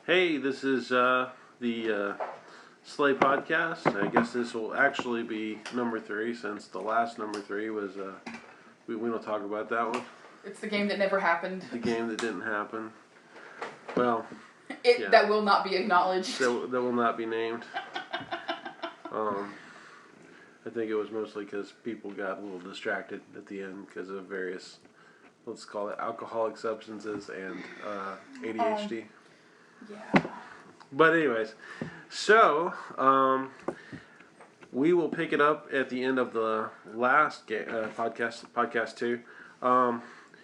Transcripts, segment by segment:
Hey, this is the SLA podcast. I guess this will actually be number 3 since the last number 3 was, we don't talk about that one. It's the game that never happened. The game that didn't happen. Well, that will not be acknowledged. That will not be named. I think it was mostly because people got a little distracted at the end because of various, let's call it alcoholic substances and ADHD. Yeah. But anyways, so we will pick it up at the end of the last podcast 2.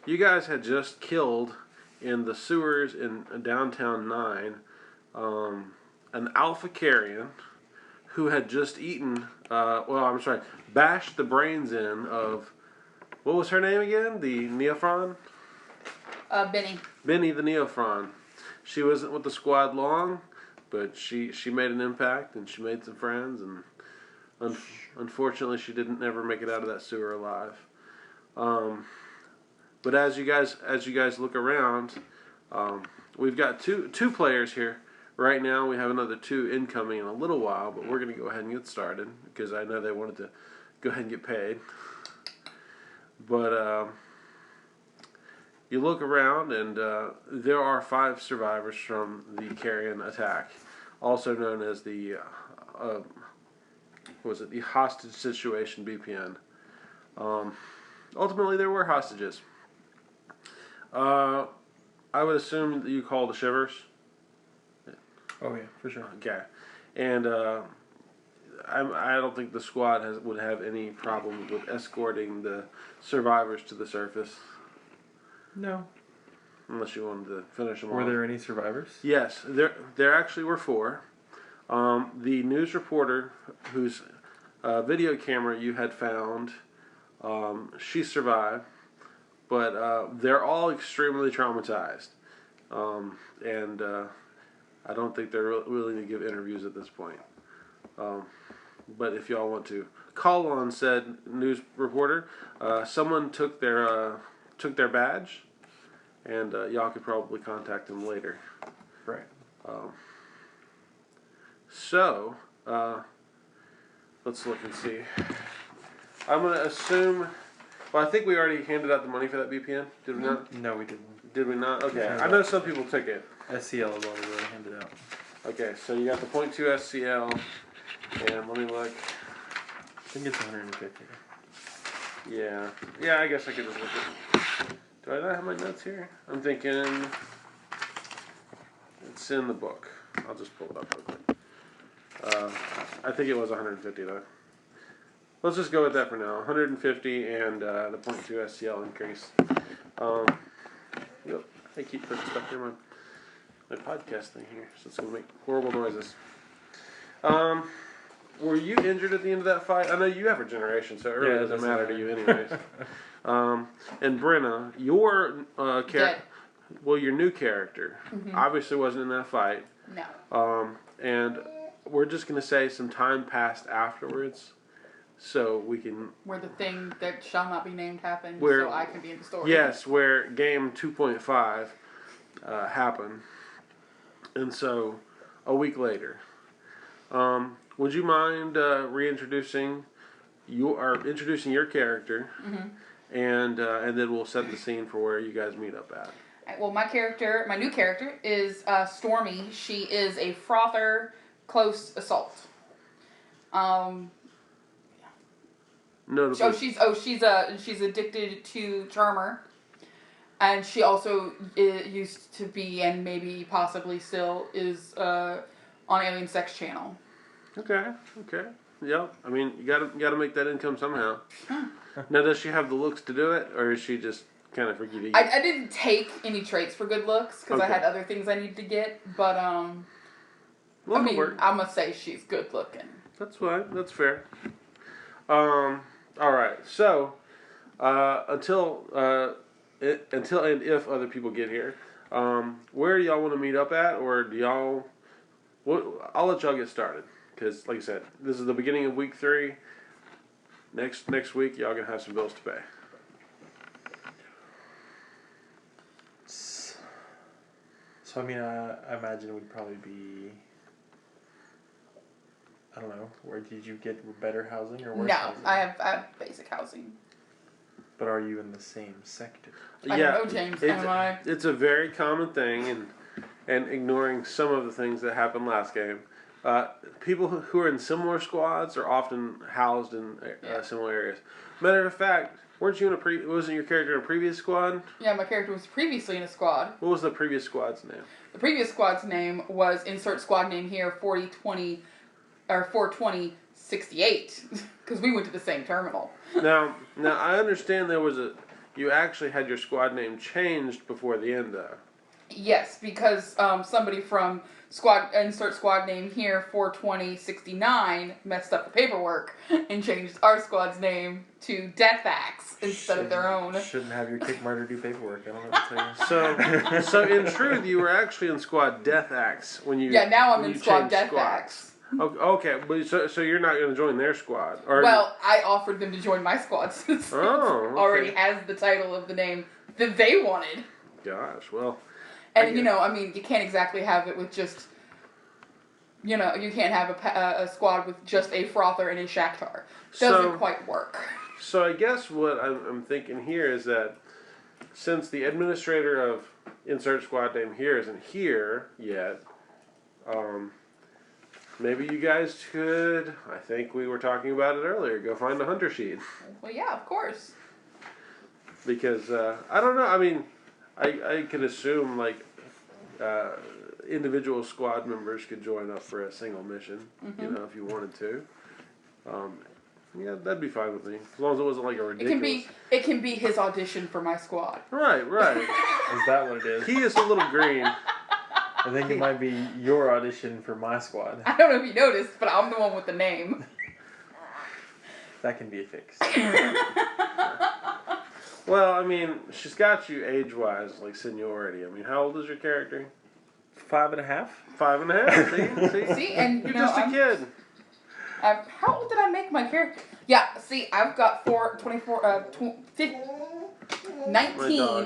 You guys had just killed in the sewers in downtown 9 an alpha carrion who had just eaten, bashed the brains in of, what was her name again? The Neophron? Benny. Benny the Neophron. She wasn't with the squad long, but she made an impact and she made some friends, and unfortunately she didn't ever make it out of that sewer alive. But as you guys look around, we've got two players here. Right now we have another 2 incoming in a little while, but we're going to go ahead and get started because I know they wanted to go ahead and get paid. But you look around, and there are 5 survivors from the carrion attack, also known as the the hostage situation BPN. Ultimately, there were hostages. I would assume that you call the Shivers. Oh yeah, for sure. Okay, and I don't think the squad would have any problem with escorting the survivors to the surface. No. Unless you wanted to finish them off. Were there any survivors? Yes, there actually were 4. The news reporter whose video camera you had found, she survived, but they're all extremely traumatized, and I don't think they're willing to give interviews at this point. But if y'all want to call on said news reporter, someone took their badge, and y'all could probably contact them later. Right. So, let's look and see. I'm going to assume... Well, I think we already handed out the money for that BPN. Did we not? No, we didn't. Did we not? Okay. I know some people took it. SCL is all we really handed out. Okay, so you got the .2 SCL, and let me look. I think it's 150. Yeah, I guess I could just look at. Do I not have my notes here? I'm thinking it's in the book. I'll just pull it up real quick. I think it was 150 though. Let's just go with that for now. 150 and the .2 SCL increase. Yep, I keep putting stuff in my podcast thing here, so it's gonna make horrible noises. Were you injured at the end of that fight? I know you have regeneration, so it really doesn't matter to you anyways. And Brenna, your your new character obviously wasn't in that fight. No. And we're just gonna say some time passed afterwards, so we can. Where the thing that shall not be named happened, so I can be in the story. Yes, where game 2.5 happened, and so a week later. Would you mind introducing your character, and then we'll set the scene for where you guys meet up at. Well, my new character is Stormy. She is a Frother close assault. She's addicted to Charmer, and she also used to be, and maybe possibly still is on Alien Sex Channel. Okay. Yep. I mean, you gotta make that income somehow. Now, does she have the looks to do it, or is she just kind of forgiving? I didn't take any traits for good looks because I had other things I needed to get, but I'm gonna say she's good looking. That's fine. That's fair. All right. So until and if other people get here, where do y'all want to meet up at, or do y'all? I'll let y'all get started because, like I said, this is the beginning of week 3. Next week, y'all gonna have some bills to pay. So I mean, I imagine it would probably be. I don't know. Where did you get better housing or worse No, housing? I have basic housing. But are you in the same sector? I don't know, James. Am I? It's a very common thing, and ignoring some of the things that happened last game. People who are in similar squads are often housed in similar areas. Matter of fact, weren't you in wasn't your character in a previous squad? Yeah, my character was previously in a squad. What was the previous squad's name? The previous squad's name was insert squad name here 4020 or 42068 because we went to the same terminal. Now I understand you actually had your squad name changed before the end though. Yes, because somebody from insert squad name here 42069 messed up the paperwork and changed our squad's name to Deathaxe instead of their own. Shouldn't have your kick murder do paperwork. I don't know what to tell you. So in truth, you were actually in squad Deathaxe when you. Yeah, now I'm when in you squad changed Deathaxe. Okay, but so you're not going to join their squad, or Well, I offered them to join my squad since it already okay. has the title of the name that they wanted. Gosh, well. And you can't exactly have it with just, you can't have a squad with just a Frother and a Shakhtar. Doesn't quite work. So I guess what I'm thinking here is that since the administrator of insert squad name here isn't here yet, maybe you guys could, I think we were talking about it earlier, go find a hunter sheet. Well, yeah, of course. Because, I don't know, I mean, I could assume, like, individual squad members could join up for a single mission, if you wanted to. Yeah, that'd be fine with me. As long as it wasn't, like, a ridiculous... It can be his audition for my squad. Right. Is that what it is? He is a little green. I think it might be your audition for my squad. I don't know if you noticed, but I'm the one with the name. That can be fixed. Well, I mean, she's got you age-wise, like seniority. I mean, how old is your character? 5.5. 5.5. See? See, and You're just a kid. How old did I make my character? Yeah, see, I've got 19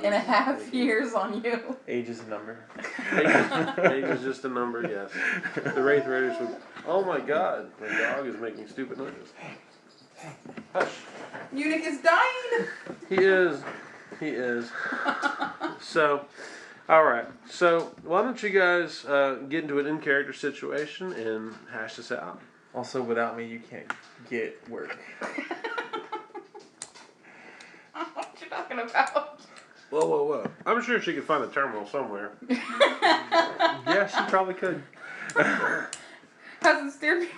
and a half years on you. Age is a number. Age is just a number, yes. The Wraith Raiders would... Oh my god, my dog is making stupid noises. Hush. Eunuch is dying. He is. So, alright. So, why don't you guys get into an in-character situation and hash this out. Also, without me, you can't get work. What you talking about? Whoa. I'm sure she could find a terminal somewhere. Yeah, she probably could. Hasn't steered me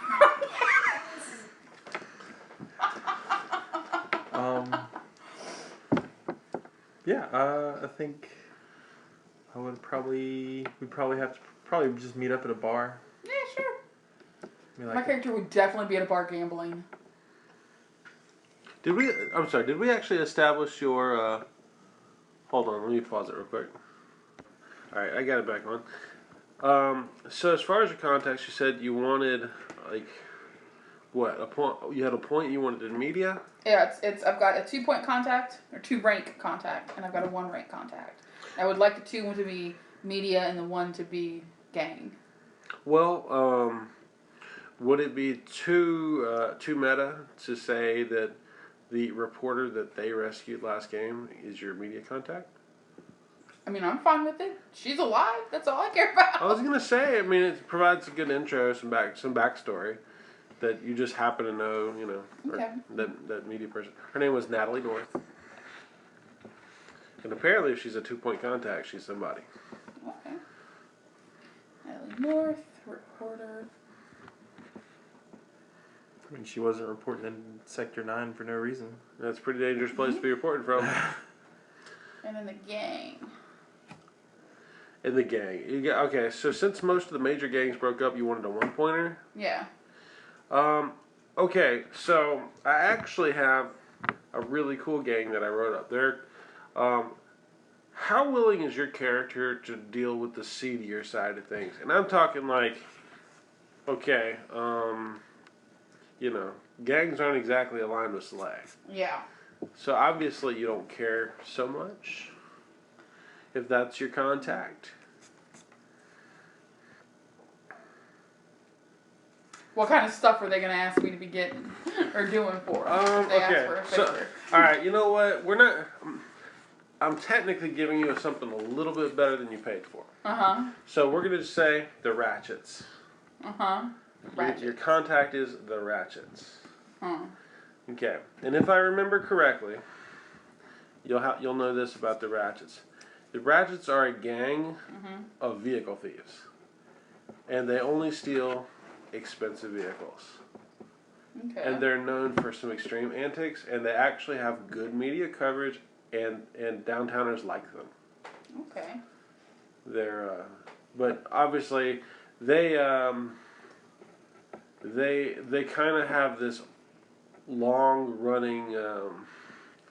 I think we'd probably have to just meet up at a bar. Yeah, sure. Like my character would definitely be at a bar gambling. Did we actually establish your, hold on, let me pause it real quick. Alright, I got it back on. So as far as your contacts, you said you wanted, like, what, a point, you had a point you wanted in media? Yeah, I've got a 2-point contact, or 2-rank contact, and I've got a 1-rank contact. I would like the 2 to be media and the 1 to be gang. Well, would it be too meta to say that the reporter that they rescued last game is your media contact? I mean, I'm fine with it. She's alive. That's all I care about. I was gonna say, I mean, it provides a good intro, some backstory that you just happen to know, Okay. that media person. Her name was Natalie North, and apparently, if she's a 2-point contact, she's somebody. Okay. Natalie North, reporter. I mean, she wasn't reporting in Sector 9 for no reason. That's a pretty dangerous place to be reporting from. And then the gang. In the gang. Okay, so since most of the major gangs broke up, you wanted a 1-pointer? Yeah. Okay, so I actually have a really cool gang that I wrote up there. How willing is your character to deal with the seedier side of things? And I'm talking like, okay, gangs aren't exactly aligned with SLA. Yeah. So obviously you don't care so much if that's your contact. What kind of stuff are they gonna ask me to be getting or doing for them? If they ask for a favor. All right, you know what? We're not. I'm technically giving you something a little bit better than you paid for. So we're gonna just say the ratchets. Your contact is the ratchets. Okay, and if I remember correctly, you'll know this about the ratchets. The ratchets are a gang of vehicle thieves, and they only steal expensive vehicles. Okay. And they're known for some extreme antics, and they actually have good media coverage, and downtowners like them. Okay. They're, but obviously they kind of have this long-running,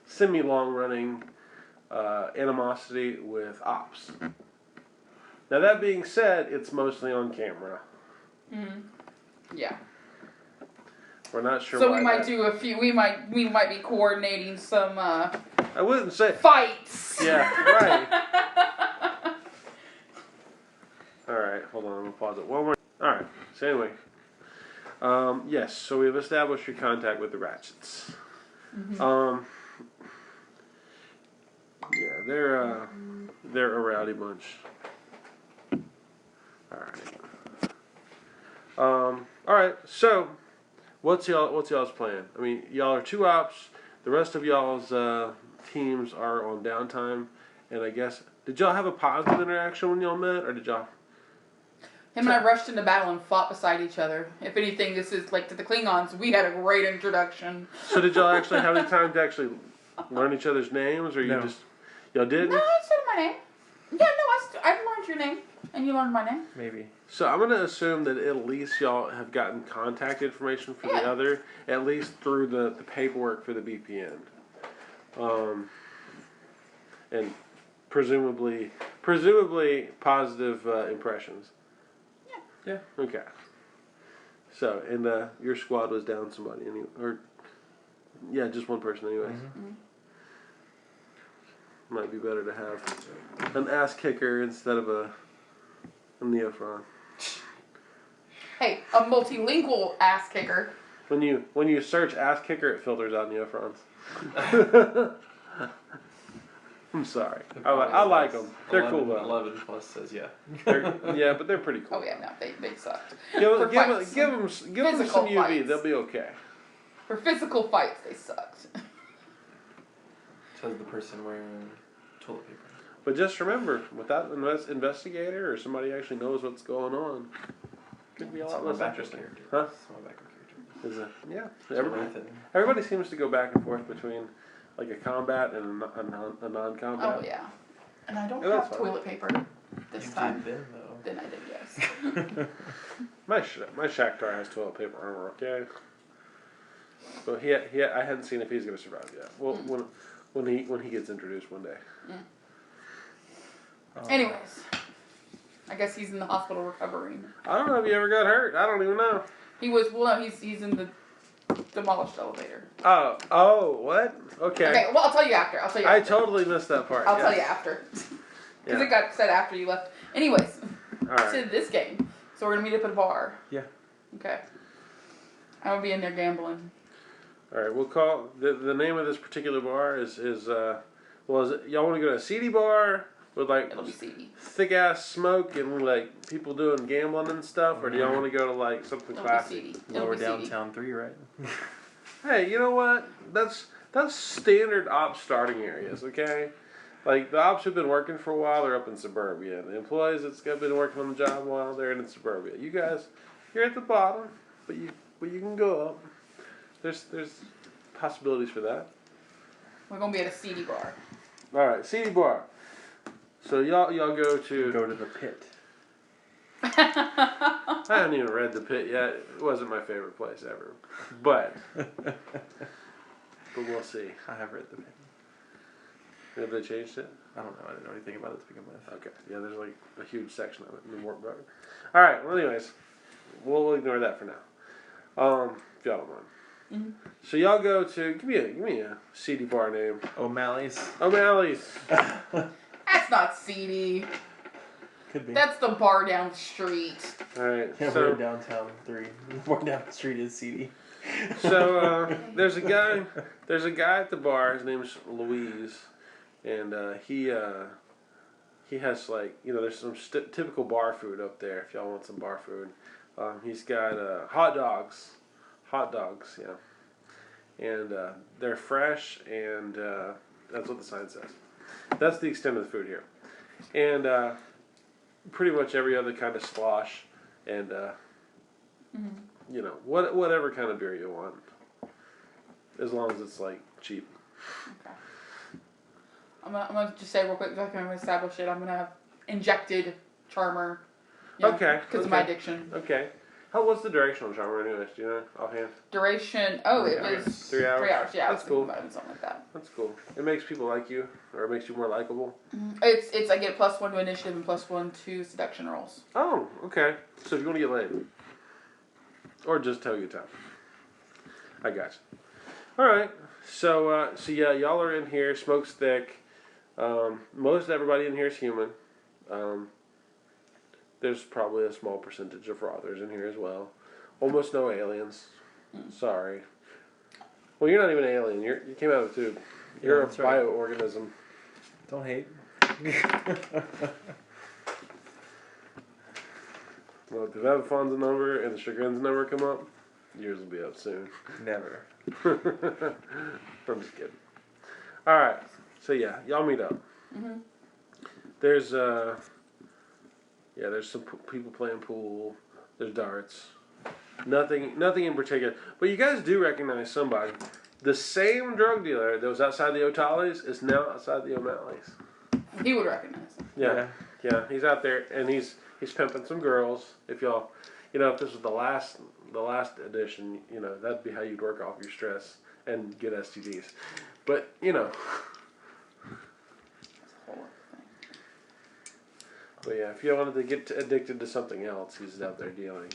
semi-long-running animosity with ops. Now that being said, it's mostly on camera. Yeah. We're not sure. So why we might that. do a few. We might be coordinating some I wouldn't say fights. Yeah, right. All right, hold on. I'm gonna pause it one more. All right. So anyway, yes. So we've established your contact with the ratchets. Yeah, they're a rowdy bunch. All right. All right. So, what's y'all's plan? I mean, y'all are 2 ops. The rest of y'all's teams are on downtime, and I guess did y'all have a positive interaction when y'all met, or did y'all? Him and I rushed into battle and fought beside each other. If anything, this is like to the Klingons. We had a great introduction. So did y'all actually have any time to actually learn each other's names, or y'all didn't? No, I said my name. Yeah, no, I learned your name, and you learned my name. Maybe. So I'm gonna assume that at least y'all have gotten contact information for the other, at least through the paperwork for the BPN, and presumably positive impressions. Yeah. Okay. So and your squad was down somebody, just one person, anyways. Might be better to have an ass kicker instead of a neophron. Hey, a multilingual ass kicker. When you search ass kicker, it filters out neophrons. I'm sorry. I like them. They're cool though. 11 plus says yeah. Yeah, but they're pretty cool. Oh yeah, no, they sucked. Give them some UV. Fights. They'll be okay. For physical fights, they sucked. Says the person wearing toilet paper. But just remember, without an investigator or somebody actually knows what's going on, it could be a lot less interesting. Huh? It's my backup character. Is it? Yeah. Everybody. Everybody seems to go back and forth between like a combat and a non-combat. Oh yeah. And I don't Yeah, that's have fine. toilet paper this time. Then though. Then I did, yes. My Shakhtar has toilet paper armor, okay? But I hadn't seen if he's gonna survive yet. Well, when he gets introduced one day. Anyways, I guess he's in the hospital recovering. I don't know if he ever got hurt. I don't even know. He was he's in the demolished elevator. Oh, what? Okay. Okay, well I'll tell you after. I totally missed that part. I'll tell you after. Because it got said after you left. Anyways, All right. to this game. So we're gonna meet up at a bar. Yeah. Okay. I'm gonna be in there gambling. All right. We'll call the name of this particular bar is y'all want to go to a seedy bar with like It'll be seedy. thick ass smoke and like people doing gambling and stuff, or do y'all want to go to like something It'll classy? be seedy. It'll Lower be seedy. downtown 3, right? Hey, you know what? That's standard ops starting areas, okay? Like the ops who've been working for a while, they're up in suburbia. The employees that's been working on the job a while, they're in suburbia. You guys, you're at the bottom, but you can go up. There's possibilities for that. We're gonna be at a seedy bar. All right, seedy bar. So y'all go to. Go to the pit. I haven't even read the pit yet. It wasn't my favorite place ever, but we'll see. I have read the pit. Have they changed it? I don't know. I didn't know anything about it to begin with. Okay. Yeah, there's like a huge section of it in the workbook. All right. Well, anyways, we'll ignore that for now. If y'all don't mind. Mm-hmm. So y'all go to give me a seedy bar name. O'Malley's. O'Malley's. That's not seedy. Could be. That's the bar down the street. All right. Yeah, So we're in downtown 3. We're down the street is seedy. So there's a guy at the bar. His name's Louise, and he has like there's some typical bar food up there. If y'all want some bar food, he's got hot dogs, yeah, and they're fresh, and that's what the sign says. That's the extent of the food here, and pretty much every other kind of slosh, and. Whatever kind of beer you want, as long as it's like cheap. Okay. I'm gonna just say real quick, so I can establish it. I'm gonna have injected charmer. Okay. Because of my addiction. Okay. What's the duration on charmer anyways? Do you know offhand? Duration. Oh, it 3 hours. was 3 hours. 3 hours. Yeah, That's cool. Something like that. That's cool. It makes people like you, or it makes you more likable. It's I get +1 to initiative and +1 to seduction rolls. Oh, okay. So if you want to get laid, or just tell you time. I got you. All right. So yeah, y'all are in here. Smoke's thick. Most everybody in here is human. There's probably a small percentage of Frothers in here as well. Almost no aliens. Sorry. Well, you're not even an alien. You came out of a tube. You're a bioorganism. Don't hate. Well, if Evafon's a number and the Chagrin's number come up, yours will be up soon. Never. I'm just kidding. All right. So yeah, y'all meet up. Mm-hmm. There's there's some people playing pool. There's darts. Nothing in particular. But you guys do recognize somebody. The same drug dealer that was outside the O'Tallys is now outside the O'Malleys. He would recognize him. Yeah. He's out there and he's pimping some girls. If y'all, if this was the last edition, that'd be how you'd work off your stress and get STDs. But But yeah, if you wanted to get addicted to something else, he's out there dealing.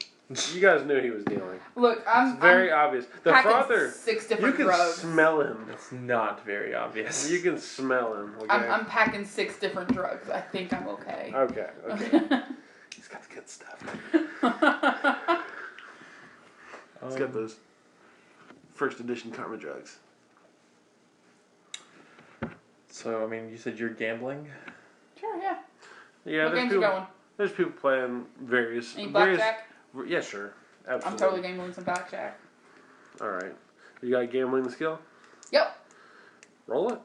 You guys knew he was dealing. Look, It's very obvious. The Frother, 6 different you can drugs. smell him. It's not very obvious. You can smell him. Okay? I'm packing 6 different drugs. I think I'm okay. Okay. He's got the good stuff. He's got those first edition karma drugs. So, I mean, you said you're gambling? Sure, yeah. Yeah, What games are going? There's people playing various. Any blackjack? Yeah, sure. Absolutely. I'm totally gambling some blackjack. All right. You got gambling the skill? Yep. Roll it.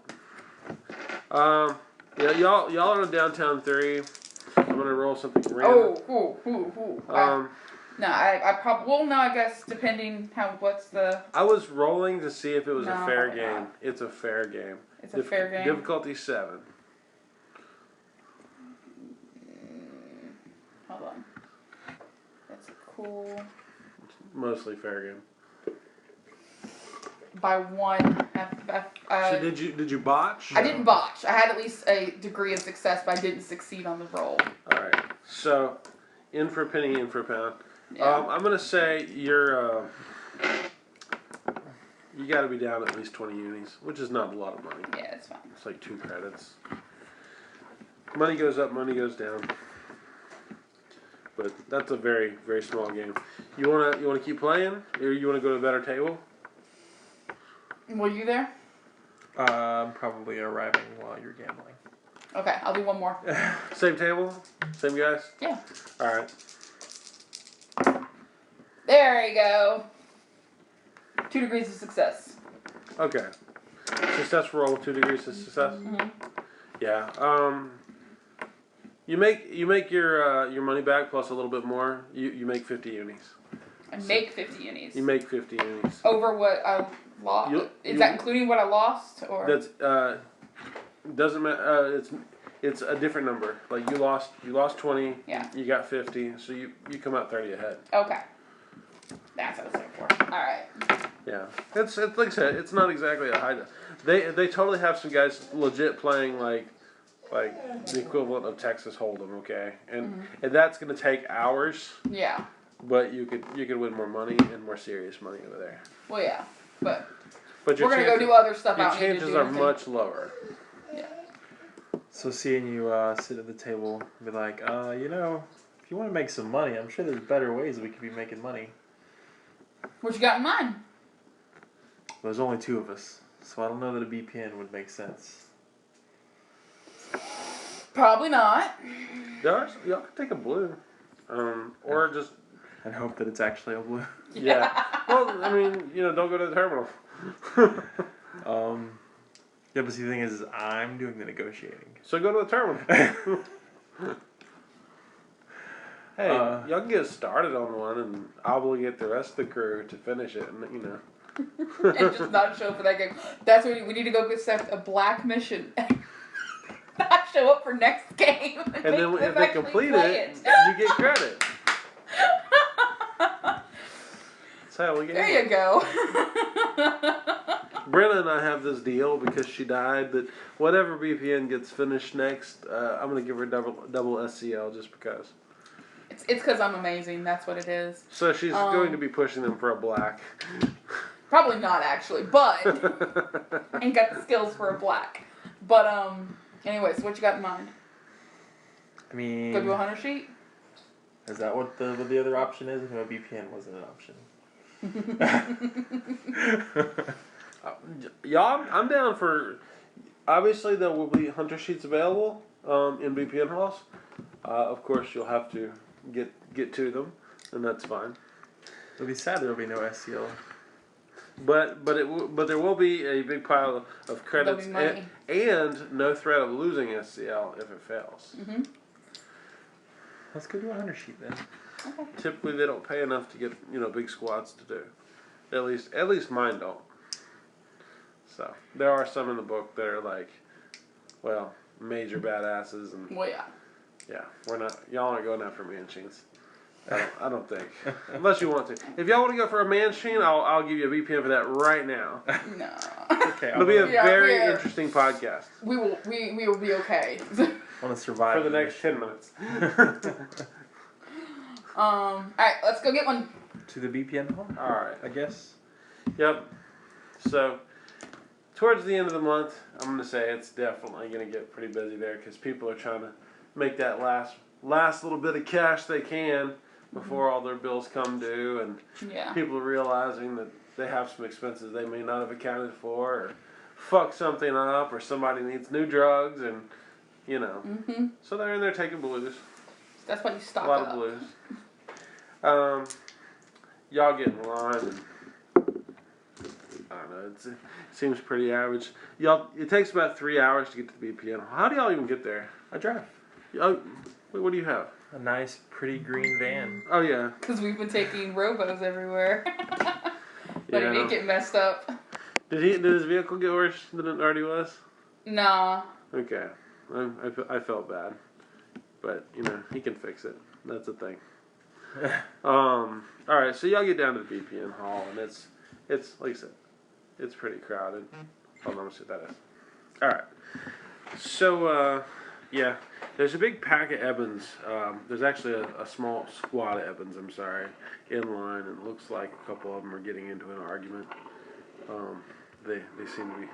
Yeah, y'all are in downtown 3. I'm gonna roll something random. No, I probably. Well, no, I guess depending what's the. I was rolling to see if it was a fair probably game. not. It's a fair game. It's a fair game. Difficulty 7. Hold on. That's cool. Mostly fair game. By 1. So did you botch? I didn't botch. I had at least a degree of success, but I didn't succeed on the roll. All right. So, in for a penny, in for a pound. Yeah. I'm gonna say you got to be down at least 20 unis, which is not a lot of money. Yeah, it's fine. It's like 2 credits. Money goes up, money goes down. But that's a very, very small game. You wanna keep playing, or you wanna go to a better table? Were you there? I'm probably arriving while you're gambling. Okay, I'll do one more. Same table, same guys. Yeah. All right. There you go. 2 degrees of success. Okay. Success roll, 2 degrees of success. Mm-hmm. Yeah. You make your money back plus a little bit more. You make 50 unis. I make 50 unis. You make 50 unis. Over what I lost? Is that including what I lost, or? That's doesn't matter. It's a different number. Like you lost 20. Yeah. You got 50, so you come out 30 ahead. Okay. That's what I was looking for. All right. Yeah. It's like I said. It's not exactly a high. They totally have some guys legit playing like the equivalent of Texas Hold'em. Okay, and that's gonna take hours. Yeah. But you could win more money and more serious money over there. Well, yeah, but your we're gonna go do other stuff your out here. chances are much lower. Yeah. So seeing you sit at the table and be like, you know, if you want to make some money, I'm sure there's better ways we could be making money. What you got in mind? There's only 2 of us, so I don't know that a VPN would make sense. Probably not. Y'all can take a blue, or just And hope that it's actually a blue. yeah. Well, I mean, you know, don't go to the terminal. Yeah, but see, the thing is I'm doing the negotiating. So go to the terminal. Hey, y'all can get started on one and obligate the rest of the crew to finish it, and you know. And just not show up for that game. That's what we need to go accept a black mission. Not show up for next game. And then if they complete it, you get credit. That's how we get There you go. Brenna and I have this deal because she died that whatever VPN gets finished next, I'm gonna give her double SCL just because. It's because I'm amazing. That's what it is. So she's going to be pushing them for a black. Probably not actually, but ain't got the skills for a black. But anyways, what you got in mind? I mean, Go to a hunter sheet. is that what the other option is? No, VPN wasn't an option. Y'all, I'm down for. Obviously, there will be hunter sheets available in VPN halls. Of course, you'll have to get to them, and that's fine. It'll be sad there'll be no SCL. But there will be a big pile of credits and no threat of losing SCL if it fails. Mm-hmm. Let's go do a hunter sheet then. Okay. Typically, they don't pay enough to get big squads to do. At least mine don't. So there are some in the book that are like, well, major badasses, and Well, yeah. yeah, y'all aren't going after man machines. I don't think, unless you want to. If y'all want to go for a man machine, I'll give you a VPN for that right now. No. Okay, It'll be a very we're- interesting podcast We will be okay. want to survive for the next 10 minutes. All right, let's go get one. to the VPN hall. All right. I guess. Yep. So, towards the end of the month, I'm going to say it's definitely going to get pretty busy there because people are trying to make that last little bit of cash they can before all their bills come due, and Yeah. people are realizing that they have some expenses they may not have accounted for, or fuck something up, or somebody needs new drugs, and Mm-hmm. so they're in there taking blues. That's why you stock A lot up. of blues. Y'all get in line, and I don't know. It seems pretty average. It takes about 3 hours to get to the VPN. How do y'all even get there? I drive Oh, wait, what do you have? a nice, pretty green van. Oh yeah. Because we've been taking robos everywhere. But Yeah. it did get messed up. Did his vehicle get worse than it already was? Nah. Okay. I felt bad, but he can fix it. That's the thing. All right, so y'all get down to the VPN hall, and it's like I said, it's pretty crowded. Hold on, let's see what that is. All right, so yeah, there's a big pack of Evans. There's actually a small squad of Evans. I'm sorry, in line, and it looks like a couple of them are getting into an argument. They seem to be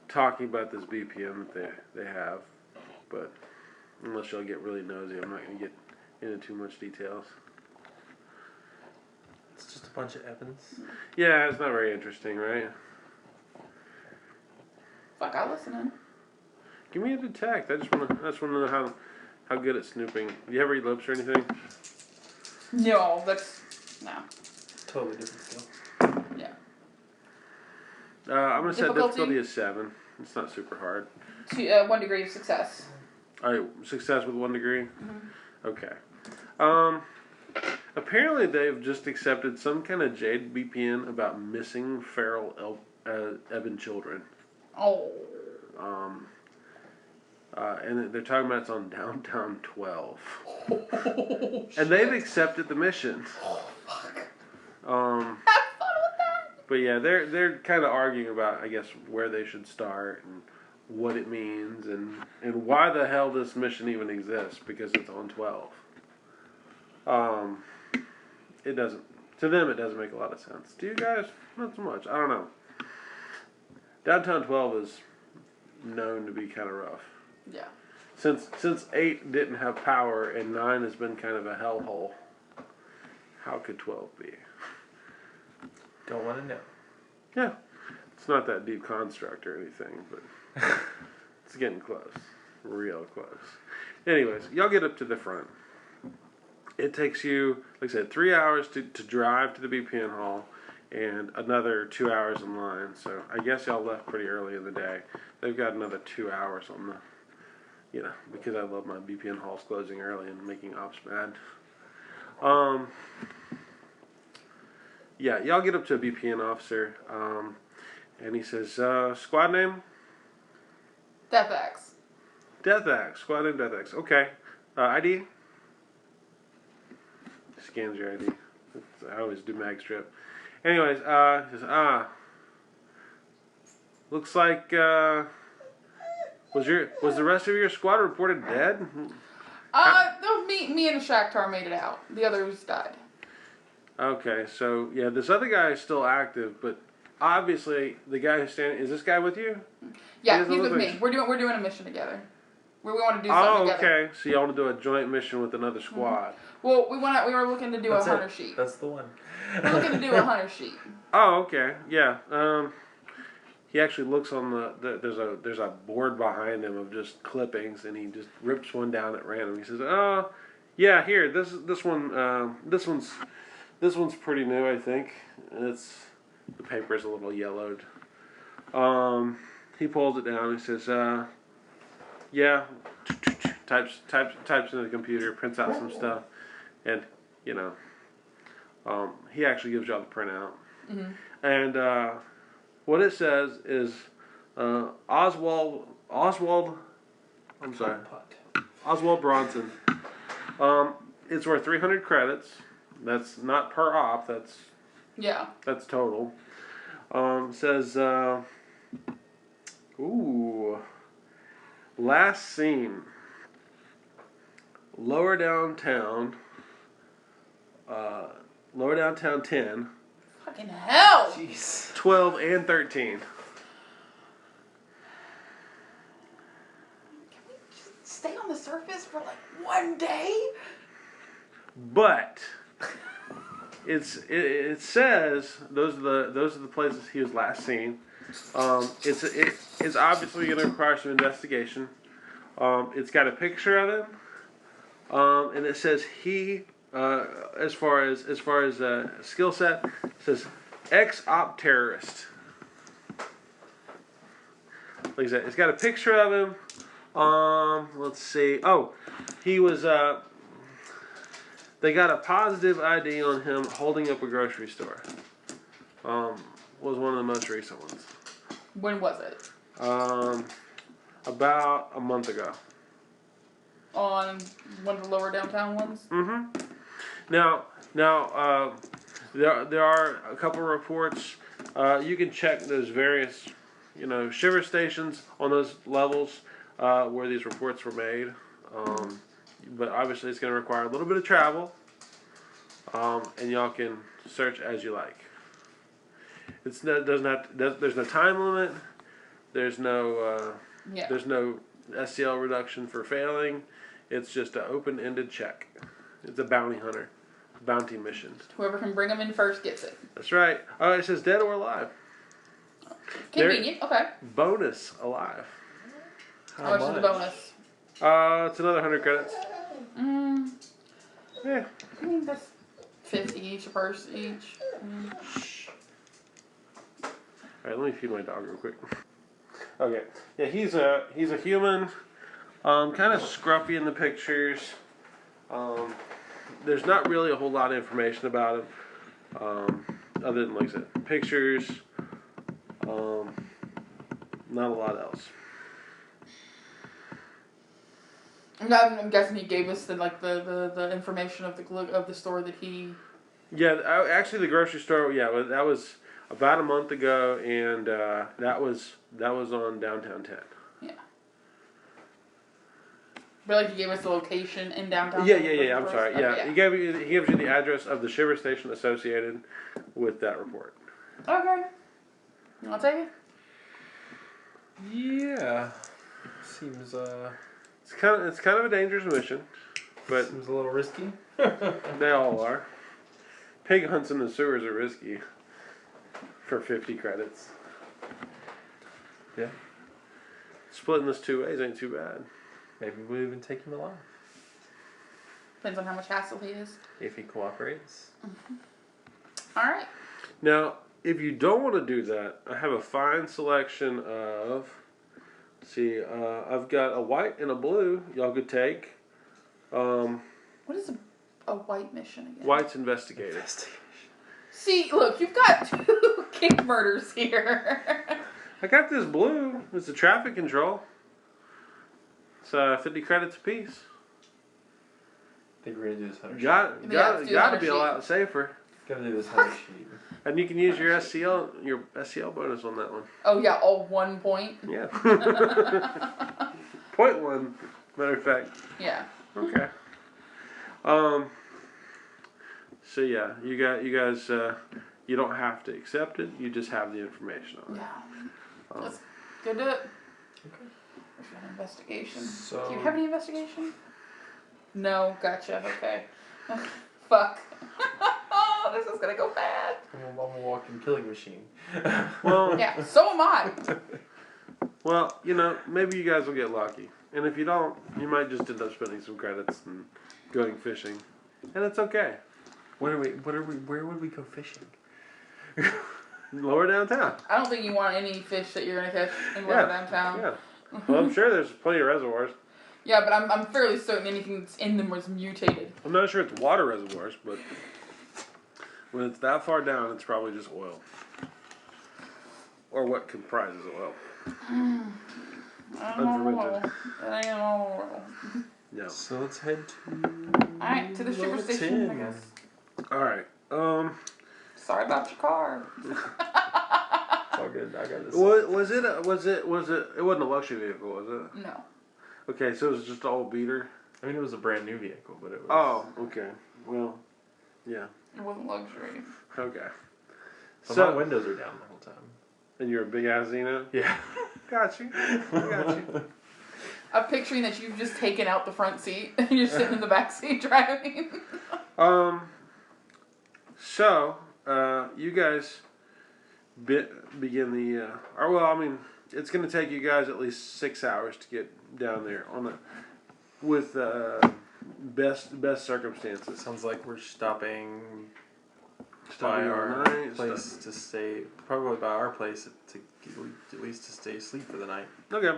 talking about this VPN that they have, but unless y'all get really nosy, I'm not going to get into too much details. It's just a bunch of Evans. Yeah, it's not very interesting, right? Fuck, I'll listen in. Give me a detect. I just want to know how good at snooping. Do you ever eat lips or anything? No. Totally different skill. Yeah. I'm going to set Difficulty? difficulty as 7. It's not super hard. 1 degree of success. All right, success with 1 degree. Mm-hmm. Okay. Apparently they've just accepted some kind of jade VPN about missing feral Evan children. Oh. And they're talking about it's on Downtown 12. Oh, And they've accepted the mission. fuck. Um, Have fun with that. but yeah, they're kind of arguing about, I guess, where they should start and what it means and why the hell this mission even exists because it's on 12. It doesn't. To them, it doesn't make a lot of sense. To you guys, not so much. I don't know. Downtown 12 is known to be kind of rough. Yeah. since 8 didn't have power and 9 has been kind of a hellhole, how could 12 be? Don't want to know. Yeah, it's not that deep construct or anything, but it's getting close, real close. Anyways, y'all get up to the front. It takes you, like I said, 3 hours to drive to the BPN hall and another 2 hours in line. So I guess y'all left pretty early in the day. They've got another 2 hours on the, because I love my BPN halls closing early and making ops mad. Yeah, y'all get up to a BPN officer, and he says, squad name? Deathaxe. Deathaxe, squad name Deathaxe. Okay. ID? Scans your ID. I always do mag strip. Anyways, he says, looks like, was the rest of your squad reported dead? No, me and the Shakhtar made it out. The others died. Okay, so yeah, this other guy is still active, but obviously the guy who's standing, is this guy with you? Yeah, he's with me. We're doing a mission together. We want to do something together. Okay. So y'all want to do a joint mission with another squad. Mm-hmm. Well, we were looking to do a hunter sheet. That's the one. We're looking to do a hunter sheet. Oh, okay. Yeah. He actually looks on there's a board behind him of just clippings, and he just rips one down at random. He says, "Oh, yeah, here. This one's pretty new, I think. The paper's a little yellowed." He pulls it down. He says, "Yeah." Types into the computer, prints out some stuff, and he actually gives y'all the printout. Mm-hmm. And what it says is Oswald Bronson. It's worth 300 credits. That's not per op. That's total. Says last seen lower downtown 10, Fucking hell! Jeez. 12, and 13. Can we just stay on the surface for like one day? But it says those are the places he was last seen. It's obviously going to require some investigation. It's got a picture of him, and it says he, as far as skill set, it says ex-op terrorist. Like I said, it's got a picture of him. Let's see. Oh, he was. They got a positive ID on him holding up a grocery store. Was one of the most recent ones. When was it? About a month ago. On one of the lower downtown ones? Mm-hmm. Now, there are a couple of reports. You can check those various, shiver stations on those levels where these reports were made. But obviously, it's going to require a little bit of travel, and y'all can search as you like. There's no time limit. There's no SCL reduction for failing. It's just an open-ended check. It's a bounty hunter, bounty mission. Whoever can bring them in first gets it. That's right. Oh, it says dead or alive. Convenient. Okay. Bonus alive. How much is the bonus? It's another 100 credits. Yeah. I mean, that's 50 each, a person each. Alright, let me feed my dog real quick. Okay. Yeah, he's a human. Kind of scruffy in the pictures. There's not really a whole lot of information about him. Other than, like I said, pictures. Not a lot else. I'm guessing he gave us the information of the store that he. Yeah, actually, the grocery store. Yeah, that was about a month ago, and that was on downtown 10. Yeah. But he gave us the location in downtown. Yeah. I'm sorry. Yeah, Okay, he gives you the address of the shiver station associated with that report. Okay. I'll take it. Yeah. Seems It's It's kind of a dangerous mission, but Seems a little risky. they all are. Pig hunts in the sewers are risky. For 50 credits. Yeah. Splitting this 2 ways ain't too bad. Maybe we'll even take him alive. Depends on how much hassle he is. If he cooperates. Alright. Now, if you don't want to do that, I have a fine selection of... See, I've got a white and a blue y'all could take. What is a white mission again? White's investigator. See, look, you've got 2 king murders here. I got this blue. It's a traffic control. It's 50 credits apiece. I think we're gonna do this 100 sheet. Got to be a lot safer. Gotta do this 100 sheet. And you can use your SCL bonus on that one. Oh yeah, all 1 point. Yeah. Point 1, matter of fact. Yeah. Okay. So yeah, you guys, you don't have to accept it. You just have the information on it. Yeah. Let's go do it. Okay. There's an investigation. So- Do you have any investigation? No. Gotcha. Okay. Fuck. Oh, this is gonna go bad. I'm a walking killing machine. Well, Yeah. So am I. well, maybe you guys will get lucky, and if you don't, you might just end up spending some credits and going fishing, and it's okay. Where would we go fishing? Lower downtown. I don't think you want any fish that you're gonna catch in lower downtown. Yeah. Well, I'm sure there's plenty of reservoirs. Yeah, but I'm fairly certain anything that's in them was mutated. I'm not sure it's water reservoirs, but when it's that far down, it's probably just oil. Or what comprises oil. I don't know. Unfermented. I don't know. No. So let's head to. Alright, to the super level station, 10. I guess. Alright. Sorry about your car. It's all good. I got this. It wasn't a luxury vehicle, was it? No. Okay, so it was just an old beater? I mean, it was a brand new vehicle, but it was. Oh, okay. Well, yeah. It wasn't luxury. Okay. So So, my windows are down the whole time. and you're a big ass Xeno? Yeah. Got you. Got you. I'm picturing that you've just taken out the front seat and you're sitting in the back seat driving. So, you guys begin the, it's going to take you guys at least 6 hours to get down there with best circumstances. Sounds like we're stopping Stopping by our overnight, place to stay. Probably by our place to at least to stay asleep for the night. Okay.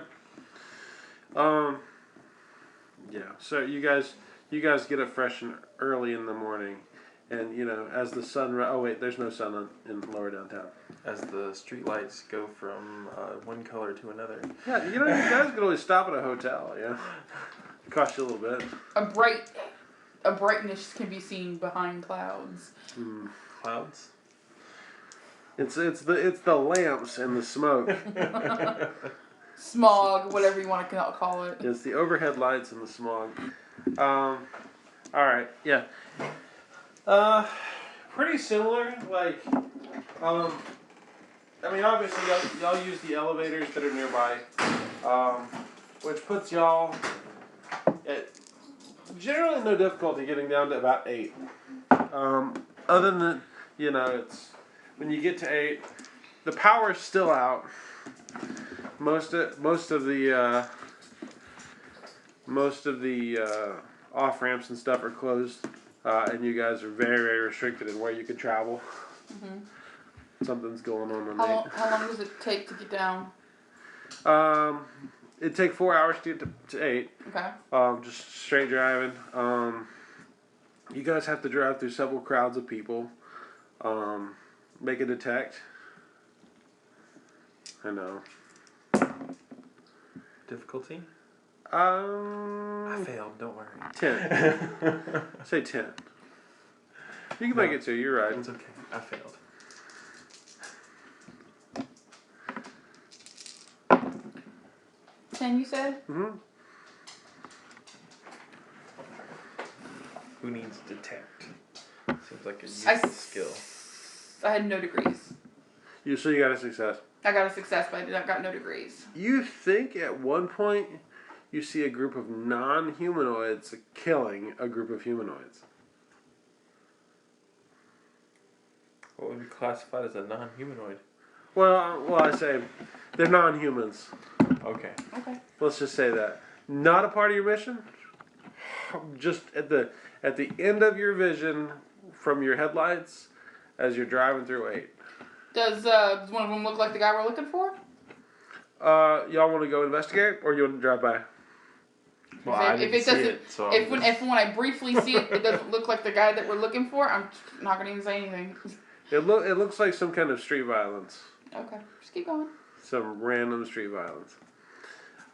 Yeah. So you guys get up fresh and early in the morning, and as the sun. Oh wait, there's no sun in lower downtown. As the street lights go from one color to another. Yeah, you guys could always stop at a hotel. Yeah. It costs you a little bit. A brightness can be seen behind clouds. Clouds. It's the lamps and the smoke. Smog, whatever you want to call it. It's the overhead lights and the smog. All right, yeah. Pretty similar. Like, obviously y'all use the elevators that are nearby, which puts y'all at generally no difficulty getting down to about 8. Other than it's when you get to 8, the power's still out. Most of the off ramps and stuff are closed, and you guys are very, very restricted in where you can travel. Mm-hmm. Something's going on the night. How long does it take to get down? It'd take 4 hours to get to 8. Okay. Just straight driving. You guys have to drive through several crowds of people. Make a detect. I know. Difficulty? I failed, don't worry. 10. Say 10. You can make it 2, you're right. It's okay. I failed. Ten, you said? Mm-hmm. Who needs detect? Seems like a useless skill. I had no degrees. So you got a success. I got a success, but I got no degrees. You think at one point you see a group of non-humanoids killing a group of humanoids. What would be classified as a non-humanoid? Well, I say they're non-humans. Okay. Okay. Let's just say that. Not a part of your mission. Just at the end of your vision from your headlights as you're driving through 8. Does one of them look like the guy we're looking for? Y'all want to go investigate, or you want to drive by? Well, I didn't see it, so if when I briefly see it, it doesn't look like the guy that we're looking for, I'm not gonna even say anything. It looks like some kind of street violence. Okay, just keep going. Some random street violence.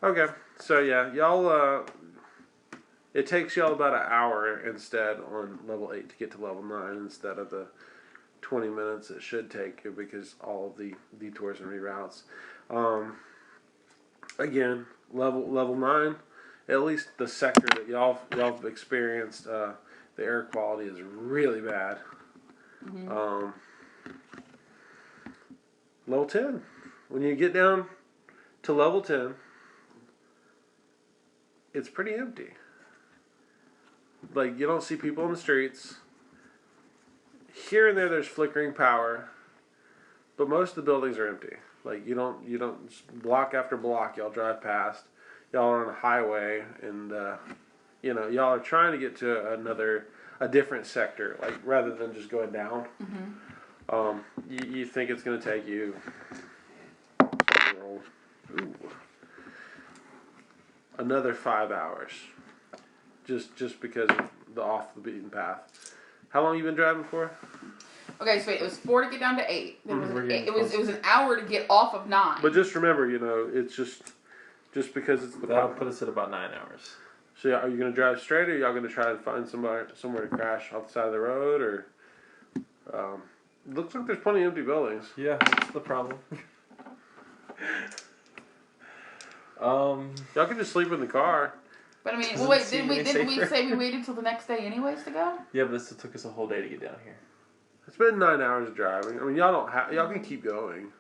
Okay, so yeah, y'all. It takes y'all about an hour instead on level 8 to get to level 9 instead of the 20 minutes it should take because all of the detours and reroutes. Again, level 9, at least the sector that y'all have experienced, the air quality is really bad. Mm-hmm. Level 10, when you get down to level 10, it's pretty empty. Like, you don't see people in the streets. Here and there's flickering power, but most of the buildings are empty. Like, you don't block after block y'all drive past. Y'all are on a highway, and y'all are trying to get to a different sector, like rather than just going down. Mm-hmm. You think it's going to take you another 5 hours, just because of the off the beaten path. How long you been driving for? Okay, so it was 4 to get down to 8. Then Mm-hmm. it was an hour to get off of 9. But just remember, it's just because it's the. That'll put us at about 9 hours. So are you going to drive straight, or are y'all going to try and find somewhere to crash off the side of the road, or? Looks like there's plenty of empty buildings. Yeah, that's the problem. Y'all can just sleep in the car. But I mean, Doesn't wait, seem didn't any we safer. say we waited till the next day anyways to go? Yeah, but this took us a whole day to get down here. It's been 9 hours of driving. I mean, y'all can keep going.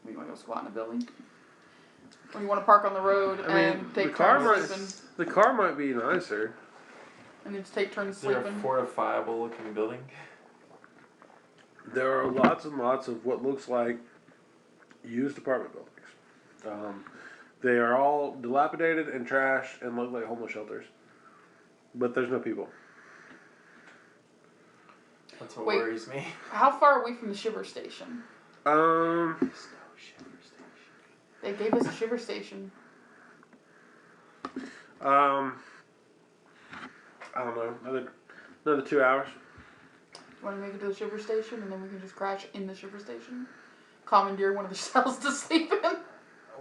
We want to go squat in a building? Or you want to park on the road and take turns sleeping? The car might be nicer. And just take turns Is there a sleeping? fortifiable looking building? There are lots and lots of what looks like used apartment buildings. They are all dilapidated and trash and look like homeless shelters. But there's no people. That's what worries me. How far are we from the shiver station? There's no shiver station. They gave us a shiver station. I don't know. Another 2 hours. Want to make it to the shiver station and then we can just crash in the shiver station? Commandeer one of the cells to sleep in?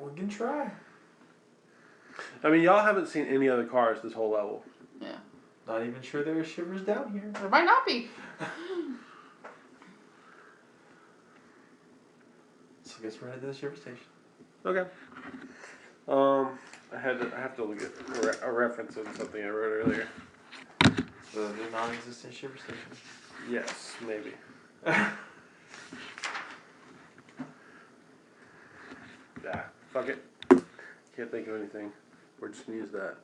We can try. I mean, y'all haven't seen any other cars this whole level. Yeah. Not even sure there are shivers down here. There might not be. So I guess we're headed to the shiver station. Okay. I have to look at a reference of something I wrote earlier. The non-existent shiver station. Yes, maybe. Fuck it. Can't think of anything. We're just gonna use that.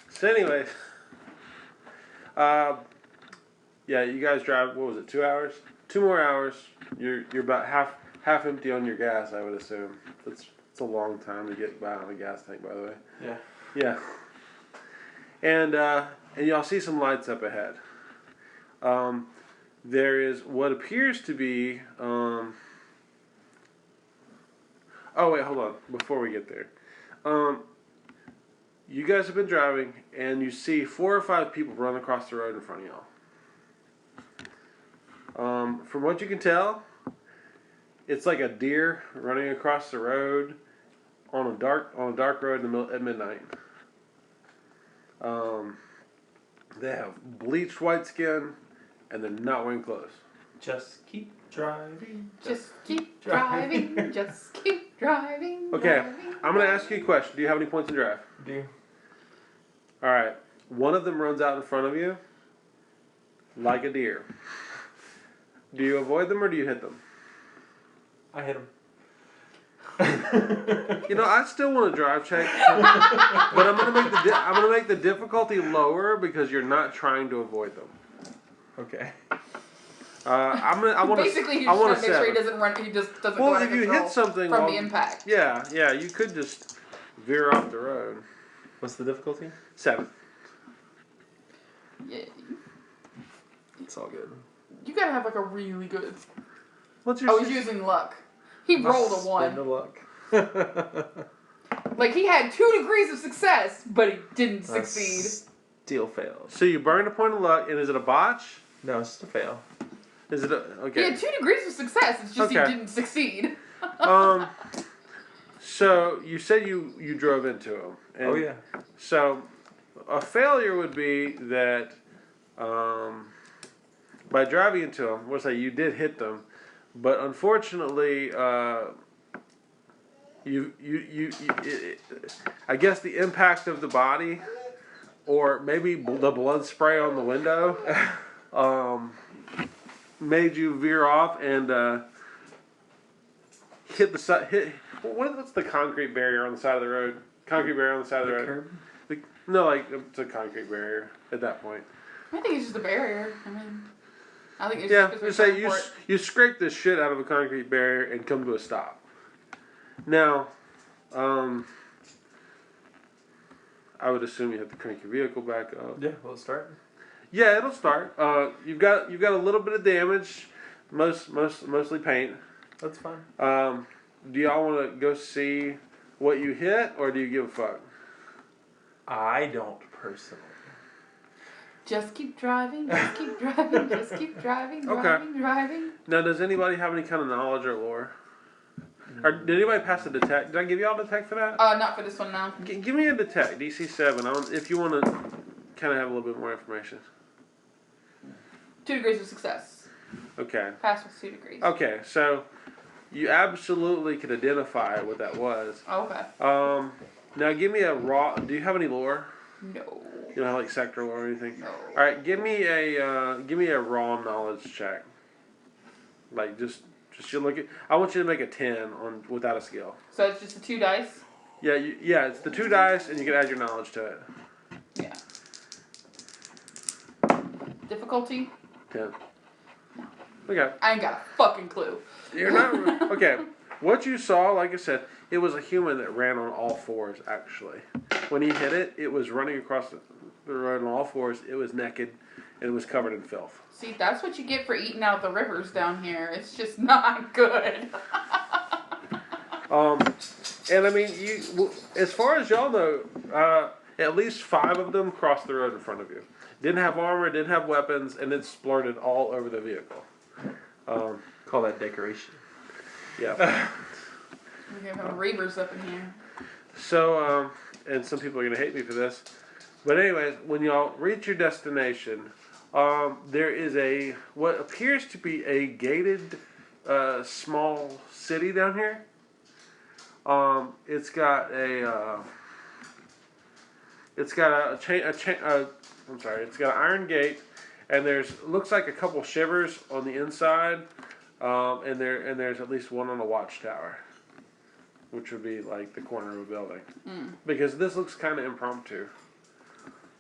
So anyways, yeah, you guys drive, what was it, 2 hours? 2 more hours. You're about half empty on your gas, I would assume. It's a long time to get by on a gas tank, by the way. Yeah. Yeah. And y'all see some lights up ahead. There is what appears to be. Oh wait, hold on. Before we get there, you guys have been driving, and you see 4 or 5 people run across the road in front of y'all. From what you can tell, it's like a deer running across the road on a dark road at midnight. They have bleached white skin, and they're not wearing clothes. Just keep driving. Just keep driving. Just keep driving. Okay, driving, I'm going to ask you a question. Do you have any points in drive? Do. Alright, one of them runs out in front of you, like a deer. Do you avoid them or do you hit them? I hit him. You know, I still want to drive check, but I'm gonna make the difficulty lower because you're not trying to avoid them. Okay. Basically, he's just trying to make sure he doesn't run. He just doesn't go out of if you control hit something from the impact. Yeah, you could just veer off the road. What's the difficulty? 7. Yeah, It's all good. you gotta have like a really good. What's your? Oh, he's using luck. He rolled a 1. Spin the luck. Like he had 2 degrees of success, but he didn't succeed. Still failed. So you burned a point of luck, and is it a botch? No, it's just a fail. Is it a, okay? He had 2 degrees of success. It's just Okay. he didn't succeed. So you said you drove into him. And Oh yeah. So a failure would be that by driving into them, we'll say you did hit them, but unfortunately, I guess the impact of the body, or maybe the blood spray on the window, made you veer off and hit the side. What's the concrete barrier on the side of the road? Concrete barrier on the side of the road. Curb? No, like it's a concrete barrier at that point. I think it's just a barrier. I mean, I think it's Yeah, just just say you scrape the shit out of a concrete barrier and come to a stop. Now, I would assume you have to crank your vehicle back up. Yeah. Will it start? Yeah, it'll start. You've got a little bit of damage, mostly paint. That's fine. Do y'all want to go see what you hit, or do you give a fuck? I don't personally. Just keep driving, just keep driving, just keep driving, driving. Now, does anybody have any kind of knowledge or lore? Or did anybody pass a detect? Did I give y'all a detect for that? Not for this one now. Give me a detect, DC 7, if you want to kind of have a little bit more information. 2 degrees of success. Okay. Pass with 2 degrees. Okay, so you absolutely could identify what that was. Oh, okay. Now give me a raw. Do you have any lore? No. You don't have like sector lore or anything? No. All right, give me a raw knowledge check. Like just you look at. I want you to make a 10 on without a skill. So it's just the 2 dice? Yeah, it's the 2 dice, and you can add your knowledge to it. Yeah. Difficulty? 10. Okay. I ain't got a fucking clue. You're not okay. What you saw, like I said, it was a human that ran on all fours. Actually, when he hit it, it was running across the road on all fours. It was naked, and it was covered in filth. See, that's what you get for eating out the rivers down here. It's just not good. And I mean, as far as y'all know, at least 5 of them crossed the road in front of you. Didn't have armor, didn't have weapons, and it splurted all over the vehicle. Call that decoration. Yeah. We have reavers up in here. So, and some people are going to hate me for this. But anyways, when y'all reach your destination, there is what appears to be a gated small city down here. It's got it's got an iron gate, and looks like a couple shivers on the inside, and there's at least one on the watchtower, which would be like the corner of a building, because this looks kind of impromptu.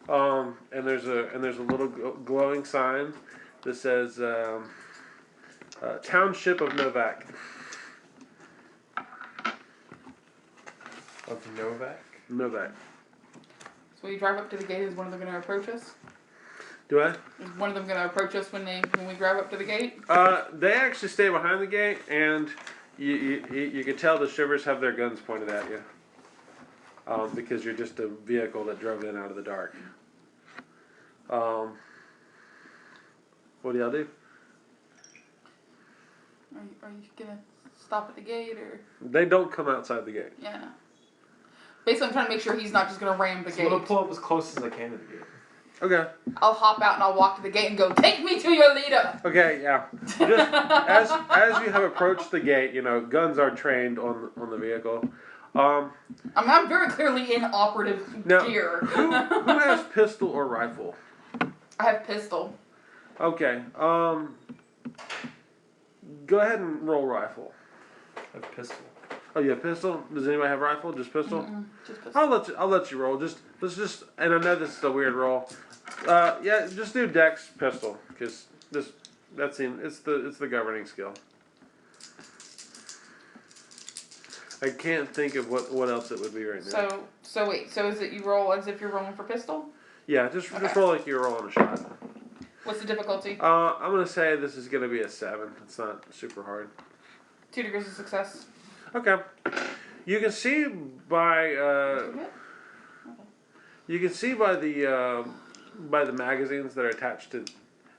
And there's a little glowing sign that says Township of Novak. Of Novak? Novak. So we drive up to the gate. Is one of them going to approach us? Do I? Is one of them going to approach us when we drive up to the gate? They actually stay behind the gate, and you can tell the shivers have their guns pointed at you. Because you're just a vehicle that drove in out of the dark. What do y'all do? Are you gonna stop at the gate or? They don't come outside the gate. Yeah. Basically, I'm trying to make sure he's not just gonna ram the So gate. I'm gonna pull up as close as I can to the gate. Okay. I'll hop out and I'll walk to the gate and go, "Take me to your leader." Okay. Yeah. Just as you have approached the gate, guns are trained on the vehicle. I'm very clearly in operative Now, gear. who has pistol or rifle? I have pistol. Okay. Go ahead and roll rifle. A pistol. Oh, yeah, pistol. Does anybody have rifle? Just pistol. Just pistol. I'll let you roll. Let's just. And I know this is a weird roll. Yeah, just do Dex pistol because that seems it's the governing skill. I can't think of what else it would be right now. So wait. So is it you roll as if you're rolling for pistol? Yeah, just roll like you're rolling a shot. What's the difficulty? I'm gonna say this is gonna be a 7. It's not super hard. 2 degrees of success. Okay. You can see by you can see by the magazines that are attached to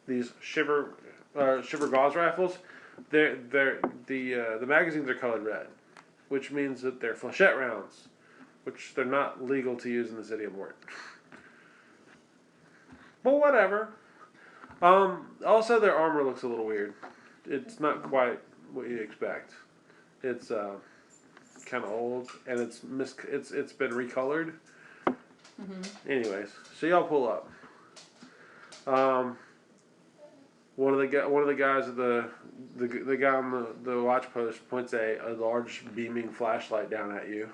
these shiver gauze rifles. The magazines are colored red, which means that they're flechette rounds, which they're not legal to use in the city of Mort. But whatever. Also, their armor looks a little weird. It's not quite what you expect. It's kind of old, and it's been recolored. Anyways, so y'all pull up. One of the guys at the guy on the watch post points a large beaming flashlight down at you.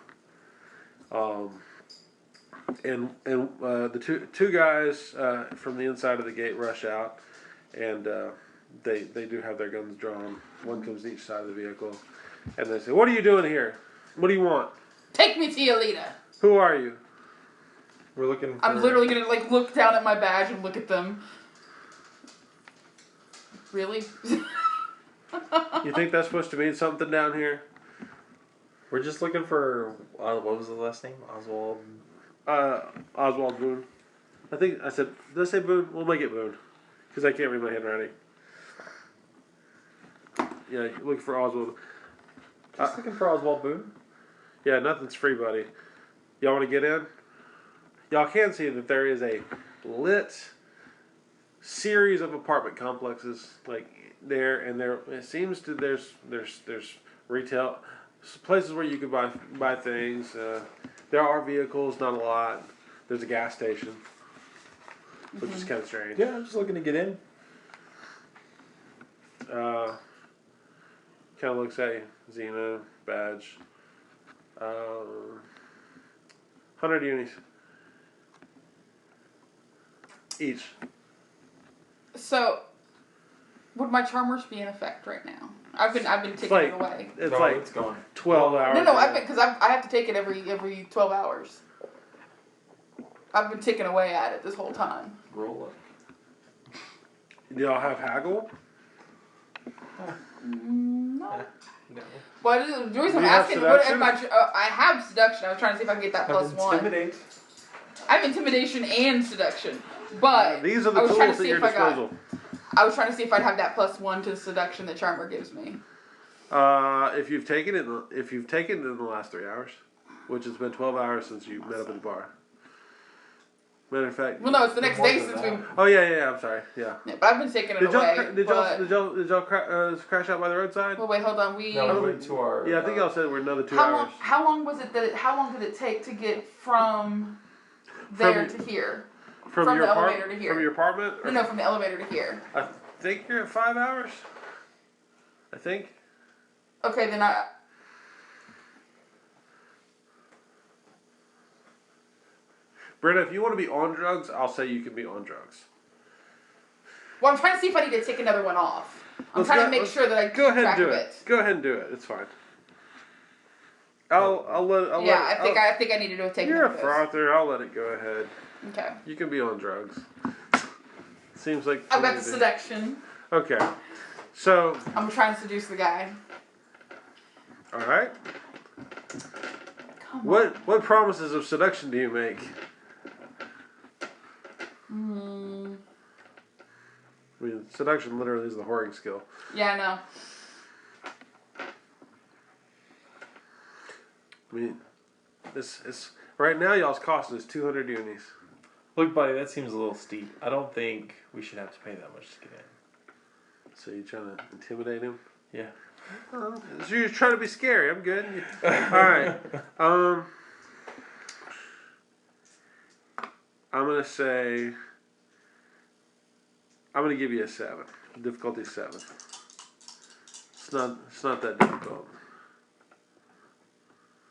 And the two guys from the inside of the gate rush out, and they do have their guns drawn. One comes to each side of the vehicle, and they say, "What are you doing here? What do you want? Take me to your leader." Who are you?" We're looking for... I'm literally gonna look down at my badge and look at them. Really? You think that's supposed to mean something down here? We're just looking for... what was the last name? Oswald... Oswald Boone. I think I said. Did I say Boone? We'll make it Boone, because I can't read my handwriting. Yeah, looking for Oswald. Just looking for Oswald Boone. Yeah, nothing's free, buddy. Y'all want to get in? Y'all can see that there is a lit series of apartment complexes there, and there it seems to there's retail places where you could buy things. There are vehicles, not a lot. There's a gas station, which is kind of strange. Yeah, I'm just looking to get in. Kind of looks at you. Xeno, badge. 100 unis. Each. So, would my charmers be in effect right now? I've been taking it away. It's gone. 12 hours. No, I've been because I have to take it every 12 hours. I've been ticking away at it this whole time. Roll up. Do y'all have haggle? No. No. Well, the reason I'm Do you have asking, what seduction? I have seduction. I was trying to see if I can get that plus one. Intimidate. I have intimidation and seduction, but These are the I was trying to tools at see your if I got. disposal. I was trying to see if I'd have that plus one to the seduction that Charmer gives me. If you've taken it in the last 3 hours, which has been 12 hours since you met up at the bar. Matter of fact. Well, no, it's the next day since we. Oh yeah. I'm sorry. Yeah. Yeah, but I've been taking it away. Did y'all crash out by the roadside? Well, wait, hold on. No, we went to our... Yeah, I think y'all said we're another 2 hours. How long was it how long did it take to get from there to here? From your the elevator to here. From your apartment? No, from the elevator to here. I think you're at 5 hours. I think. Okay, then Brenda, if you want to be on drugs, I'll say you can be on drugs. Well, I'm trying to see if I need to take another one off. I'm trying to make sure that I keep go ahead track and do of it. Go ahead and do it. It's fine. I think I needed to take You're a another dose. frother. I'll let it go ahead. Okay. You can be on drugs. Seems like I've got the seduction. Okay. So. I'm trying to seduce the guy. All right. Come on. What promises of seduction do you make? I mean, seduction literally is the whoring skill. Yeah, I know. I mean, it's right now y'all's cost is 200 unis. Look, buddy, that seems a little steep. I don't think we should have to pay that much to get in. So you trying to intimidate him? Yeah. So you're trying to be scary. I'm good. All right. I'm gonna say I'm gonna give you a 7. Difficulty 7. It's not that difficult.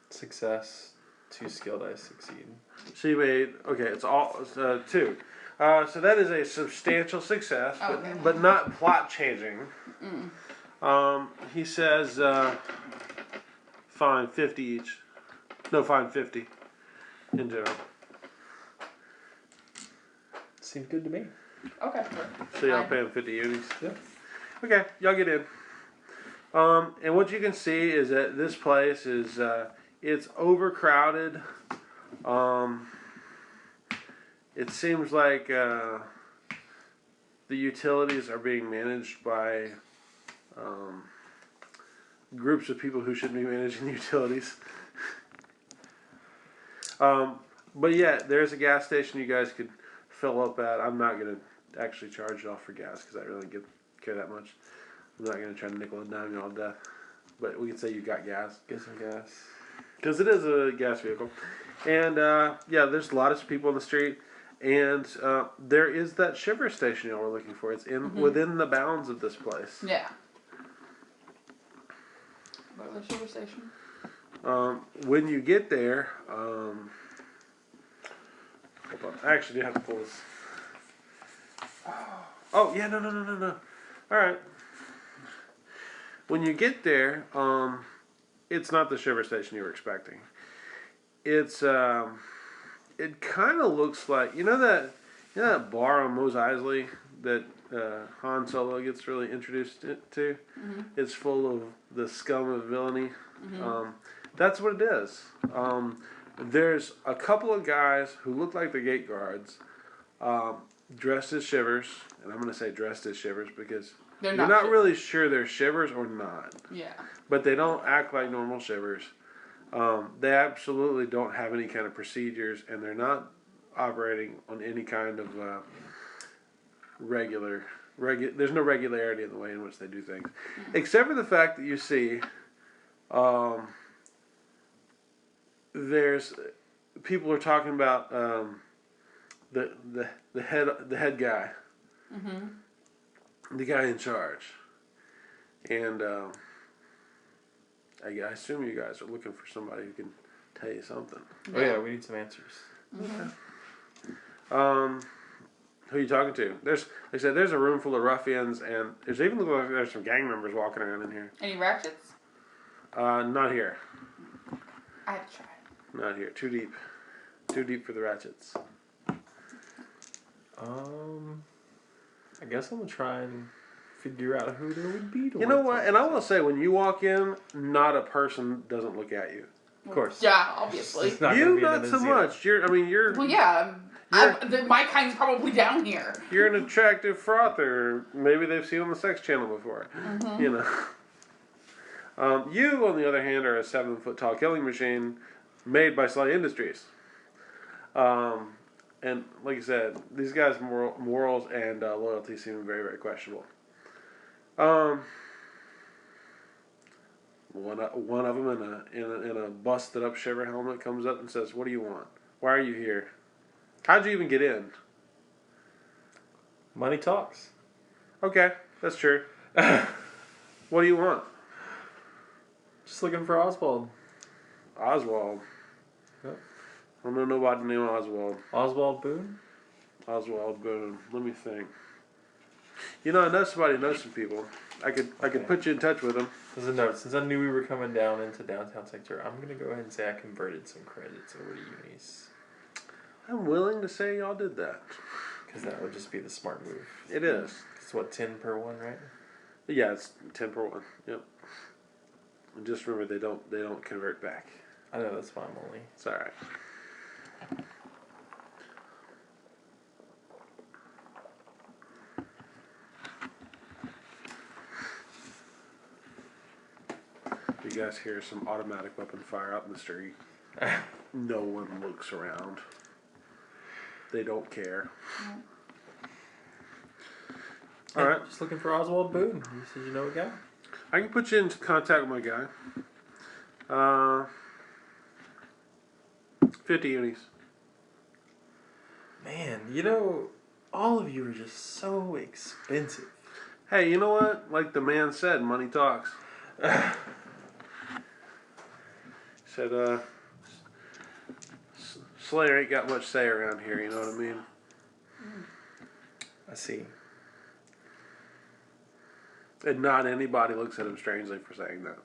Success. 2 skill dice succeed. So you made It's all 2. So that is a substantial success, but not plot changing. He says fine 50 each. No, fine 50 in general. Seems good to me. Okay. So y'all pay him 50 unis. Yeah. Okay, y'all get in. And what you can see is that this place is it's overcrowded. It seems like the utilities are being managed by groups of people who shouldn't be managing the utilities. But yeah, there's a gas station you guys could fill up at. I'm not going to actually charge y'all for gas because I really care that much. I'm not going to try to nickel and dime y'all to death. But we can say you got gas. Get some gas. Because it is a gas vehicle. And yeah, there's a lot of people in the street. And there is that shiver station y'all were looking for. It's within the bounds of this place. Yeah. What the shiver station? When you get there, hold on. I actually do have to pull this. Oh, yeah, no. Alright. When you get there, it's not the shiver station you were expecting. It's, it kind of looks like, you know that bar on Mos Eisley that Han Solo gets really introduced to? It's full of the scum of villainy. That's what it is. There's a couple of guys who look like the gate guards, dressed as shivers, and I'm going to say dressed as shivers because you're not really sure they're shivers or not. Yeah. But they don't act like normal shivers. They absolutely don't have any kind of procedures, and they're not operating on any kind of there's no regularity in the way in which they do things. Except for the fact that you see there's people are talking about the head guy. The guy in charge. And I assume you guys are looking for somebody who can tell you something. Oh yeah, we need some answers. Okay. Who are you talking to? Like I said, there's a room full of ruffians, and there's even looks like there's some gang members walking around in here. Any ratchets? Not here. I have to try. Not here. Too deep. Too deep for the ratchets. I guess I'm gonna try and figure out who there would be. You know what? And I will say, when you walk in, not a person doesn't look at you. Of course. Yeah, obviously. You not so much. You're. Well, yeah. My kind's probably down here. You're an attractive frother. Maybe they've seen on the sex channel before. You know. You, on the other hand, are a 7-foot tall killing machine made by SLA Industries. And like I said, these guys' morals and loyalty seem very, very questionable. One of them in a busted up shiver helmet comes up and says, "What do you want? Why are you here? How'd you even get in?" Money talks. Okay, that's true. What do you want? Just looking for Oswald. Oswald. Yep. I don't know nobody named Oswald. Oswald Boone? Oswald Boone. Let me think. You know, I know somebody knows some people. I could put you in touch with them. There's a note. Since I knew we were coming down into downtown sector, I'm going to go ahead and say I converted some credits over to unis. I'm willing to say y'all did that. Because that would just be the smart move. It is. It's what, 10 per one, right? Yeah, it's 10 per one. Yep. And just remember, they don't convert back. I know, that's why I'm only. It's all right. You guys hear some automatic weapon fire out in the street. No one looks around. They don't care. All right. Just looking for Oswald Boone. You said you know a guy? I can put you in contact with my guy. 50 unis. Man, you know, All of you are just so expensive. Hey, you know what? Like the man said, money talks. Said, Slayer ain't got much say around here, you know what I mean? I see. And not anybody looks at him strangely for saying that.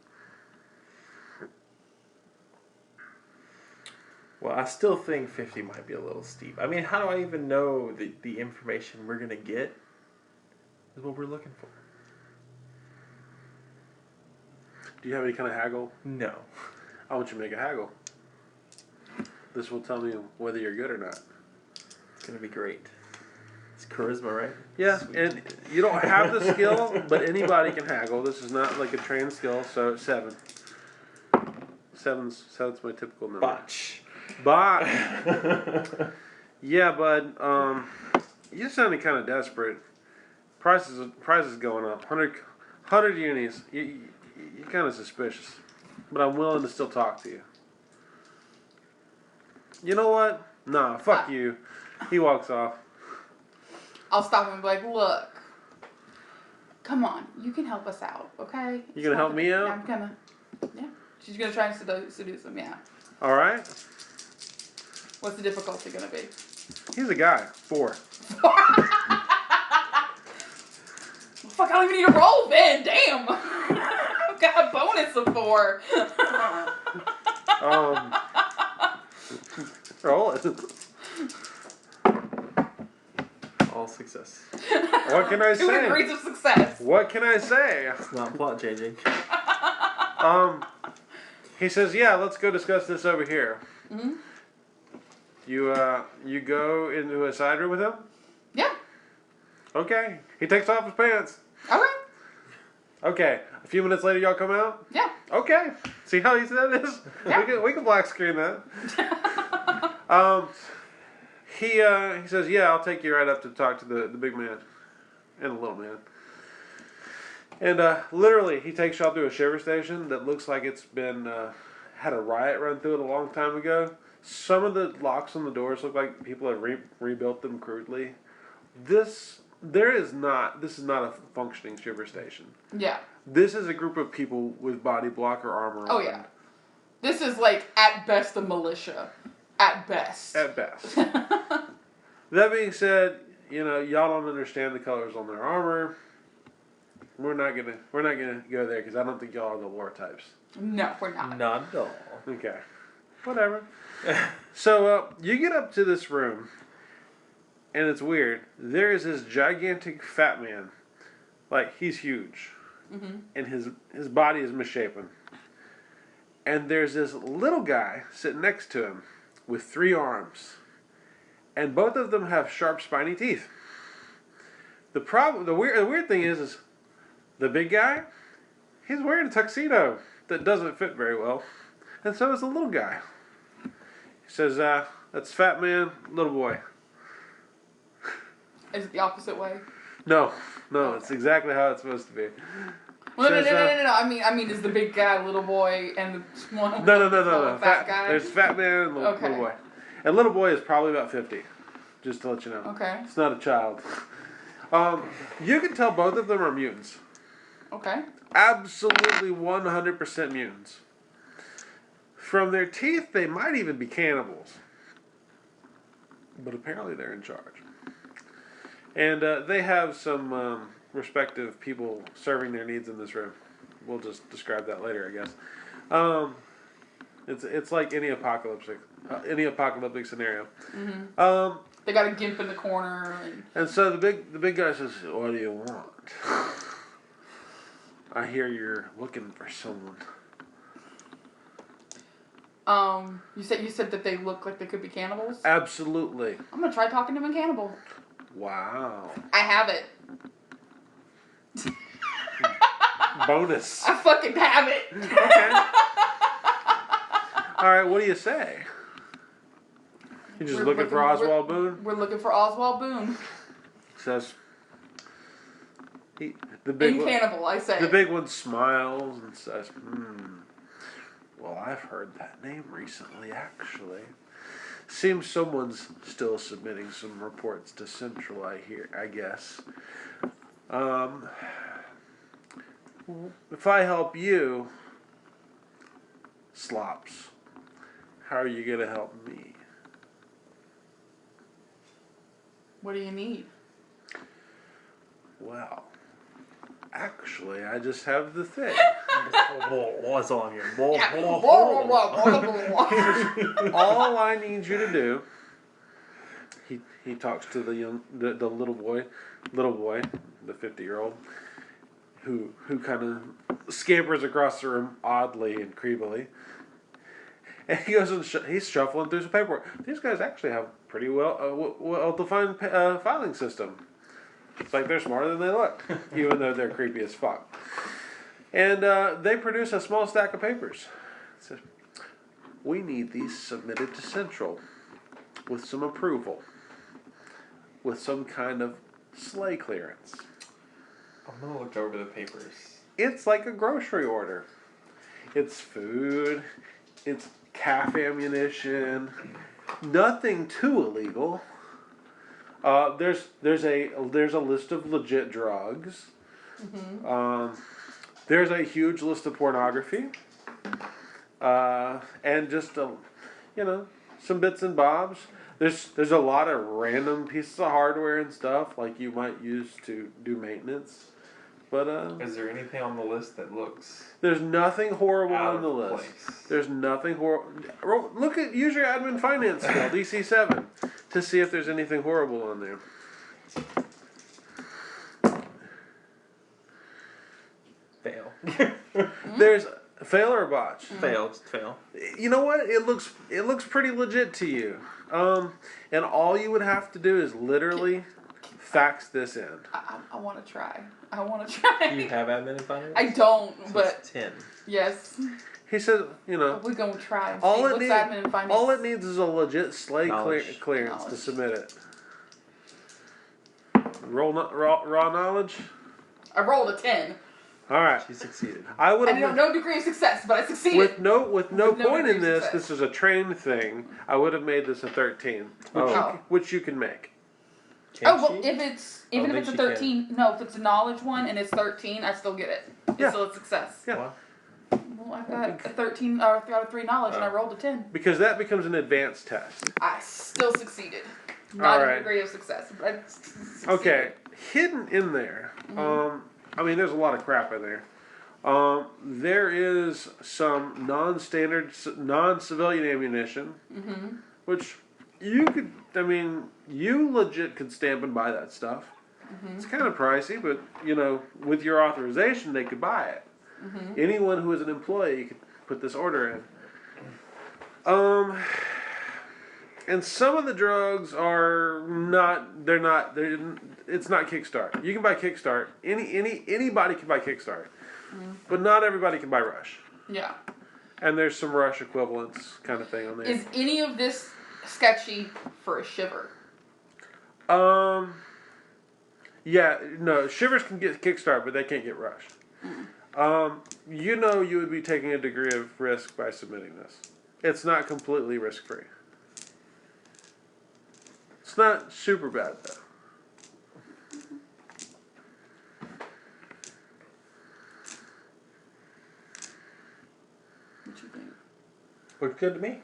Well, I still think 50 might be a little steep. I mean, how do I even know the information we're going to get is what we're looking for? Do you have any kind of haggle? No. I want you to make a haggle. This will tell me whether you're good or not. It's going to be great. It's charisma, right? Yeah, Sweet. and you don't have the skill, but anybody can haggle. This is not like a trained skill, so 7. Seven's my typical number. Botch. Bot. Yeah, bud. You're sounding kind of desperate. Prices going up. 100 unis. You're kind of suspicious, but I'm willing to still talk to you. You know what? Nah, fuck you. He walks off. I'll stop him and be like, look, come on, you can help us out, okay? You gonna help me out? I'm gonna, yeah. She's gonna try and seduce him, yeah. All right. What's the difficulty gonna be? He's a guy. 4. Fuck, I don't even need to roll then, damn! I've got a bonus of 4. Roll it. All success. What can I 2 say? degrees of success. What can I say? It's not plot changing. He says, "Yeah, let's go discuss this over here." Mm-hmm. You go into a side room with him? Yeah. Okay. He takes off his pants. Okay. Okay. A few minutes later, y'all come out? Yeah. Okay. See how easy that is? Yeah. We can black screen that. He says, "Yeah, I'll take you right up to talk to the big man and the little man." And literally, he takes y'all through a shiver station that looks like it's been had a riot run through it a long time ago. Some of the locks on the doors look like people have rebuilt them crudely. This is not a functioning shiver station. Yeah. This is a group of people with body blocker armor Oh, on. yeah. This is, like, at best a militia. At best. At best. That being said, y'all don't understand the colors on their armor. We're not gonna go there because I don't think y'all are the lore types. No, we're not. Not at all. Okay. Whatever. So you get up to this room, and it's weird. There is this gigantic fat man, like he's huge, and his body is misshapen. And there's this little guy sitting next to him with 3 arms, and both of them have sharp, spiny teeth. The weird thing is the big guy, he's wearing a tuxedo that doesn't fit very well, and so is the little guy. He says, "That's fat man, little boy." Is it the opposite way? No, Okay. It's exactly how it's supposed to be. Well, Says, no. I mean, is the big guy little boy and the small No. fat guy? There's fat man and little boy. And little boy is probably about 50, just to let you know. Okay. It's not a child. You can tell both of them are mutants. Okay. Absolutely 100% mutants. From their teeth, they might even be cannibals. But apparently they're in charge. And they have some respective people serving their needs in this room. We'll just describe that later, I guess. It's like any apocalyptic scenario. Mm-hmm. They got a gimp in the corner. And so the big guy says, "What do you want? I hear you're looking for someone." You said that they look like they could be cannibals? Absolutely. I'm gonna try talking to them in cannibal. Wow. I have it. Bonus. I fucking have it. Okay. All right, what do you say? You're just looking for Oswald Boone? We're looking for Oswald Boone. Says the big one, cannibal, I say. The big one smiles and says, "Well, I've heard that name recently, actually." Seems someone's still submitting some reports to Central, I guess. If I help you, Slops, how are you gonna help me? What do you need? Well, actually, I just have the thing. What's on here? All I need you to do. He talks to the little boy, the 50-year-old, who kind of scampers across the room oddly and creepily. And he goes and he's shuffling through some paperwork. These guys actually have pretty well-defined filing system. It's like they're smarter than they look, even though they're creepy as fuck. And they produce a small stack of papers. It says, we need these submitted to Central with some approval, with some kind of SLA clearance. I'm gonna look over the papers. It's like a grocery order. It's food. It's calf ammunition. Nothing too illegal. There's a list of legit drugs. Mm-hmm. There's a huge list of pornography. And just some bits and bobs. There's a lot of random pieces of hardware and stuff like you might use to do maintenance. But is there anything on the list that looks? There's nothing horrible out on the of list. place? There's nothing horrible. Use your admin finance skill, DC7, to see if there's anything horrible on there. Fail. There's fail or botch. Fail. Just fail. You know what? It looks pretty legit to you. And all you would have to do is literally fax this in. I want to try. Do you have admin and finance? I don't, So but it's 10. yes. He says, We're gonna try. And all see it what's needs, admin and finance. all it needs is a legit SLA Knowledge. clearance to submit it. Raw knowledge. I rolled a 10. All right. She succeeded. I would I have have no degree of success, but I succeeded. with no point degree in of this. success. This is a trained thing. I would have made this a 13, which you can make. Can well, she? if it's even if think it's a she can. 13, no, if it's a knowledge one and it's 13, I still get it. It's Yeah. still a success. Yeah. Wow. Well, I got a 13 or 3 out of 3 knowledge, and I rolled a 10. Because that becomes an advanced test. I still succeeded. Not Alright. a degree of success, but I succeeded. Okay, hidden in there. There's a lot of crap in there. There is some non-standard, non-civilian ammunition, which you could. You legit could stamp and buy that stuff. It's kind of pricey, but with your authorization, they could buy it. Anyone who is an employee could put this order in. And some of the drugs are not. They're not. It's not Kickstart. You can buy Kickstart. Anybody can buy Kickstart, but not everybody can buy Rush. Yeah. And there's some Rush equivalents kind of thing on there. Is any of this sketchy for a shiver? Yeah, no, Shivers can get Kickstart, but they can't get Rush. You would be taking a degree of risk by submitting this. It's not completely risk-free. It's not super bad, though. What you think? Looks good to me.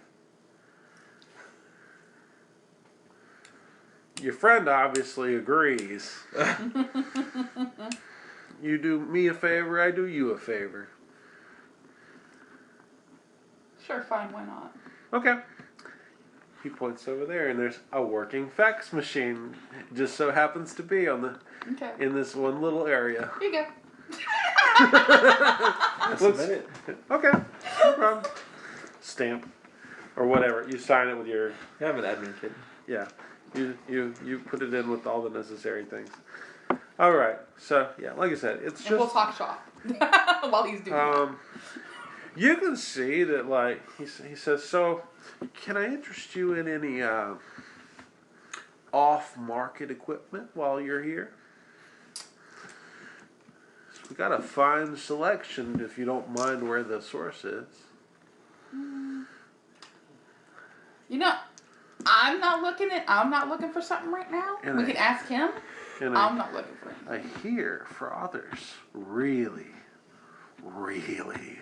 Your friend obviously agrees. You do me a favor, I do you a favor. Sure, fine, why not? Okay. He points over there, and there's a working fax machine. It just so happens to be on Okay. in this one little area. Here you go. Submit it. Okay, no problem. Stamp or whatever. You sign it with your You have an admin kit. yeah. You put it in with all the necessary things. All right. So yeah, like I said, it's And we'll just talk shop while he's doing that. you can see that like he says. So, can I interest you in any off-market equipment while you're here? We got a fine selection if you don't mind where the source is. You know, I'm not looking for something right now. And We can ask him. And I'm not looking for anything. I hear Frothers really, really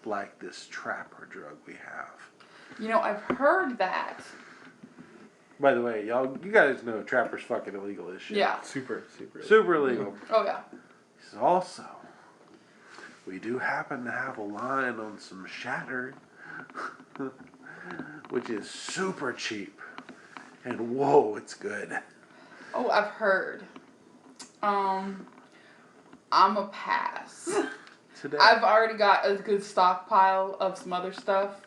like this trapper drug we have. You know, I've heard that. By the way, you guys know trapper's fucking illegal as shit. Yeah. Super illegal. Oh yeah. Also, we do happen to have a line on some Shattered, which is super cheap. And whoa, it's good. Oh, I've heard. I'm a pass. Today. I've already got a good stockpile of some other stuff.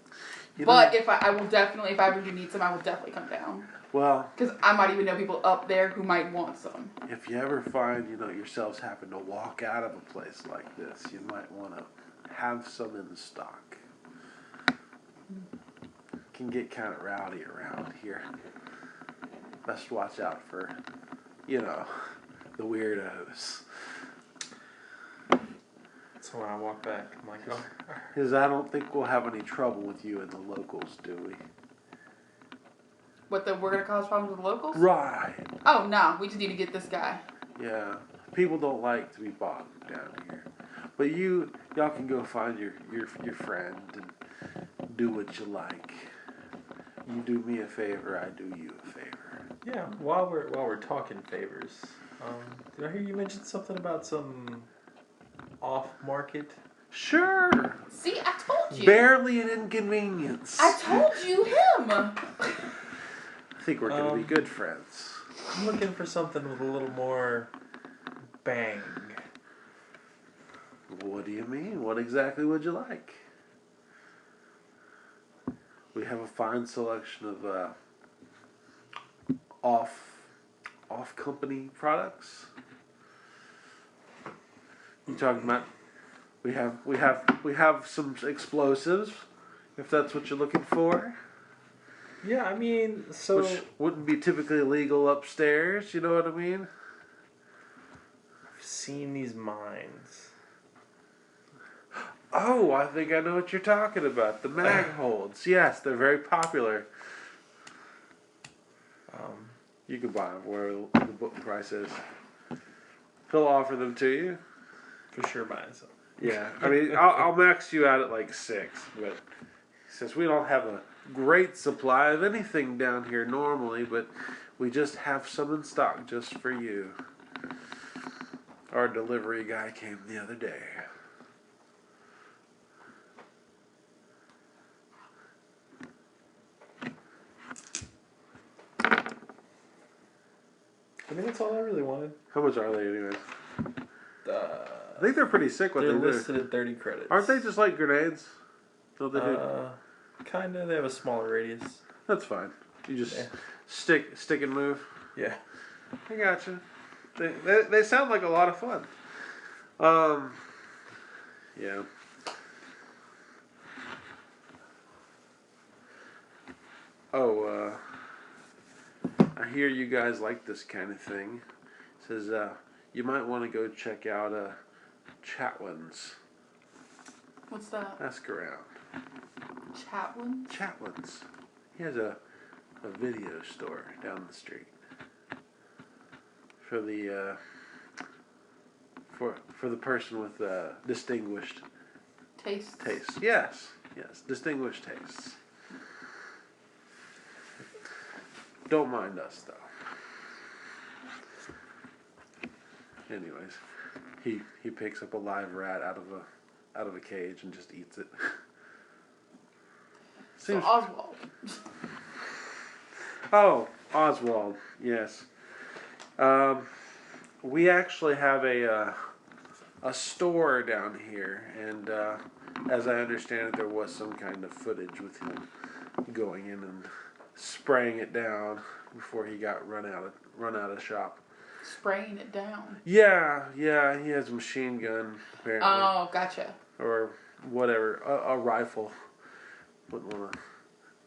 You But know, if I ever do need some, I will definitely come down. well, Because I might even know people up there who might want some. if you ever find, yourselves happen to walk out of a place like this, you might want to have some in stock. Can get kind of rowdy around here. Best watch out for, the weirdos. So when I walk back, I'm like, oh. Because I don't think we'll have any trouble with you and the locals, do we? We're going to cause problems with the locals? Right. Oh, no. We just need to get this guy. Yeah. People don't like to be bothered down here. But y'all can go find your friend and do what you like. You do me a favor, I do you a favor. Yeah. While we're talking favors, did I hear you mention something about some off-market? Sure. See, I told you. Barely an inconvenience. I told you him. I think we're going to be good friends. I'm looking for something with a little more bang. What do you mean? What exactly would you like? We have a fine selection of off company products. You talking about? We have some explosives, if that's what you're looking for. Yeah, I mean, so Which wouldn't be typically legal upstairs. You know what I mean? I've seen these mines. Oh, I think I know what you're talking about. The mag holds. Yes, they're very popular. You can buy them where the book price is. He'll offer them to you. For sure buying some. Yeah, I mean, I'll max you out at like 6, but since we don't have a great supply of anything down here normally, but we just have some in stock just for you. Our delivery guy came the other day. I mean, that's all I really wanted. How much are they anyways? I think they're pretty sick what They're they do. listed at 30 credits. Aren't they just like grenades? Don't they do? Kinda. They have a smaller radius. That's fine. You just stick and move. Yeah. I gotcha. They sound like a lot of fun. Yeah. Oh, I hear you guys like this kind of thing. It says, you might want to go check out Chatwin's. What's that? Ask around. Chatwin? Chatwin's. He has a video store down the street. For the for the person with distinguished Taste. Yes, distinguished tastes. Don't mind us though. Anyways, he picks up a live rat out of a cage and just eats it. So Oswald. Oh, Oswald. Yes. We actually have a store down here, and as I understand it, there was some kind of footage with him going in and spraying it down before he got run out of shop. Spraying it down. Yeah, he has a machine gun apparently. Oh, gotcha. Or whatever, a rifle. Wouldn't want to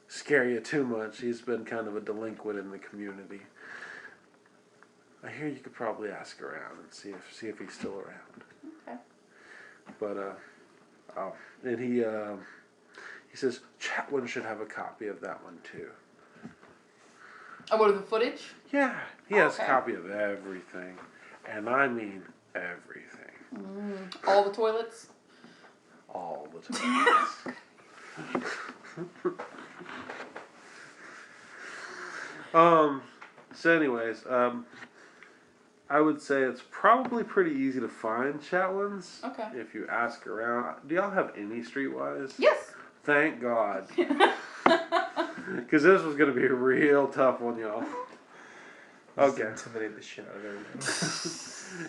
scare you too much. He's been kind of a delinquent in the community. I hear you could probably ask around and see if he's still around. Okay. But and he says Chatwin should have a copy of that one too. Oh, what, the footage? Yeah, he has Okay. a copy of everything. And I mean everything. All the toilets? All the time. So anyways, I would say it's probably pretty easy to find Chatwins. Okay. If you ask around. Do y'all have any Streetwise? Yes. Thank God. Because this was going to be a real tough one, y'all. Just Okay. intimidate the shit out of everything.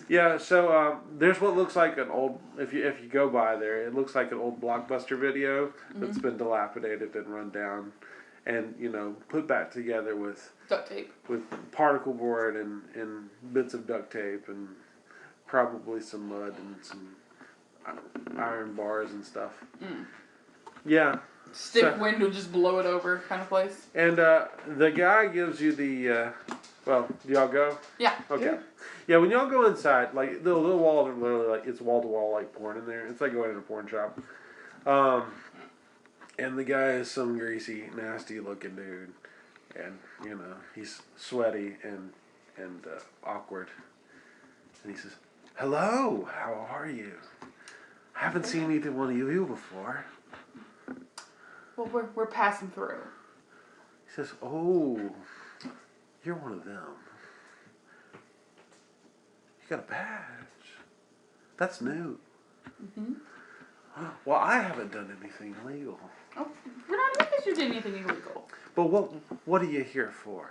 Yeah, so there's what looks like an old, if you go by there, it looks like an old Blockbuster video that's been dilapidated and run down and, put back together with Duct tape. with particle board and bits of duct tape and probably some mud and some iron bars and stuff. Yeah. Stiff wind will just blow it over kind of place. And the guy gives you the, well, do y'all go? Yeah. Okay. Yeah, when y'all go inside, like, the little walls are literally like, it's wall to wall like porn in there. It's like going in a porn shop. And the guy is some greasy, nasty looking dude. And, he's sweaty and awkward. And he says, "Hello, how are you? I haven't seen either one of you before." Well, we're passing through. He says, "Oh, you're one of them. You got a badge. That's new." Well, I haven't done anything illegal. Oh, we're not because you did anything illegal. But what are you here for?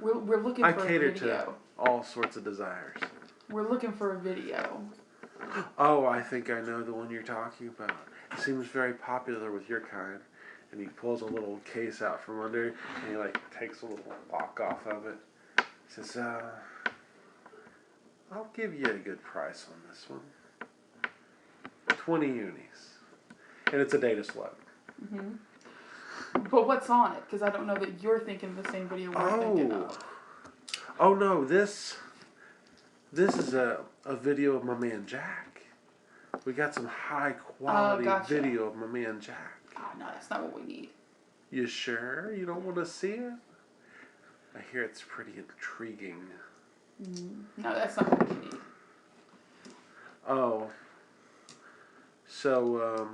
We're looking I for a cater video. to all sorts of desires. We're looking for a video. Oh, I think I know the one you're talking about. It seems very popular with your kind. And he pulls a little case out from under, and he takes a little lock off of it. He says, "I'll give you a good price on this one. 20 unis. And it's a data slug." But what's on it? Because I don't know that you're thinking of the same video we're thinking of. Oh no, this is a video of my man Jack. We got some high quality gotcha. video of my man Jack. Oh, no, that's not what we need. You sure you don't want to see it? I hear it's pretty intriguing. No, that's not what we need. Oh. So,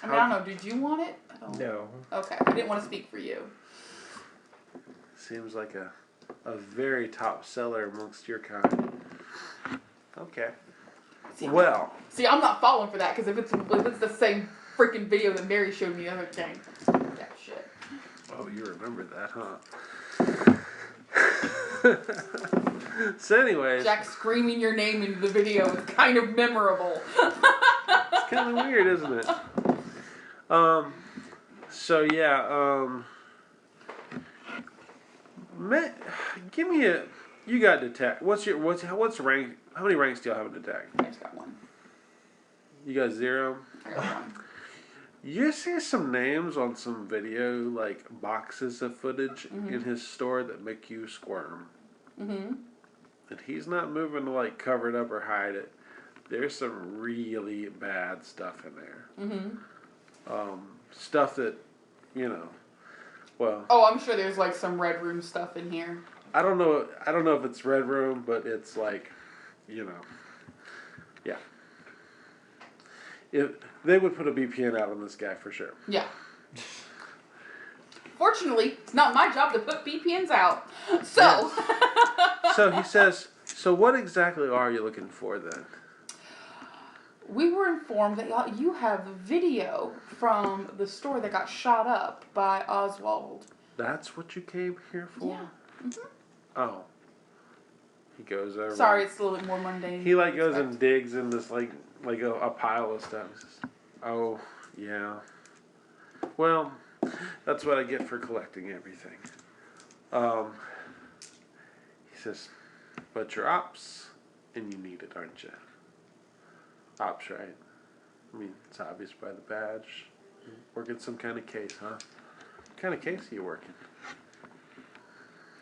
I mean, I don't know. Did you want it? I don't. No. Okay, I didn't want to speak for you. Seems like a very top seller amongst your kind. Okay. See, I'm not falling for that because if it's the same freaking video that Mary showed me the other day, that shit. Oh, you remember that, huh? So, anyways, Jack screaming your name into the video is kind of memorable. it's kind of weird, isn't it? So yeah, give me a. You got Deathaxe. What's rank? How many ranks do y'all have in Deathaxe? I just got one. You got 0. I got one. You see some names on some video, like boxes of footage in his store that make you squirm. And he's not moving to cover it up or hide it. There's some really bad stuff in there. Stuff that, well. Oh, I'm sure there's some Red Room stuff in here. I don't know if it's Red Room, but it's yeah. If they would put a BPN out on this guy for sure. Yeah. Fortunately, it's not my job to put BPNs out. So. Yeah. So he says, "So what exactly are you looking for then?" We were informed that you have video from the store that got shot up by Oswald. That's what you came here for? Yeah. Oh. He goes over. Sorry, it's a little bit more mundane. He goes and digs in this a pile of stuff. He says, "Oh, yeah. Well, that's what I get for collecting everything." He says, "But you're ops, and you need it, aren't you?" Ops, right? I mean, it's obvious by the badge. Working some kind of case, huh? What kind of case are you working?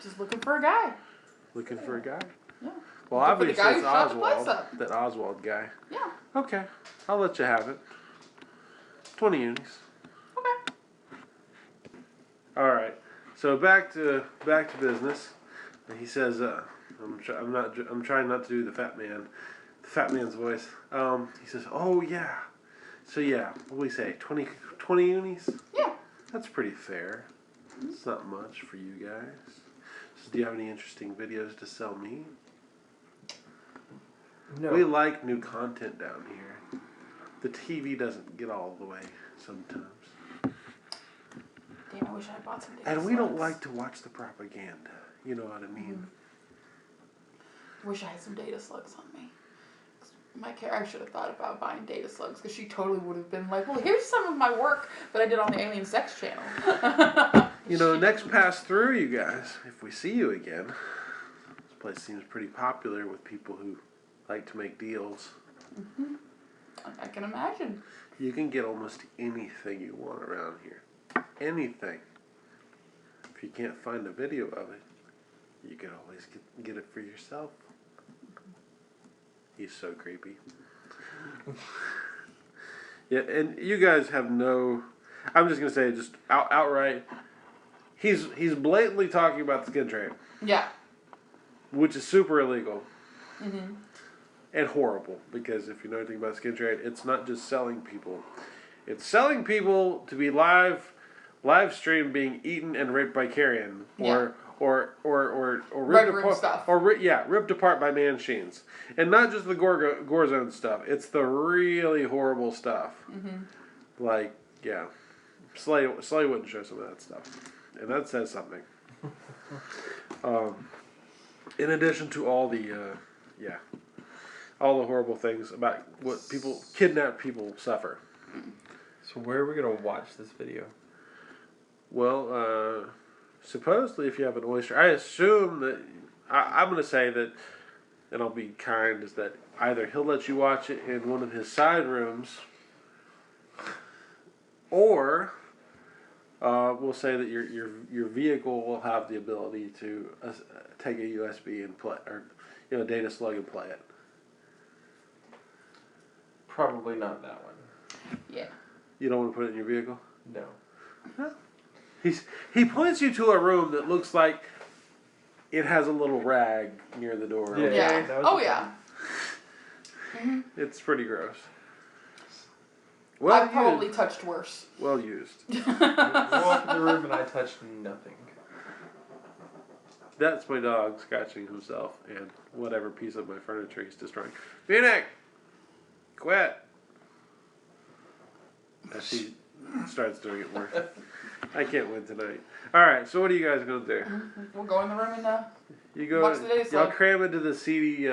Just looking for a guy. Looking for a guy? Yeah. Well, Looking for the obviously guy it's who shot the place Oswald. up. That Oswald guy. Yeah. Okay. I'll let you have it. 20 unis. Okay. Alright. So back to business. And he says, I'm trying not to do the fat man's voice. He says, oh yeah. So yeah, what do we say? 20 unis? Yeah. That's pretty fair. It's not much for you guys. So do you have any interesting videos to sell me? No. We like new content down here. The TV doesn't get all the way sometimes. Damn, I wish I bought some. And we don't like to watch the propaganda. You know what I mean? Wish I had some data slugs on me. I should have thought about buying data slugs because she totally would have been like, well, here's some of my work that I did on the Alien Sex channel. You know, next pass through, you guys, if we see you again, this place seems pretty popular with people who like to make deals. Mm-hmm. I can imagine. You can get almost anything you want around here. Anything. If you can't find a video of it, you can always get it for yourself. He's so creepy. Yeah, and you guys have no... I'm just going to say just outright, he's blatantly talking about the skin trade. Yeah. Which is super illegal. Mm-hmm. And horrible, because if you know anything about skin trade, it's not just selling people. It's selling people to be live stream being eaten and raped by carrion. Or ripped apart by machines. And not just the gore zone stuff. It's the really horrible stuff. Mm-hmm. Like, yeah. Slay wouldn't show some of that stuff. And that says something. In addition to all the, all the horrible things about what kidnapped people suffer. So where are we going to watch this video? Well, supposedly if you have an oyster, I assume that, I'm going to say that, and I'll be kind, is that either he'll let you watch it in one of his side rooms, or we'll say that your vehicle will have the ability to take a USB and play, or data slug and play it. Probably not that one. Yeah. You don't want to put it in your vehicle? No. Huh? He points you to a room that looks like it has a little rag near the door. Yeah. Oh yeah. Mm-hmm. It's pretty gross. I've probably touched worse. Well used. You walked in the room and I touched nothing. That's my dog scratching himself and whatever piece of my furniture he's destroying. Phoenix! Quit! As she starts doing it more. I can't win tonight. Alright, so what are you guys going to do? We'll go in the room and you go, watch the data slug. Y'all cram into the seedy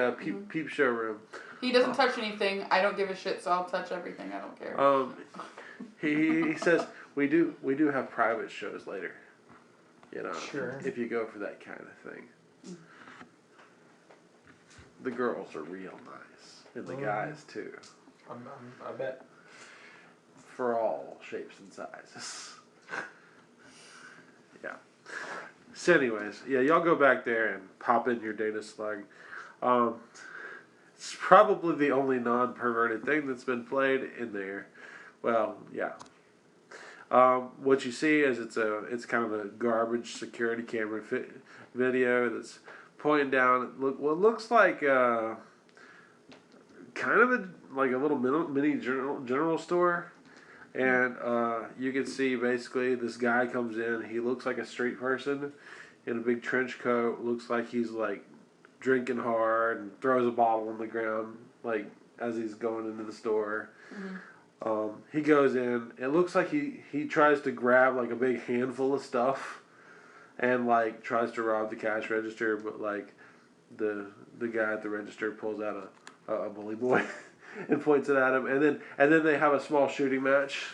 peep show room. He doesn't touch anything. I don't give a shit, so I'll touch everything. I don't care. He says we do have private shows later. Sure. If you go for that kind of thing. The girls are real nice, and the guys too. I bet. For all shapes and sizes. Yeah. So anyways, y'all go back there and pop in your data slug. It's probably the only non-perverted thing that's been played in there. Well, yeah. What you see is it's kind of a garbage security camera video that's pointing down. What looks like kind of a little mini general store. And you can see basically this guy comes in. He looks like a street person in a big trench coat. Looks like he's like drinking hard and throws a bottle on the ground like as he's going into the store. Mm-hmm. He goes in. It looks like he tries to grab like a big handful of stuff and like tries to rob the cash register, but like the guy at the register pulls out a bully boy. And points it at him, and then they have a small shooting match,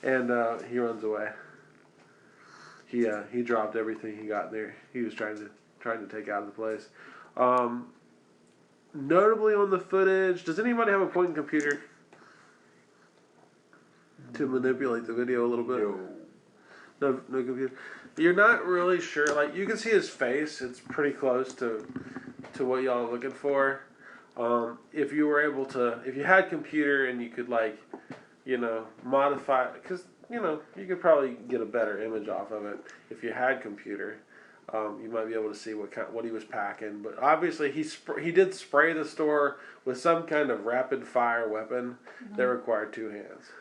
and he runs away. He dropped everything he got there. He was trying to take out of the place. Notably on the footage, does anybody have a pointing computer to manipulate the video a little bit? No computer. You're not really sure. Like you can see his face; it's pretty close to what y'all are looking for. If you were able to, if you had computer and you could modify, because you know, you could probably get a better image off of it if you had computer. You might be able to see what he was packing. But obviously, he did spray the store with some kind of rapid fire weapon that required 2 hands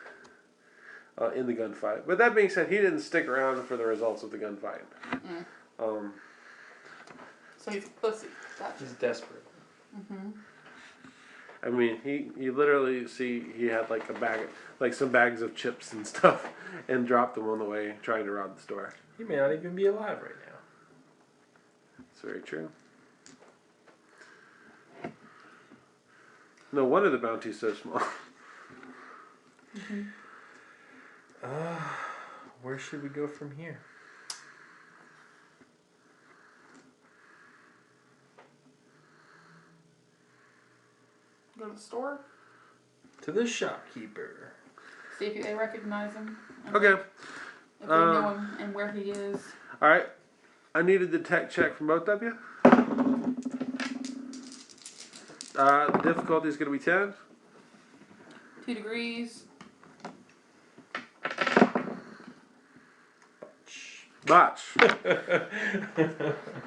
in the gunfight. But that being said, he didn't stick around for the results of the gunfight. So he's a pussy. Gotcha. He's desperate. I mean, he literally he had like some bags of chips and stuff, and dropped them on the way trying to rob the store. He may not even be alive right now. It's very true. No wonder the bounty's so small. Where should we go from here? Go to the store. To the shopkeeper. See if they recognize him. Okay. If they know him and where he is. All right. I need a detect check from both of you. The difficulty is going to be 10. 2 degrees. Botch.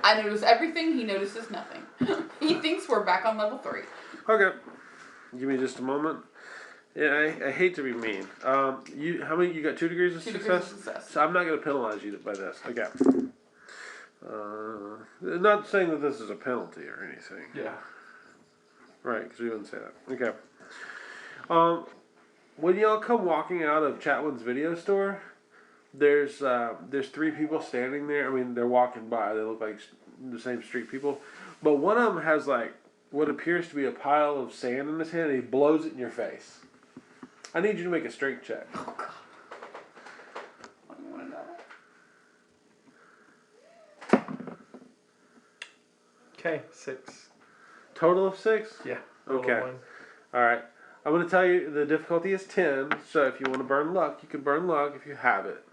I notice everything. He notices nothing. He thinks we're back on level 3. Okay. Give me just a moment. Yeah, I hate to be mean. How many? You got 2 degrees of 2 success? degrees of success. So I'm not going to penalize you by this. Okay. Not saying that this is a penalty or anything. Yeah. Right, because we wouldn't say that. Okay. When y'all come walking out of Chatwin's video store, there's 3 people standing there. I mean, they're walking by. They look like the same street people. But one of them has like what appears to be a pile of sand in his hand, and he blows it in your face. I need you to make a strength check. Oh, God. I don't want to know. Okay, 6. Total of 6? Yeah. Okay. Alright. I'm going to tell you the difficulty is 10, so if you want to burn luck, you can burn luck if you have it.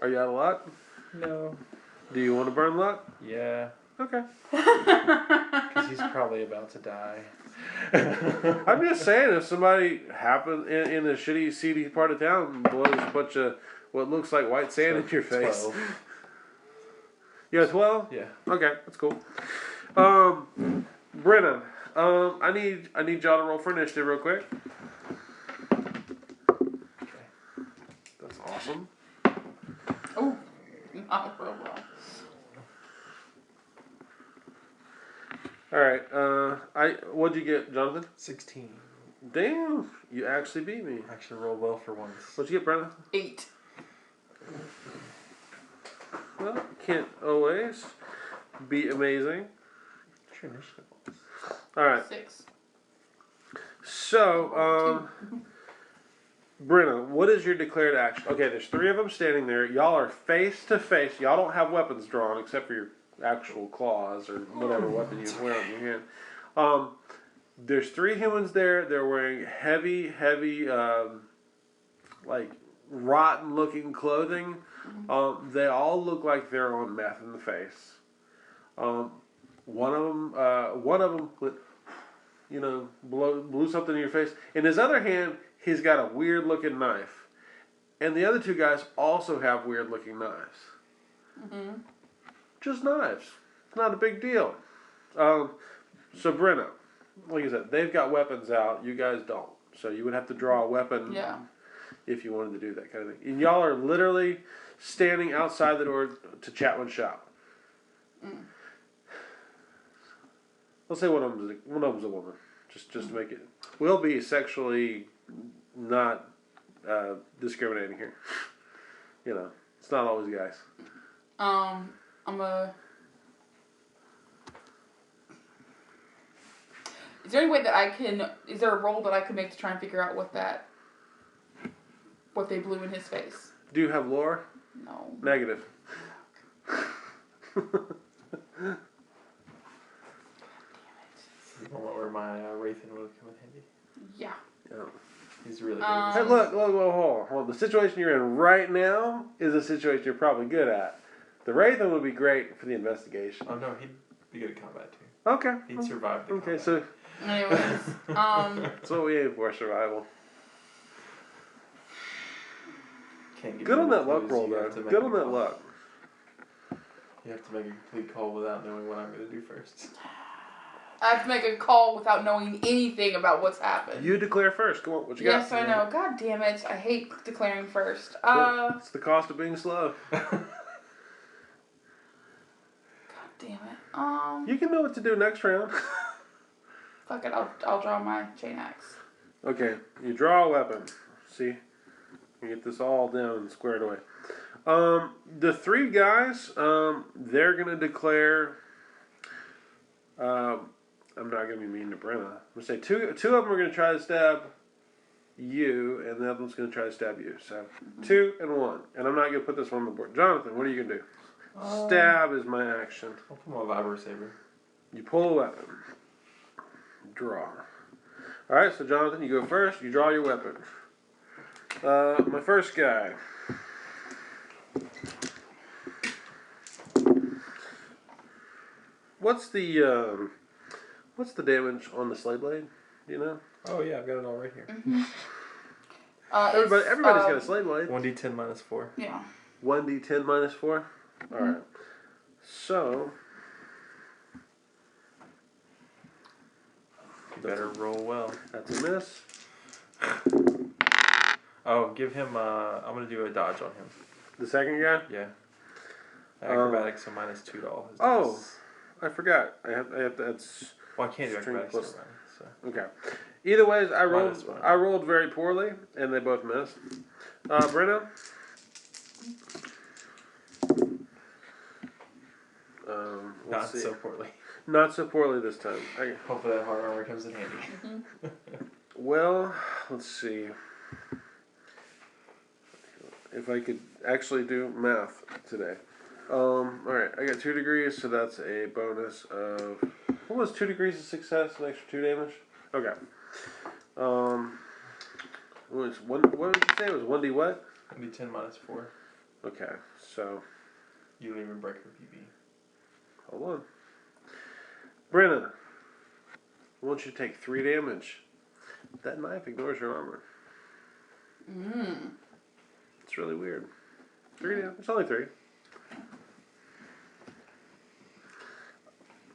Are you out of luck? No. Do you want to burn luck? Yeah. Okay. Because he's probably about to die. I'm just saying, if somebody happens in a shitty, seedy part of town and blows a bunch of what looks like white sand in your face. 12. You got 12? Yeah. Okay, that's cool. Brennan, I need y'all to roll for initiative real quick. Okay. That's awesome. Oh, not real well. All right. What'd you get, Jonathan? 16. Damn, you actually beat me. Actually rolled well for once. What'd you get, Brennan? 8. Well, can't always be amazing. What's your initiative? All right. 6. So, Brennan, what is your declared action? Okay, there's 3 of them standing there. Y'all are face to face. Y'all don't have weapons drawn except for your actual claws or whatever weapon you wear on your hand. There's 3 humans there. They're wearing heavy, like rotten-looking clothing. They all look like they're on meth in the face. One of them, blew something in your face. In his other hand, he's got a weird-looking knife, and the other 2 guys also have weird-looking knives. Just knives. It's not a big deal. So Brenna, like I said, they've got weapons out. You guys don't. So you would have to draw a weapon if you wanted to do that kind of thing. And y'all are literally standing outside the door to Chatwin's shop. Let's say one of them's a woman. Just to make it. We'll be sexually not discriminating here. It's not always guys. Is there any way that is there a roll that I could make to try and figure out what they blew in his face? Do you have lore? No. Negative. Where my Wraithen would come in handy. Yeah. He's really good. Hey, look, hold on. The situation you're in right now is a situation you're probably good at. The Wraithen would be great for the investigation. Oh no, he'd be good at combat too. Okay. He'd survive the Okay, combat. so Anyways, that's what we aim for, survival. Can't give Good you on any that luck clues. roll, You though. have to make Good a on that call. luck. You have to make a complete call without knowing what I'm going to do first. I have to make a call without knowing anything about what's happened. You declare first. Come on, what you got? Yes, I know. God damn it. I hate declaring first. It's the cost of being slow. God damn it. You can know what to do next round. Fuck it. I'll draw my chain axe. Okay, you draw a weapon. See? You get this all down and squared away. The three guys, they're going to declare... I'm not going to be mean to Brenna. I'm going to say two of them are going to try to stab you, and the other one's going to try to stab you. So, 2 and 1. And I'm not going to put this one on the board. Jonathan, what are you going to do? Stab is my action. I'll put my vibro saber. You pull a weapon. Draw. Alright, so Jonathan, you go first. You draw your weapon. My first guy. What's the damage on the slave blade? Do you know? Oh yeah, I've got it all right here. Mm-hmm. Everybody's got a slave blade. 1d10 minus 4. Yeah. 1d10 minus 4? Alright. So... You better roll well. That's a miss. Oh, give him, I'm going to do a dodge on him. The second guy? Yeah. Acrobatics, so minus 2 to all his Oh. dice. I forgot. I have that's... Well, I can't do String acrobatics plus- around, so. Okay. Either ways, Minus one. I rolled very poorly, and they both missed. Brenna? Not Let's see. so poorly. Not so poorly this time. Hopefully that hard armor comes in handy. Well, let's see. If I could actually do math today. Alright, I got 2 degrees, so that's a bonus of... What was 2 degrees of success? An extra 2 damage? Okay. What did you say? It was 1d what? 1d10 minus 4. Okay, so... You don't even break your PB. Hold on. Brenna, I want you to take 3 damage. That knife ignores your armor. It's really weird. 3 damage. It's only 3.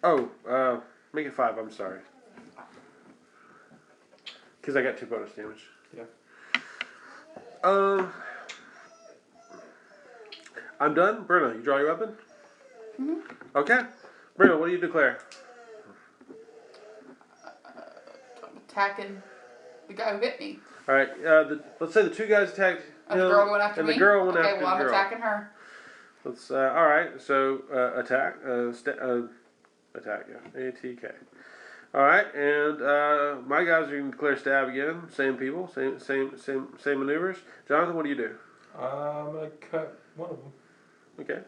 Oh, make it 5. I'm sorry. Because I got 2 bonus damage. Yeah. I'm done. Brenna, you draw your weapon? Okay. Brenna, what do you declare? I'm attacking the guy who hit me. Alright, let's say the 2 guys attacked And the girl went after and me? the girl went after Okay, well, the I'm girl. attacking her. Let's, alright, so, attack, attack, yeah, A-T-K. Alright, and, my guys are going to declare stab again, same people, same maneuvers. Jonathan, what do you do? I'm going to cut one of them. Okay.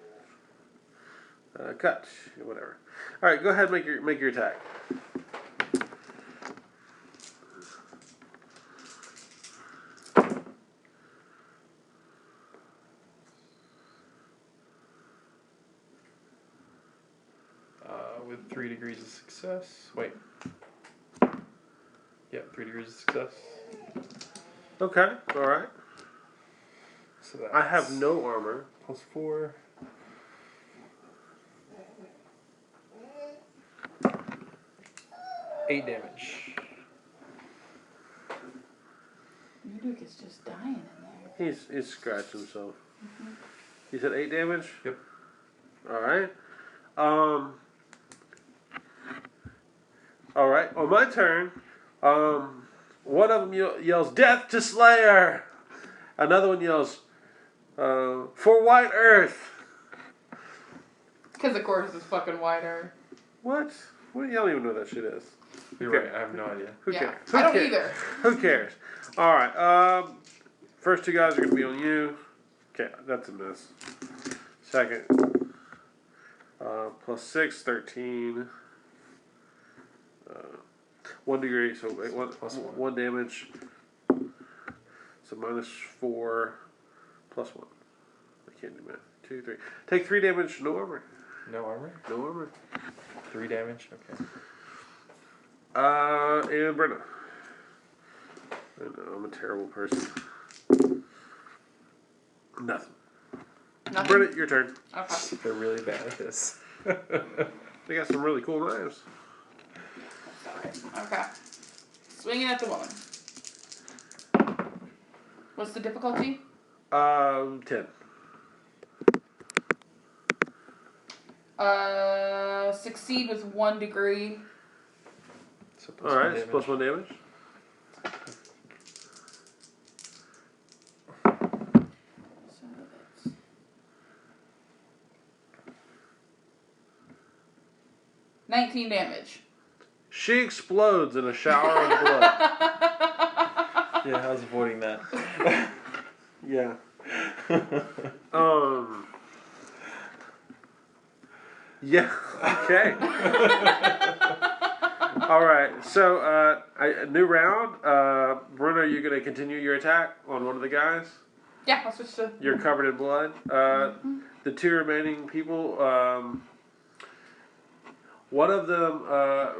Cut, whatever. Alright, go ahead and make your attack. With 3 degrees of success. Wait. Yep, 3 degrees of success. Okay, alright. So that's I have no armor. plus 4. Eight damage. Luke is just dying in there. He's scratched himself. You said 8 damage? Yep. Alright. Alright, on my turn, one of them yells, "Death to Slayer!" Another one yells, "For White Earth!" Because, of course, it's fucking wider. What? What? You don't even know what that shit is. You're Okay. right, I have no idea. Who Yeah, cares? I don't cares? either. Who cares? Alright, first 2 guys are going to be on you. Okay, that's a miss. Second, plus 6, 13. 1 degree, so wait, Plus 1. 1 damage. So minus 4, plus 1. I can't do math. 2, 3. Take 3 damage, no armor. No armor? No armor. 3 damage? Okay. And Brenna. I know, I'm a terrible person. Nothing. Nothing? Brennan, your turn. Okay. They're really bad at this. They got some really cool knives. Okay. Swinging at the woman. What's the difficulty? 10. Succeed with 1 degree. So Alright, so plus 1 damage. So that's 19 damage. She explodes in a shower of blood. Yeah, I was avoiding that. Yeah. Yeah. Okay. All right. So, new round. Bruno, are you going to continue your attack on one of the guys? Yeah, I'll switch to. You're covered in blood. The 2 remaining people. One of them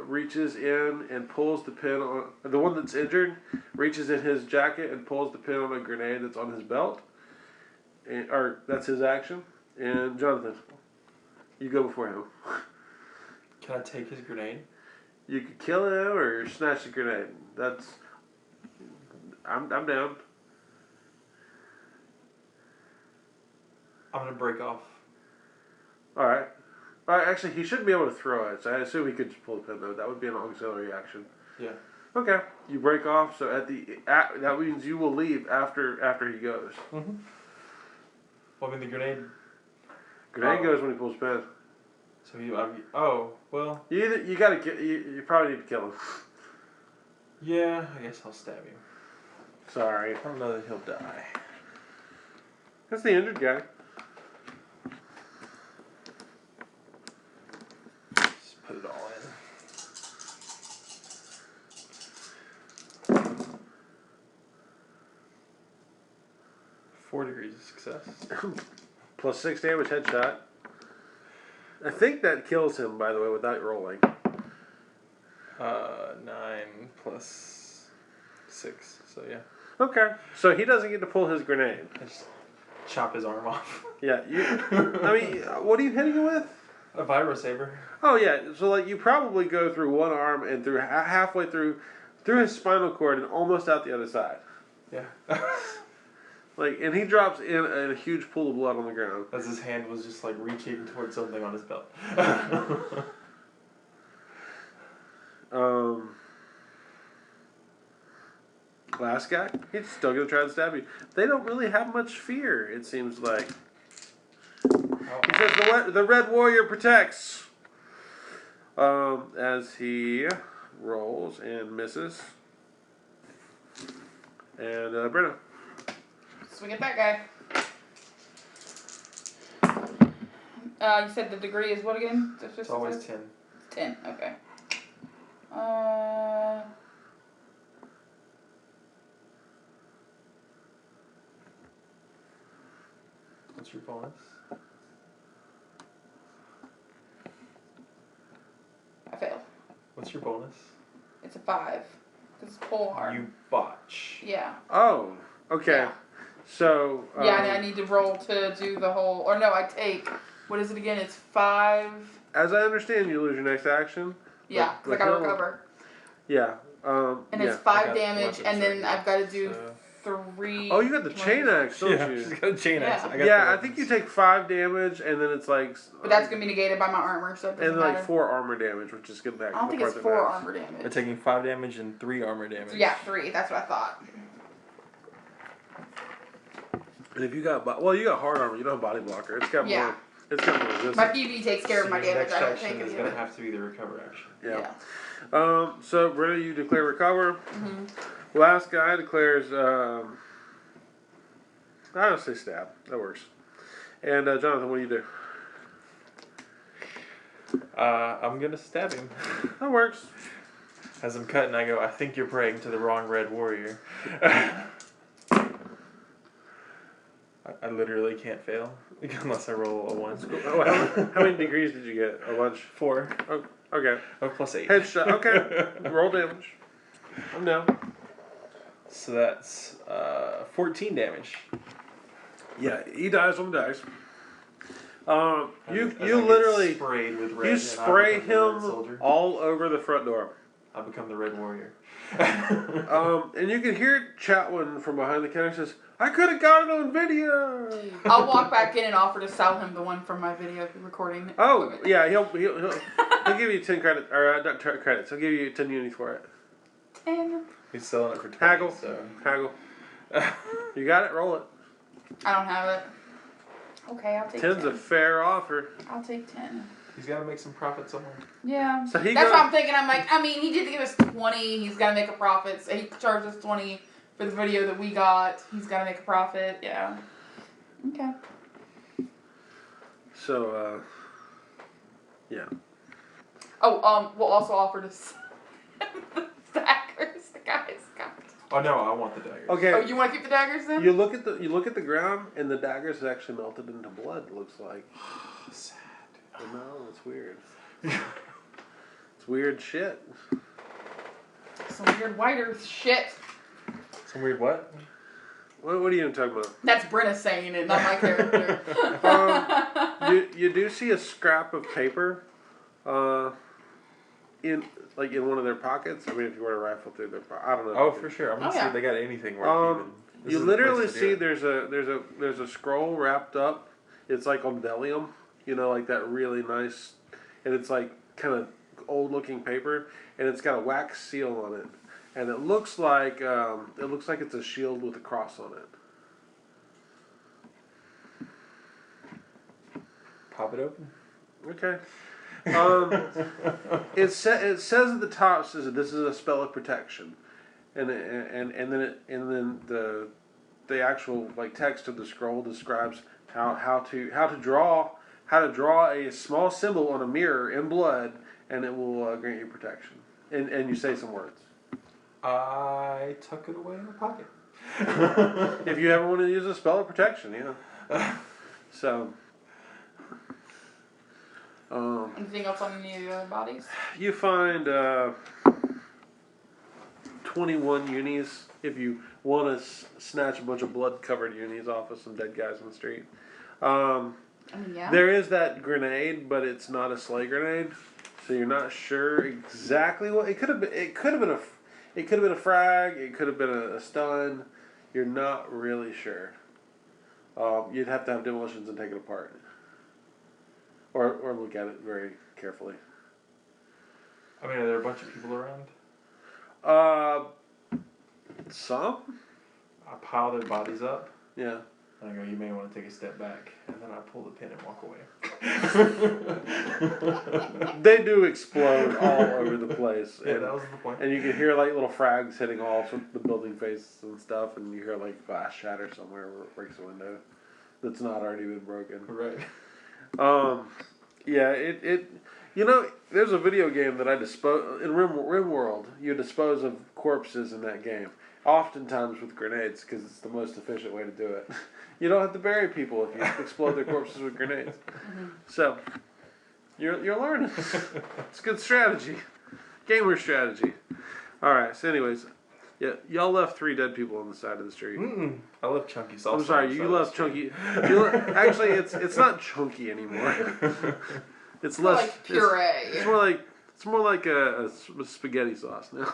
reaches in and pulls the pin on the one that's injured. Reaches in his jacket and pulls the pin on a grenade that's on his belt. Or that's his action. And Jonathan, you go before him. Can I take his grenade? You could kill him or snatch the grenade. I'm down. I'm gonna break off. All right. Actually, he shouldn't be able to throw it, so I assume he could just pull the pin though. That would be an auxiliary action. Yeah. Okay. You break off, so that means you will leave after he goes. Mm-hmm. Well, I mean, the grenade. Grenade goes when he pulls pin. So you probably need to kill him. Yeah, I guess I'll stab him. Sorry. I don't know that he'll die. That's the injured guy. Just put it all in. 4 degrees of success. Plus 6 damage headshot. I think that kills him, by the way, without rolling. 9 plus 6, so yeah. Okay. So he doesn't get to pull his grenade. I just chop his arm off. Yeah. I mean, what are you hitting him with? A vibro saber. Oh yeah. So like you probably go through one arm and through halfway through his spinal cord and almost out the other side. Yeah. And he drops in a huge pool of blood on the ground. As his hand was just like reaching towards something on his belt. Last guy, he's still gonna try to stab you. They don't really have much fear, it seems like. He says the Red Warrior protects. As he rolls and misses. And Brenna. Swing at that guy. You said the degree is what again? It's always 10. 10, okay. What's your bonus? I failed. What's your bonus? It's a 5. It's pole hard. You botch. Yeah. Oh, okay. Yeah. So. Yeah, and I need to roll to do the whole. Or no, I take. What is it again? It's 5. As I understand, you lose your next action. Yeah, because I got to recover. Yeah. And it's 5 damage, and then I've got to do 3. Oh, you got the chain axe, don't you? She's got a chain axe. I think you take 5 damage, and then it's like. But that's gonna be negated by my armor, so it doesn't matter. And 4 armor damage, which is good back. I don't think it's 4 armor damage. They're taking 5 damage and 3 armor damage. So yeah, 3. That's what I thought. And if you got you got hard armor, you don't have body blocker. It's got more. It's got more resistance. My PV takes care of my damage. Next I don't action take is any going of to it. have to be the recover action. Yeah. So Brenna, you declare recover. Mm-hmm. Last guy declares. I don't say stab. That works. And Jonathan, what do you do? I'm going to stab him. That works. As I'm cutting, I go, I think you're praying to the wrong Red Warrior. I literally can't fail unless I roll a 1. Oh, how many degrees did you get? A bunch? 4. Oh, okay. Oh, plus 8. Headshot. Okay. Roll damage. I'm down. So that's 14 damage. Yeah, he dies on the dice. You As I get literally sprayed with red, you and spray I become the red him soldier. all over the front door. I become the red warrior. And you can hear Chatwin from behind the counter says, "I could have got it on video." I'll walk back in and offer to sell him the one from my video recording. Oh equipment. yeah, he'll give you 10 credits or not credits. He'll give you 10 unis for it. 10. He's selling it for 20. Haggle, So. haggle. You got it. Roll it. I don't have it. Okay, I'll take 10's 10. a fair offer. I'll take 10. He's got to make some profit somewhere. Yeah. So That's what I'm thinking. I'm like, I mean, he did give us 20. He's got to make a profit. So he charged us 20 for the video that we got. He's got to make a profit. Yeah. Okay. So, yeah. Oh, we'll also offer to sell the daggers the guys got. Oh no, I want the daggers. Okay. Oh, you want to keep the daggers then? You look at the ground, and the daggers actually melted into blood. It looks like. Sad. I know, it's weird. It's weird shit. Some weird whiter shit. Some weird what? What are you talking about? That's Brenna saying it, not my character. You do see a scrap of paper, in one of their pockets. I mean, if you were to rifle through their, I don't know. Oh, for sure. I'm gonna Oh, see yeah. if they got anything worth even. This You is the place literally to do see it. there's a scroll wrapped up. It's like on vellum, like that really nice, and it's like kind of old looking paper, and it's got a wax seal on it, and it looks like it's a shield with a cross on it. Pop it open. Okay. It says at the top, says that this is a spell of protection, and then the actual text of the scroll describes how to draw a small symbol on a mirror in blood, and it will grant you protection. And you say some words. I tuck it away in my pocket. If you ever want to use a spell of protection, So. Anything else on any of the other bodies? You find 21 unis if you want to snatch a bunch of blood-covered unis off of some dead guys on the street. Yeah. There is that grenade, but it's not a sleigh grenade, so you're not sure exactly what it could have been. It could have been a frag. It could have been a stun. You're not really sure. You'd have to have demolitions and take it apart. Or look at it very carefully. I mean, are there a bunch of people around? Some? I pile their bodies up. Yeah. And I go, you may want to take a step back. And then I pull the pin and walk away. They do explode all over the place. Yeah, and, that was the point. And you can hear little frags hitting all the building faces and stuff, and you hear glass shatter somewhere where it breaks a window that's not already been broken. Right. Yeah, there's a video game that I dispose in RimWorld. You dispose of corpses in that game, oftentimes with grenades, because it's the most efficient way to do it. You don't have to bury people if you explode their corpses with grenades. Mm-hmm. So, you're learning. It's good strategy, gamer strategy. All right. So, anyways, yeah, y'all left 3 dead people on the side of the street. I love chunky sauce. I'm sorry, you left chunky. Actually, it's not chunky anymore. It's less like puree. It's more like a spaghetti sauce now.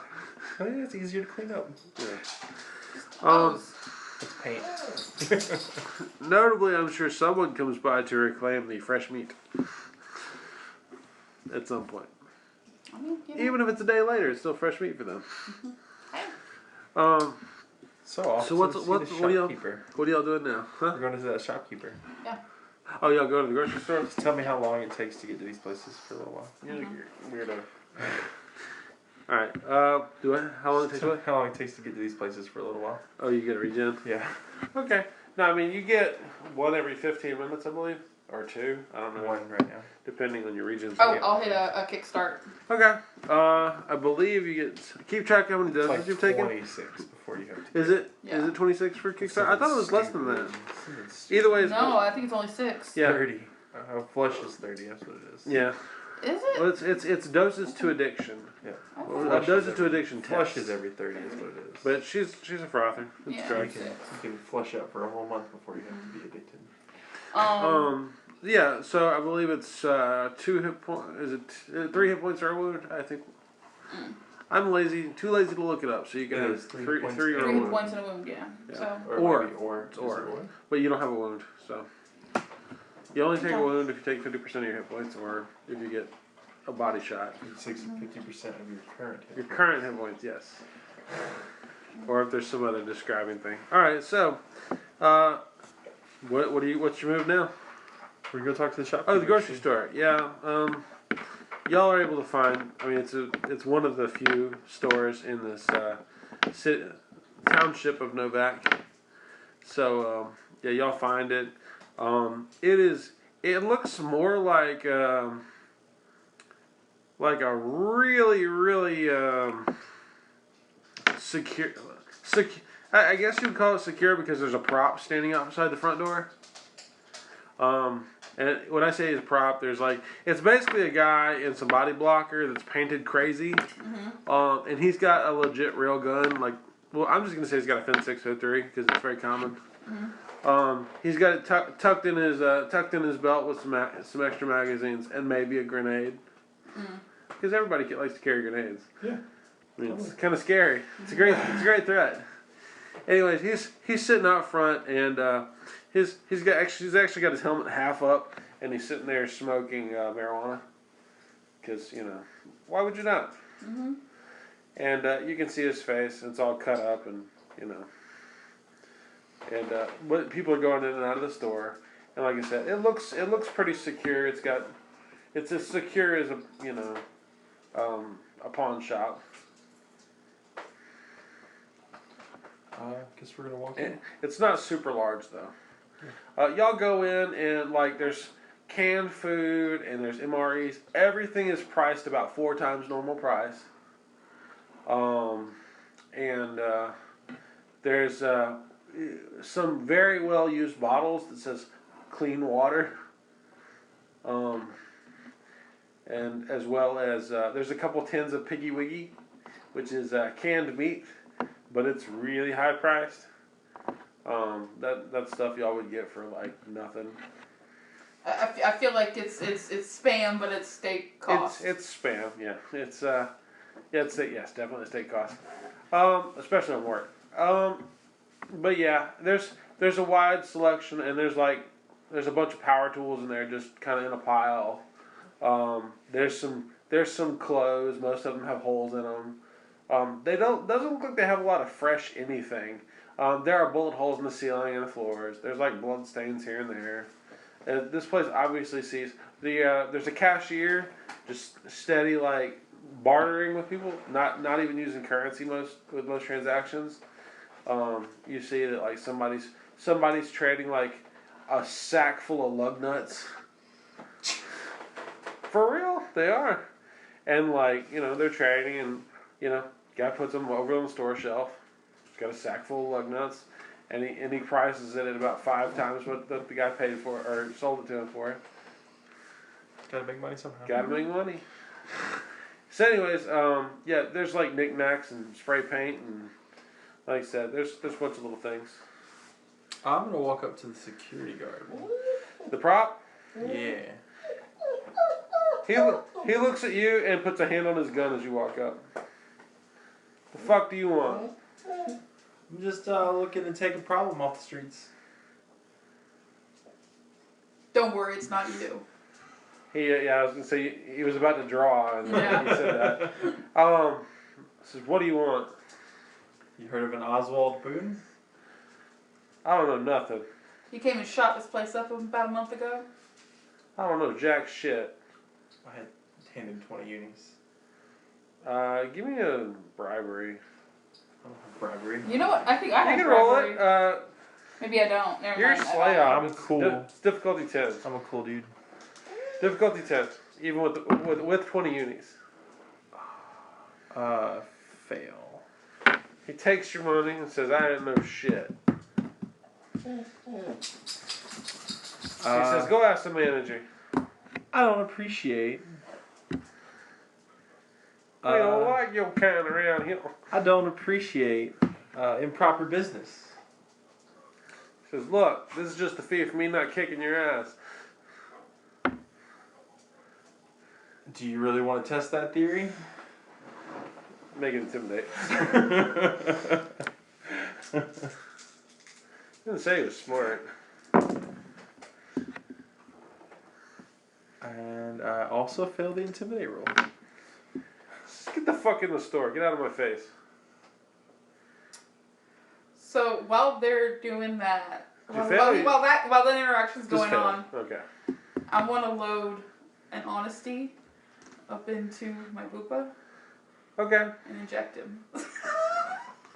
I think it's easier to clean up. Yeah. It's paint. Notably, I'm sure someone comes by to reclaim the fresh meat at some point. I mean, Even if it's a day later, it's still fresh meat for them. So off So to what see are the y'all shopkeeper. what are y'all doing now? Huh? We're going to see that shopkeeper. Yeah. Oh, y'all go to the grocery store? Just tell me how long it takes to get to these places for a little while. You're weirdo. All right. How long it takes? What? How long it takes to get to these places for a little while. Oh, you get a regen. Yeah. Okay. No, I mean you get one every 15 minutes, I believe, or 2. I don't know. 1 right now. Depending on your regions. Oh, I'll hit a kickstart. Okay. I believe you get. Keep track of how many It's doses like you've taken. 26 before you have to. Is it? Yeah. Is it 26 for Kickstarter? I thought it was less than that. It's Either way, it's No, I think it's only 6. Yeah. 30. Flush is 30, that's what it is. Yeah. Is it? Well, it's doses to addiction. Yeah. Well, doses to addiction test. Flushes every 30 is what it is. But she's a frother. It's Yeah. drugs. You can flush out for a whole month before you have to be addicted. Yeah, so I believe it's 2 hit points. Is it 3 hit points or a wound? I think. I'm too lazy to look it up. So you can It have is 3 three points. or a 3 wound. points and a wound, yeah. So. Or. Is it Or. But you don't have a wound, so you only take a wound if you take 50% of your hit points, or if you get a body shot. 50% of your current hit. Your current hit points, yes. Or if there's some other describing thing. All right, so what's your move now? We're gonna go talk to the shop. Oh, the grocery store. Yeah. Y'all are able to find. I mean, it's one of the few stores in this township of Novak. So yeah, y'all find it. It looks more like a really secure. I guess you'd call it secure because there's a prop standing outside the front door. And when I say it's a prop, it's basically a guy in some body blocker that's painted crazy. And he's got a legit real gun. I'm just gonna say he's got a Fin 603 because it's very common. He's got it tucked in his belt with some extra magazines and maybe a grenade. Because everybody likes to carry grenades. Yeah. I mean, it's kind of scary. It's a great threat. Anyways, he's sitting out front and he's actually got his helmet half up and he's sitting there smoking marijuana. Because why would you not? And you can see his face. And it's all cut up and but people are going in and out of the store. And like I said, it looks pretty secure. It's as secure as a pawn shop. Guess we're gonna walk in. It's not super large though. Y'all go in and there's canned food and there's MREs. Everything is priced about 4 times normal price. There's some very well used bottles that says clean water. And as well as there's a couple tins of Piggy Wiggy, which is canned meat, but it's really high priced. That stuff y'all would get for nothing. I feel like it's spam, but it's steak cost. It's spam, yeah. It's yes, definitely steak cost. Especially on work. But yeah, there's a wide selection, and there's a bunch of power tools in there, just kind of in a pile. There's some clothes. Most of them have holes in them. Doesn't look like they have a lot of fresh anything. There are bullet holes in the ceiling and the floors. There's blood stains here and there. This place obviously sees there's a cashier just steady bartering with people, not even using currency with most transactions. You see that somebody's trading a sack full of lug nuts. For real, they are. And they're trading and guy puts them over on the store shelf. He's got a sack full of lug nuts. And he prices it at about 5 times what the guy paid for or sold it to him for. Gotta make money somehow. Gotta make money. So anyways, yeah, there's knickknacks and spray paint and like I said, there's a bunch of little things. I'm gonna walk up to the security guard. The prop? Yeah. He looks at you and puts a hand on his gun as you walk up. The fuck do you want? I'm just looking to take a problem off the streets. Don't worry, it's not you. I was gonna say he was about to draw and he said that. Says, what do you want? You heard of an Oswald Boone? I don't know nothing. He came and shot this place up about a month ago. I don't know jack shit. I had handed 20 unis. Give me a bribery. I don't have bribery. You know what? I think I have You can roll bribery. it. Maybe I don't. Never You're mind. slay I'm off. cool. It's difficulty 10. I'm a cool dude. Difficulty 10. Even with 20 unis. Fail. He takes your money and says, I didn't know shit. He says, go ask the manager. I don't appreciate We don't like your kind around here. I don't appreciate improper business. He says, look, this is just a fee for me not kicking your ass. Do you really want to test that theory? Make it intimidate. Didn't say he was smart. And I also failed the intimidate roll. Just get the fuck in the store. Get out of my face. So while they're doing that, Did you fail? while that interaction's going on, Okay. I want to load an honesty up into my boopa Okay. and inject him.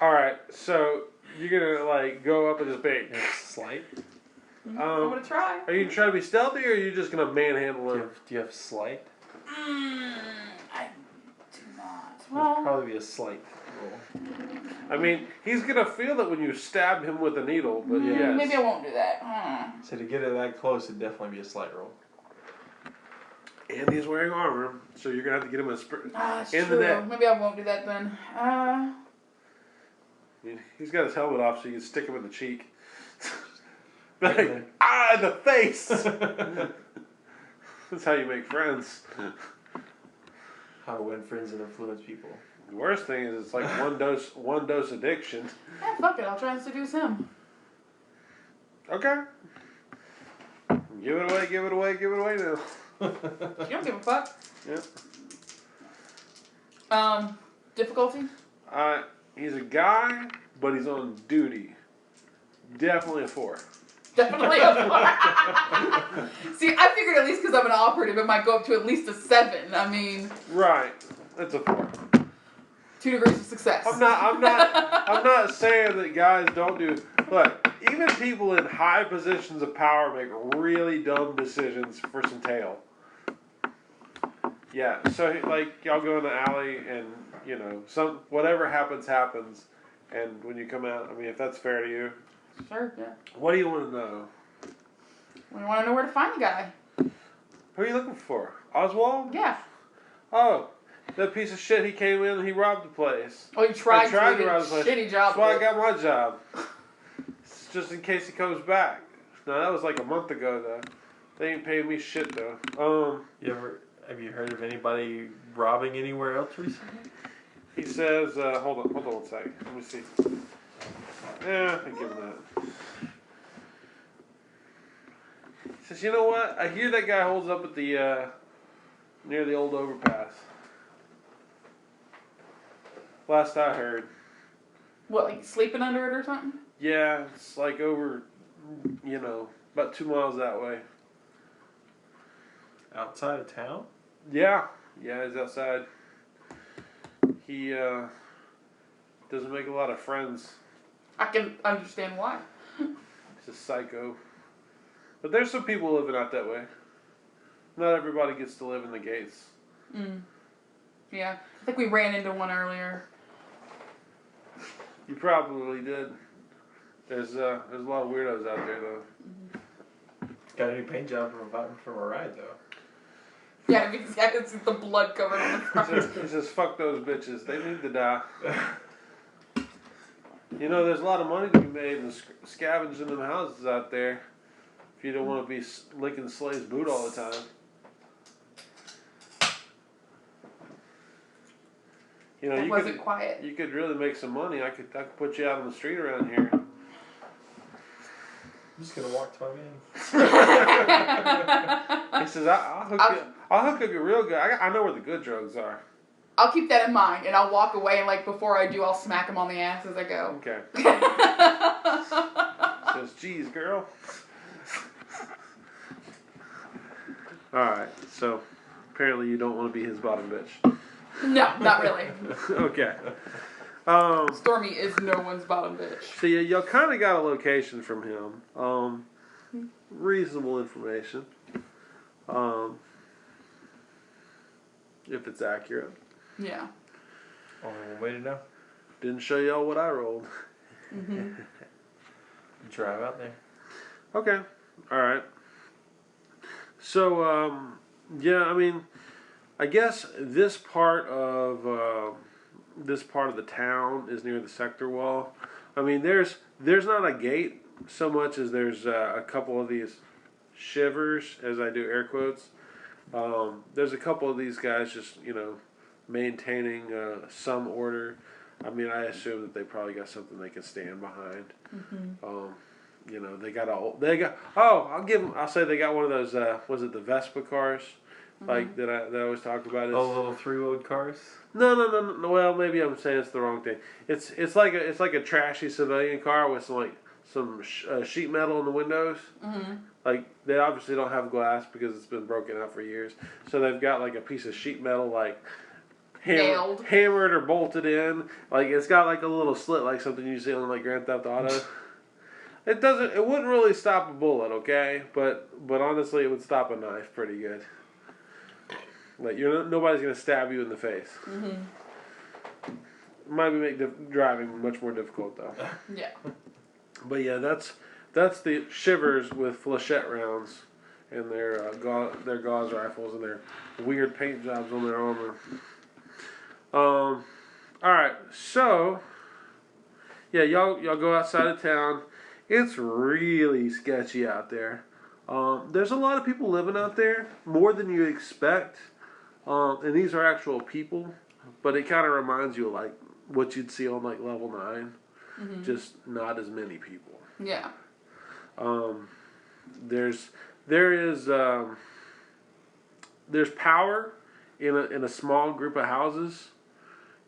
Alright, so you're gonna like go up and just bait. Slight? I'm gonna try. Are you trying to be stealthy or are you just gonna manhandle him? Do you have slight? I do not. It'll Well, probably be a slight roll. I mean, he's gonna feel it when you stab him with a needle, but yes. maybe I won't do that. So to get it that close, it'd definitely be a slight roll. And he's wearing armor, so you're gonna have to get him a That's in true. the neck. Maybe I won't do that then. He's got his helmet off, so you can stick him in the cheek. Like, in the face. That's how you make friends. How to win friends and influence people. The worst thing is it's like one dose addiction. Yeah, fuck it. I'll try and seduce him. Okay. Give it away now. You don't give a fuck. Yep. Difficulty? He's a guy, but he's on duty. Definitely a 4. Definitely a 4. See, I figured at least because I'm an operative, it might go up to at least a 7. I mean, Right. That's a 4. 2 degrees of success. I'm not saying that guys don't do. Look, even people in high positions of power make really dumb decisions for some tail. Yeah, so like y'all go in the alley and whatever happens, and when you come out, I mean, if that's fair to you. Sure, yeah. What do you want to know? We want to know where to find the guy. Who are you looking for? Oswald? Yeah. Oh, that piece of shit. He came in and he robbed the place. Oh, you tried to rob do the a place. shitty job. That's why I got my job. It's just in case he comes back. No, that was like a month ago though. They ain't paying me shit though. Have you heard of anybody robbing anywhere else recently? He says, hold on 1 second. Let me see. Yeah, I give him that. He says, you know what? I hear that guy holds up at the, near the old overpass. Last I heard. What, like sleeping under it or something? Yeah, it's like over, about 2 miles that way. Outside of town? Yeah, he's outside. He doesn't make a lot of friends. I can understand why. He's a psycho. But there's some people living out that way. Not everybody gets to live in the gates. Yeah, I think we ran into one earlier. You probably did. There's a lot of weirdos out there though. Got a new paint job from a ride though. Yeah, because I can see the blood covered on the front. He says, fuck those bitches. They need to die. There's a lot of money to be made in scavenging them houses out there. If you don't want to be licking Slay's boot all the time. It wasn't quiet. You could really make some money. I could put you out on the street around here. I'm just gonna walk to my man. He says, I'll hook up you real good. I know where the good drugs are. I'll keep that in mind, and I'll walk away, and before I do, I'll smack him on the ass as I go. Okay. Says, geez, girl. Alright, so apparently you don't want to be his bottom bitch. No, not really. Okay. Stormy is no one's bottom bitch. So y'all kind of got a location from him. Reasonable information. If it's accurate. Yeah. Only one way to know. Didn't show y'all what I rolled. Drive out there. Okay. Alright. So, yeah, I mean, I guess this part of the town is near the sector wall. I mean, there's not a gate so much as there's a couple of these shivers, as I do air quotes. There's a couple of these guys just maintaining some order. I mean, I assume that they probably got something they can stand behind. They got I'll say they got one of those. Was it the Vespa cars? Like that I always talked about. Oh, little 3-wheeled cars. No. Well, maybe I'm saying it's the wrong thing. It's like a trashy civilian car with some sheet metal in the windows. Like they obviously don't have glass because it's been broken out for years. So they've got like a piece of sheet metal like hammered or bolted in. Like it's got like a little slit like something you see on like Grand Theft Auto. It wouldn't really stop a bullet, okay? But honestly, it would stop a knife pretty good. Like nobody's gonna stab you in the face. Might make driving much more difficult though. Yeah. But yeah, that's the shivers with flechette rounds and their gauze rifles and their weird paint jobs on their armor. All right, so yeah, y'all go outside of town. It's really sketchy out there. There's a lot of people living out there, more than you expect. And these are actual people, but it kind of reminds you of like what you'd see on like level 9, just not as many people. Yeah. There's power in a small group of houses,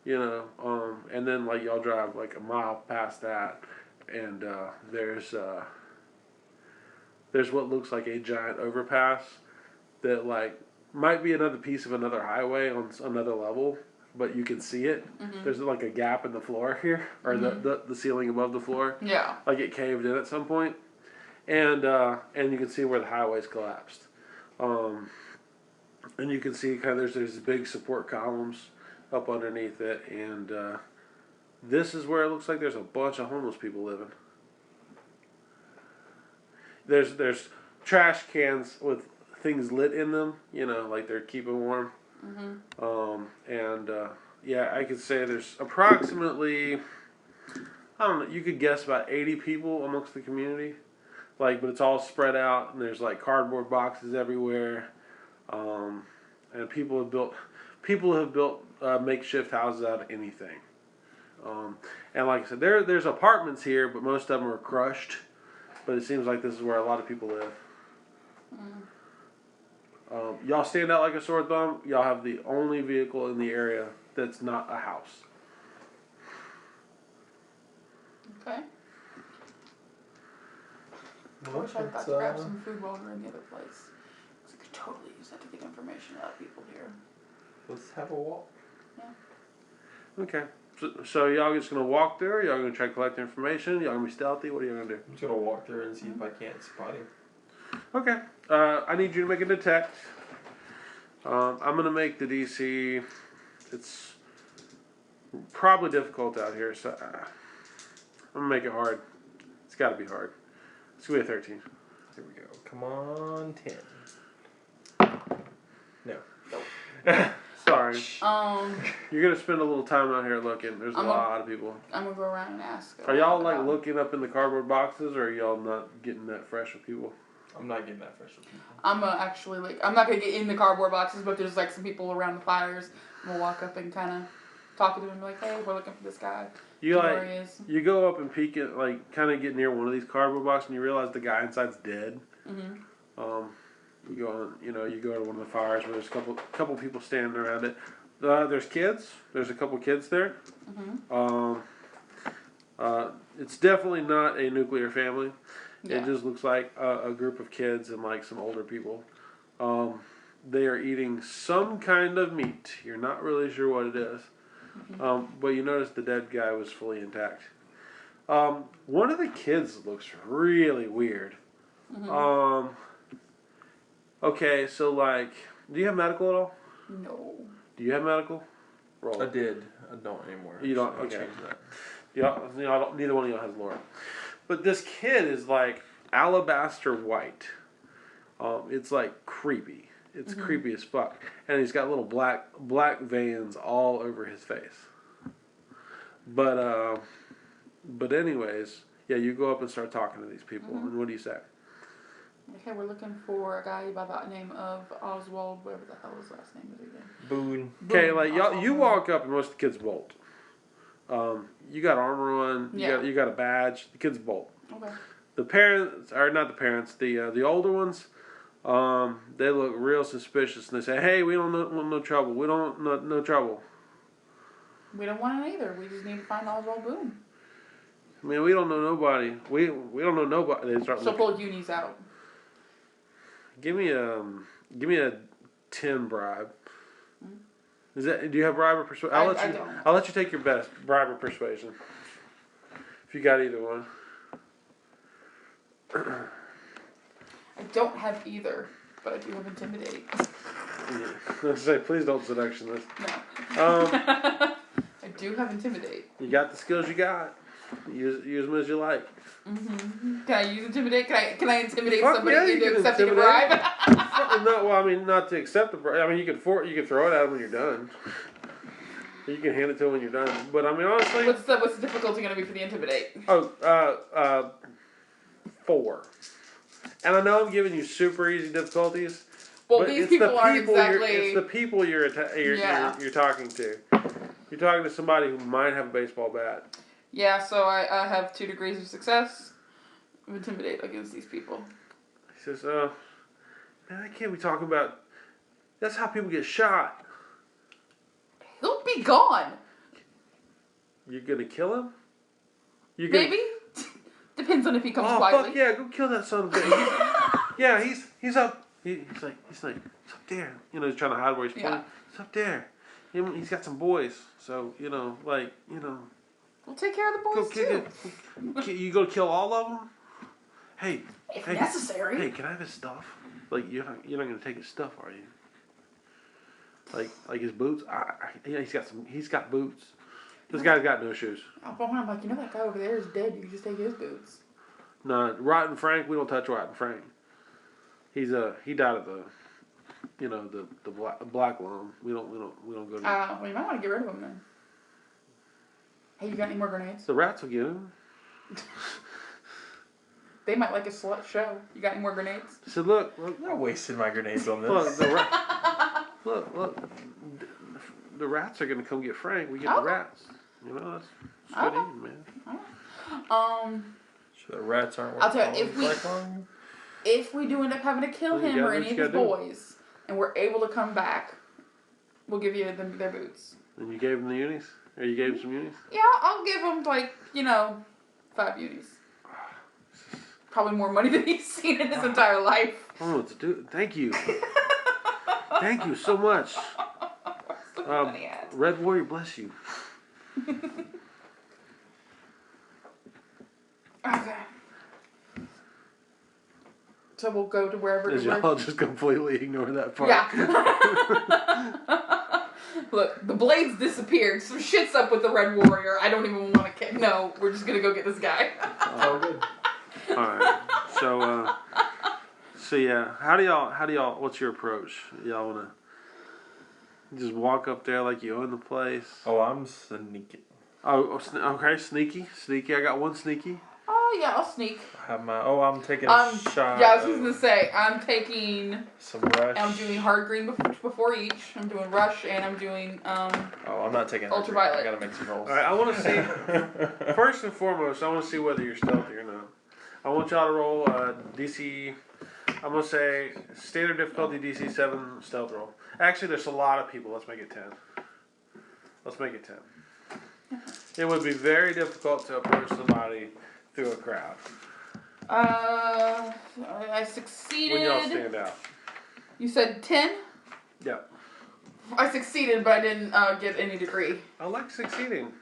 and then like y'all drive like a mile past that, and there's what looks like a giant overpass that like might be another piece of another highway on another level, but you can see it. There's like a gap in the floor here, or the ceiling above the floor. Yeah. Like it caved in at some point, and you can see where the highway's collapsed. And you can see kind of there's big support columns up underneath it, and this is where it looks like there's a bunch of homeless people living. There's trash cans with things lit in them, like they're keeping warm. Yeah, I could say there's approximately, I don't know, you could guess about 80 people amongst the community. Like, but it's all spread out, and there's like cardboard boxes everywhere. And people have built makeshift houses out of anything. And like I said, there's apartments here, but most of them are crushed. But it seems like this is where a lot of people live. Y'all stand out like a sore thumb. Y'all have the only vehicle in the area that's not a house. Okay. I wish I got to grab some food while we were in the other place. Because I could totally use that to get information out of people here. Let's have a walk. Yeah. Okay. So y'all just going to walk there? Y'all going to try to collect information? Y'all going to be stealthy? What are you going to do? I'm just going to walk through and see if I can't spot him. Okay. I need you to make a detect. I'm going to make the DC. It's probably difficult out here, so I'm going to make it hard. It's got to be hard. It's going to be a 13. Here we go. Come on, 10. No. Sorry. You're going to spend a little time out here looking. There's a lot of people. I'm going to go around and ask. Are y'all like looking up in the cardboard boxes, or are y'all not getting that fresh with people? I'm not getting that fresh with people. I'm actually I'm not going to get in the cardboard boxes, but there's like some people around the fires. I'm going to walk up and kind of talk to them and be like, hey, we're looking for this guy. You you go up and peek at, like, kind of get near one of these cardboard boxes, and you realize the guy inside's dead. You go to one of the fires where there's a couple people standing around it. There's kids. There's a couple kids there. It's definitely not a nuclear family. Yeah. It just looks like a group of kids and like some older people. They are eating some kind of meat. You're not really sure what it is. But you notice the dead guy was fully intact. One of the kids looks really weird. Okay, so like, do you have medical at all? No. Do you have medical? Roll. I did. I don't anymore. You don't? So Okay. I'll change that. Neither one of y'all has Laura. But this kid is like alabaster white. It's like creepy. It's creepy as fuck, and he's got little black veins all over his face. But anyways, yeah, you go up and start talking to these people, and what do you say? Okay, we're looking for a guy by the name of Oswald, whatever the hell his last name is again. Boone. Okay, like you walk up and most of the kids bolt. You got armor on. You got a badge. The kids bolt. Okay. The parents, or not the parents, the older ones, they look real suspicious and they say, "Hey, we don't want no trouble. We don't no trouble." We don't want it either. We just need to find Oswald Boone. I mean, we don't know nobody. We don't know nobody. They start So looking. pull unis out. Give me a 10 bribe. Is that? Do you have bribe or persuasion? I don't. I'll let you take your best bribe or persuasion. If you got either one. I don't have either, but I do have intimidate. Yeah. Let's say, please don't seduction this. No. I do have intimidate. You got the skills you got. Use them as you like. Can I use intimidate? Can I intimidate Fuck somebody yeah, you into can accepting a intimidate. bribe? No, well, I mean, not to accept the bribe. I mean, you can throw it at them when you're done. You can hand it to them when you're done. But I mean, honestly, What's the difficulty going to be for the intimidate? 4. And I know I'm giving you super easy difficulties. Well, but these it's people the aren't people exactly. It's the people you're talking to. You're talking to somebody who might have a baseball bat. Yeah, so I have 2 degrees of success of intimidate against these people. He says, man, I can't be talking about. That's how people get shot. He'll be gone. You're gonna kill him? Maybe. Depends on if he comes Oh quietly. fuck yeah! Go kill that son of a bitch. Yeah, he's up. He's like he's up there. You know, he's trying to hide where he's playing. He's up there. He's got some boys. So We'll take care of the boys too. You go kill all of them? Hey, If necessary. Hey, can I have his stuff? Like you're not gonna take his stuff, are you? Like his boots? He's got boots. This guy's got no shoes. I'm like, that guy over there is dead. You can just take his boots. No, Rotten Frank. We don't touch Rotten Frank. He died of the black lung. We don't go to. Well, you might want to get rid of him then. Hey, you got any more grenades? The rats will get him. They might like a slut show. You got any more grenades? So look. I wasted my grenades on this. Look. The rats are gonna come get Frank. We get the rats. That's good eating, man. So the rats aren't. I'll tell you, if we do end up having to kill him or any of his boys, and we're able to come back, we'll give you their boots. And you gave them the unis, or you gave them some unis? Yeah, I'll give him 5 unis. Probably more money than he's seen in his entire life. I don't know what to do. Thank you. Thank you so much. Red Warrior, bless you. Okay. So we'll go to wherever. Y'all just completely ignore that part. Yeah. Look, the blades disappeared. Some shit's up with the Red Warrior. I don't even want to. No, we're just gonna go get this guy. Oh, good. All right. So yeah, how do y'all? What's your approach? Y'all wanna just walk up there like you own the place? Oh, I'm sneaking. Okay, sneaky. I got one sneaky. Oh yeah, I'll sneak. I'm taking a shot. Yeah, I was just gonna say I'm taking some rush. I'm doing hard green before each. I'm doing rush and I'm doing I'm not taking ultraviolet. I gotta make some rolls. All right, I want to see. First and foremost, I want to see whether you're stealthy or not. I want y'all to roll DC. I'm gonna say standard difficulty DC 7 stealth roll. Actually, there's a lot of people. Let's make it 10. It would be very difficult to approach somebody through a crowd. I succeeded. When y'all stand out. You said 10? Yep. I succeeded, but I didn't get any degree. I like succeeding.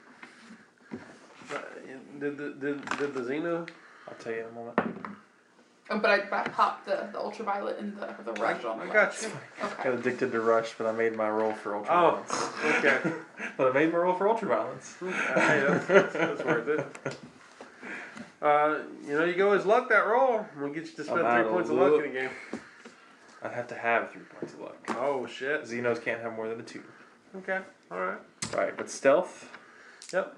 Did the Xeno? I'll tell you in a moment. Oh, but I popped the ultraviolet and the rush on the I got you. I got Okay. addicted to rush, but I made my roll for ultraviolence. Oh, okay. But I made my roll for ultraviolence. Hey, that's worth it. You can always luck that roll. We'll get you to spend 3 points of luck in a game. I'd have to have 3 points of luck. Oh shit. Xenos can't have more than a 2. Okay. All right. Alright, but stealth? Yep.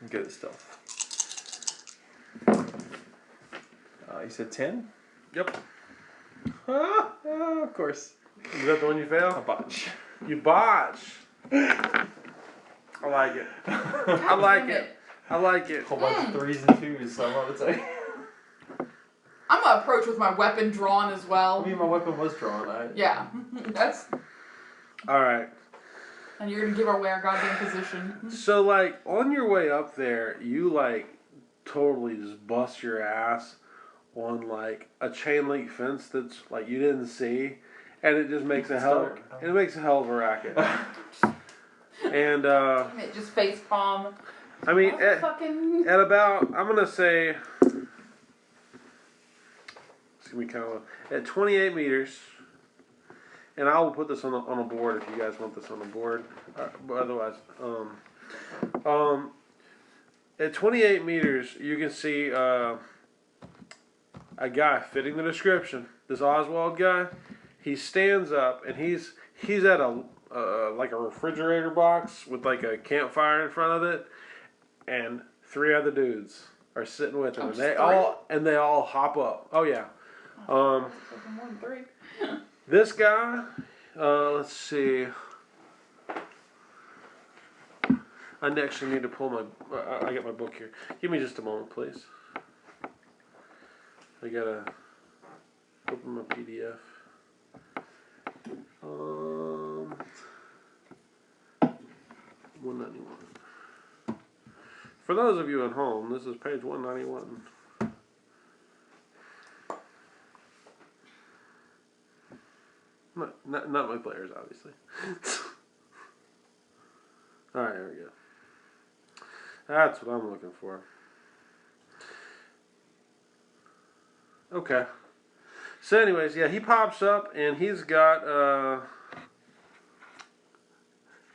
I'm good at stealth. You said 10? Yep. Of course. Is that the one you A fail? botch. You botch. I like it. I like it. I like it. Whole bunch of 3s and 2s, so I'm about to say. I'm gonna approach with my weapon drawn as well. I mean, my weapon was drawn. Yeah, that's. All right. And you're gonna give away our goddamn position. So, like, on your way up there, you, like, totally just bust your ass on, like, a chain link fence that's, like, you didn't see. And it just makes a hell of a racket. And, Damn it, just face palm. I mean, Fucking. at about, I'm going to say, it's going to be kind of low, at 28 meters, and I will put this on a board if you guys want this on a board. But otherwise, at 28 meters, you can see a guy fitting the description. This Oswald guy, he stands up and he's at a like a refrigerator box with like a campfire in front of it, and 3 other dudes are sitting with him, and they all hop up. Oh yeah. More than 3. This guy, let's see. I actually need to pull my. I got my book here. Give me just a moment, please. I gotta open my PDF. 191. For those of you at home, this is page 191. Not my players, obviously. Alright, there we go. That's what I'm looking for. Okay. So anyways, yeah, he pops up and he's got,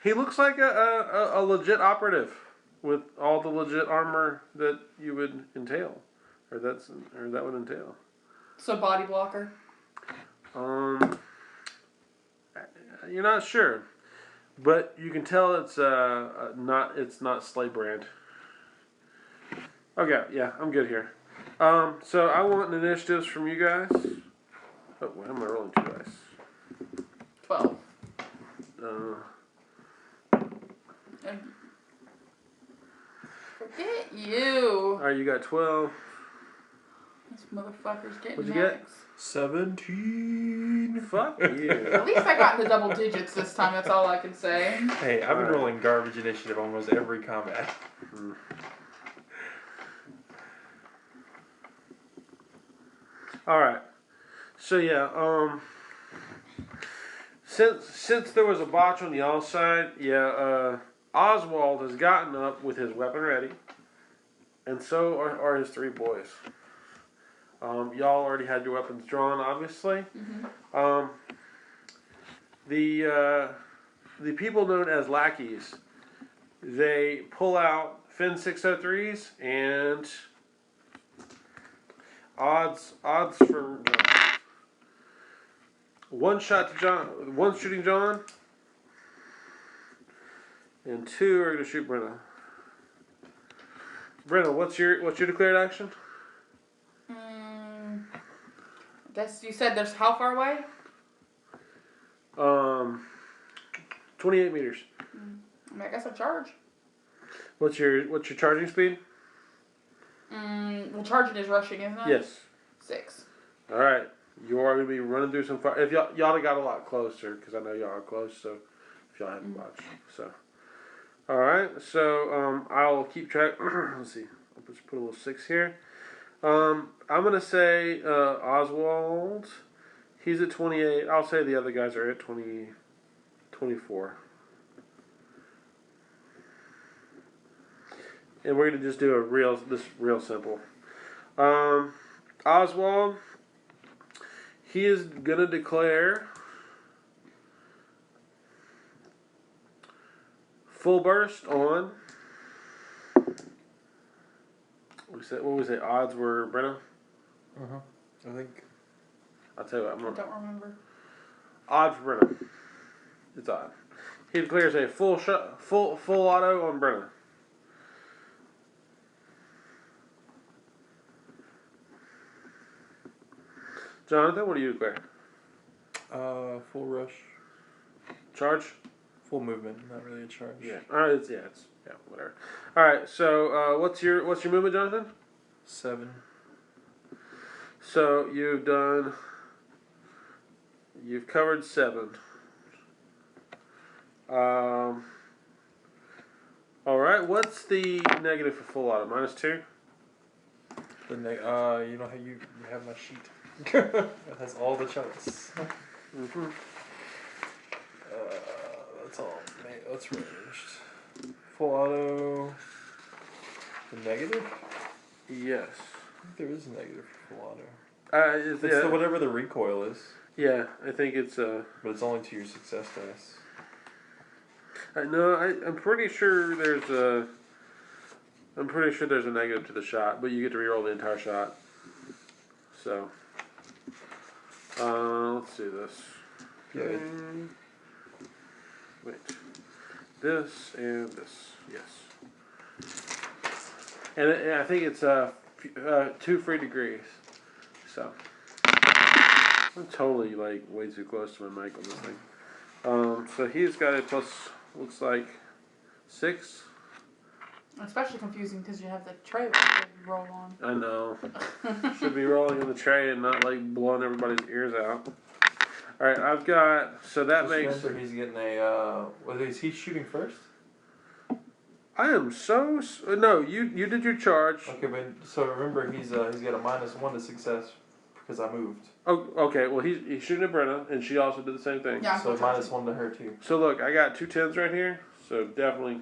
he looks like a legit operative with all the legit armor that you would entail. Or that would entail. So body blocker. You're not sure, but you can tell it's not Slay brand. Okay, yeah, I'm good here. So I want initiatives from you guys. Oh, why am I rolling 2 dice? 12. Forget you. All right, you got 12. This motherfucker's getting What'd you get? max. 17. Fuck you. At least I got in the double digits this time. That's all I can say. Hey, I've been Alright. rolling garbage initiative almost every combat. All right. So yeah, since there was a botch on y'all side, yeah, Oswald has gotten up with his weapon ready, and so are his 3 boys. Y'all already had your weapons drawn, obviously. Mm-hmm. The people known as lackeys, they pull out Fin 603s and odds for 1 shot to John, 1 shooting John, and 2 are gonna shoot Brenna. Brenna, what's your declared action? Guess you said there's how far away? 28 meters. I mean, I guess I charge. What's your charging speed? Well, charging is rushing, isn't it? Yes. 6. All right. You are going to be running through some fire. If y'all have got a lot closer, because I know y'all are close. So if y'all haven't watched, so all right. So I'll keep track. Let's see. I'll just put a little 6 here. I'm gonna say Oswald. He's at 28. I'll say the other guys are at 20, 24. And we're gonna just do this real simple. Oswald, he is gonna declare full burst on. What we say? Odds were Brenna? I think I'll tell you what. I don't remember. Odd for Brenna. It's odd. He declares a full auto on Brenna. Jonathan, what do you declare? Full rush. Charge? Full movement, not really a charge. Yeah. Alright, it's whatever. Alright, so what's your movement, Jonathan? 7. So you've covered 7. Alright, what's the negative for full auto? -2? You know how you have my sheet. It has all the charts. Mm-hmm. That's all. That's ranged. Full auto. The negative? Yes. I think there is a negative for full auto. It's whatever the recoil is. Yeah, I think it's But it's only to your success dice. I'm pretty sure there's a negative to the shot, but you get to reroll the entire shot. So, let's do this. Good. Wait, this and this, yes. And I think it's 2 free degrees. So, I'm totally like way too close to my mic on this thing. So he's got a plus. Looks like 6. Especially confusing because you have the tray to roll on. I know. Should be rolling in the tray and not like blowing everybody's ears out. Alright, I've got. So that makes. Remember, he's getting a. Is he shooting first? I am so. No, you did your charge. Okay, but so remember, he's got a -1 to success because I moved. Oh, okay. Well, he's shooting at Brenna, and she also did the same thing. Yeah. So -1 to her too. So look, I got 2 10s right here. So definitely,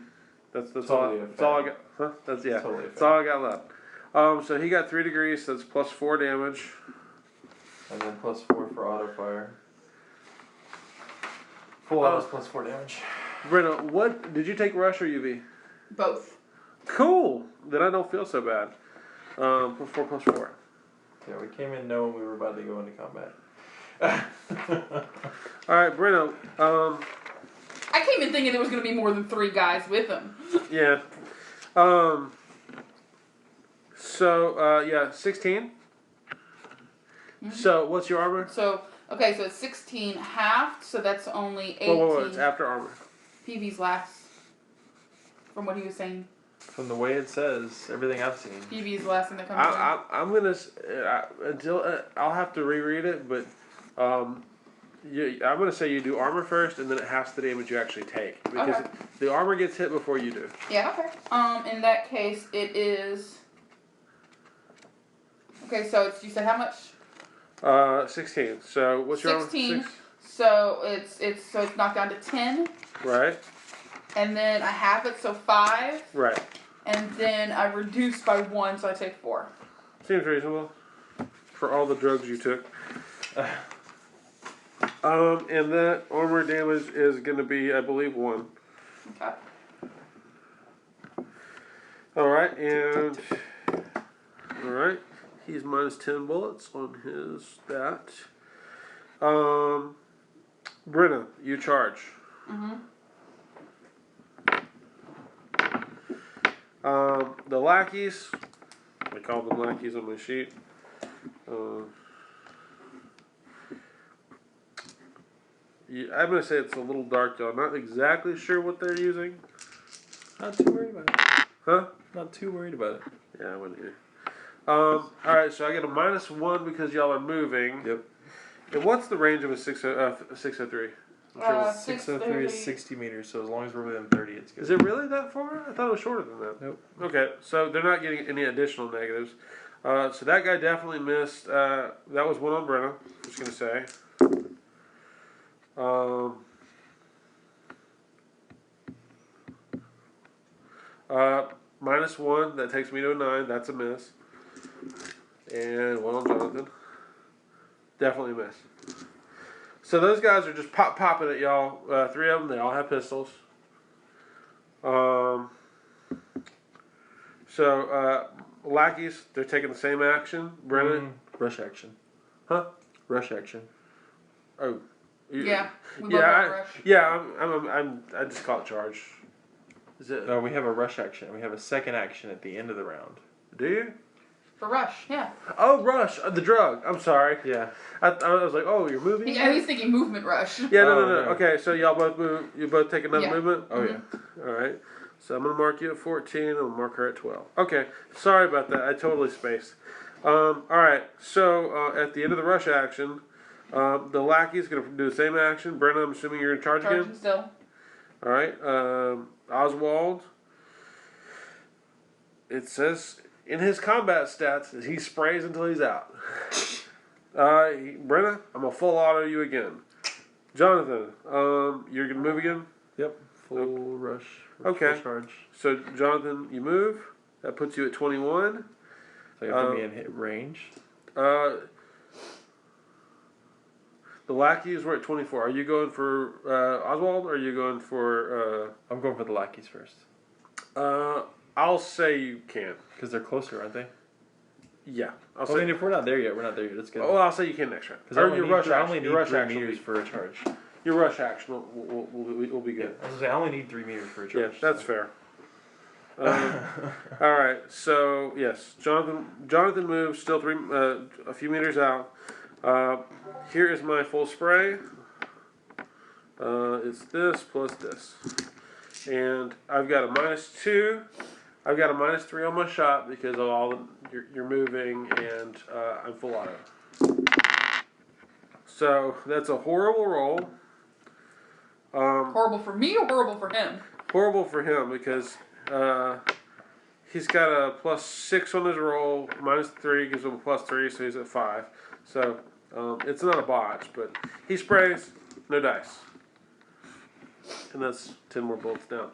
that's Totally all. That's all I got. Huh? That's all I got left. So he got 3 degrees. So that's +4 damage. And then +4 for auto fire. Full auto is +4 damage. Brenna, what did you take? Rush or UV? Both. Cool. Then I don't feel so bad. +4. Yeah, we came in knowing we were about to go into combat. All right, Brenna. I came in thinking there was going to be more than 3 guys with him. Yeah. 16. Mm-hmm. So what's your armor? So it's 16 halved, so that's only 18. Whoa, it's after armor. PV's last. From what he was saying. From the way it says, everything I've seen. PV's last thing that comes in. I'm gonna I'll have to reread it, but I'm gonna say you do armor first, and then it has the damage you actually take because the armor gets hit before you do. Yeah. Okay. In that case, it is. Okay, so you said how much? 16. So what's your armor? 16. So it's knocked down to 10. Right. And then I have it, so 5. Right. And then I reduce by 1, so I take 4. Seems reasonable for all the drugs you took. And that armor damage is going to be, I believe, 1. Okay. All right. He's -10 bullets on his stat. Brenna, you charge. Mm-hmm. The lackeys, I call them lackeys on my sheet. I'm going to say it's a little dark, though. I'm not exactly sure what they're using. Not too worried about it. Huh? Not too worried about it. Yeah, I wouldn't either. Alright, so I get a -1 because y'all are moving. Yep. And what's the range of a 603? 603 is 60 meters, so as long as we're within 30, it's good. Is it really that far? I thought it was shorter than that. Nope. Okay, so they're not getting any additional negatives. So that guy definitely missed. That was 1 on Brenna, just going to say. -1, that takes me to a 9. That's a miss. And 1 on Jonathan. Definitely a miss. So those guys are just popping at y'all. 3 of them, they all have pistols. Mm-hmm. Lackeys, they're taking the same action. Brennan, Rush action. huh? Rush action. Oh. Yeah. We Yeah. both have rush. Yeah. I just call it charge. Is it? No, we have a rush action. We have a second action at the end of the round. Do you? For rush, yeah. Oh, rush, the drug. I'm sorry. Yeah. I was like, oh, you're moving. Yeah, he's thinking movement rush. Yeah, no. Oh, no. Okay, so y'all both move. You both take another Yeah. movement. Oh yeah. All right. So I'm gonna mark you at 14. I'm gonna mark her at 12. Okay. Sorry about that. I totally spaced. All right. So at the end of the rush action, the lackey's gonna do the same action. Brenna, I'm assuming you're in charge Charging again. still. All right. Oswald. It says in his combat stats that he sprays until he's out. Brenna, I'm gonna full auto you again. Jonathan, you're gonna move again. Yep. Full rush. Okay. Full charge. So Jonathan, you move. That puts you at 21. So you have to be in hit range. The lackeys were at 24. Are you going for Oswald or are you going for... I'm going for the lackeys first. I'll say you can. Because they're closer, aren't they? Yeah. I mean, if we're not there yet, we're not there yet. Let's go. Oh, I'll say you can next round. Because I only need Your rush 3 action meters for a charge. Your rush action will be good. I was gonna say I only need 3 meters for a charge. Yeah, that's fair. All right. So yes, Jonathan moves still a few meters out. Here is my full spray. It's this plus this, and I've got a -2. I've got a -3 on my shot because of all you're moving, and I'm full auto. So that's a horrible roll. Horrible for me or horrible for him? Horrible for him because he's got a +6 on his roll. -3 gives him a +3, so he's at 5. So it's not a botch, but he sprays, no dice. And that's 10 more bullets down.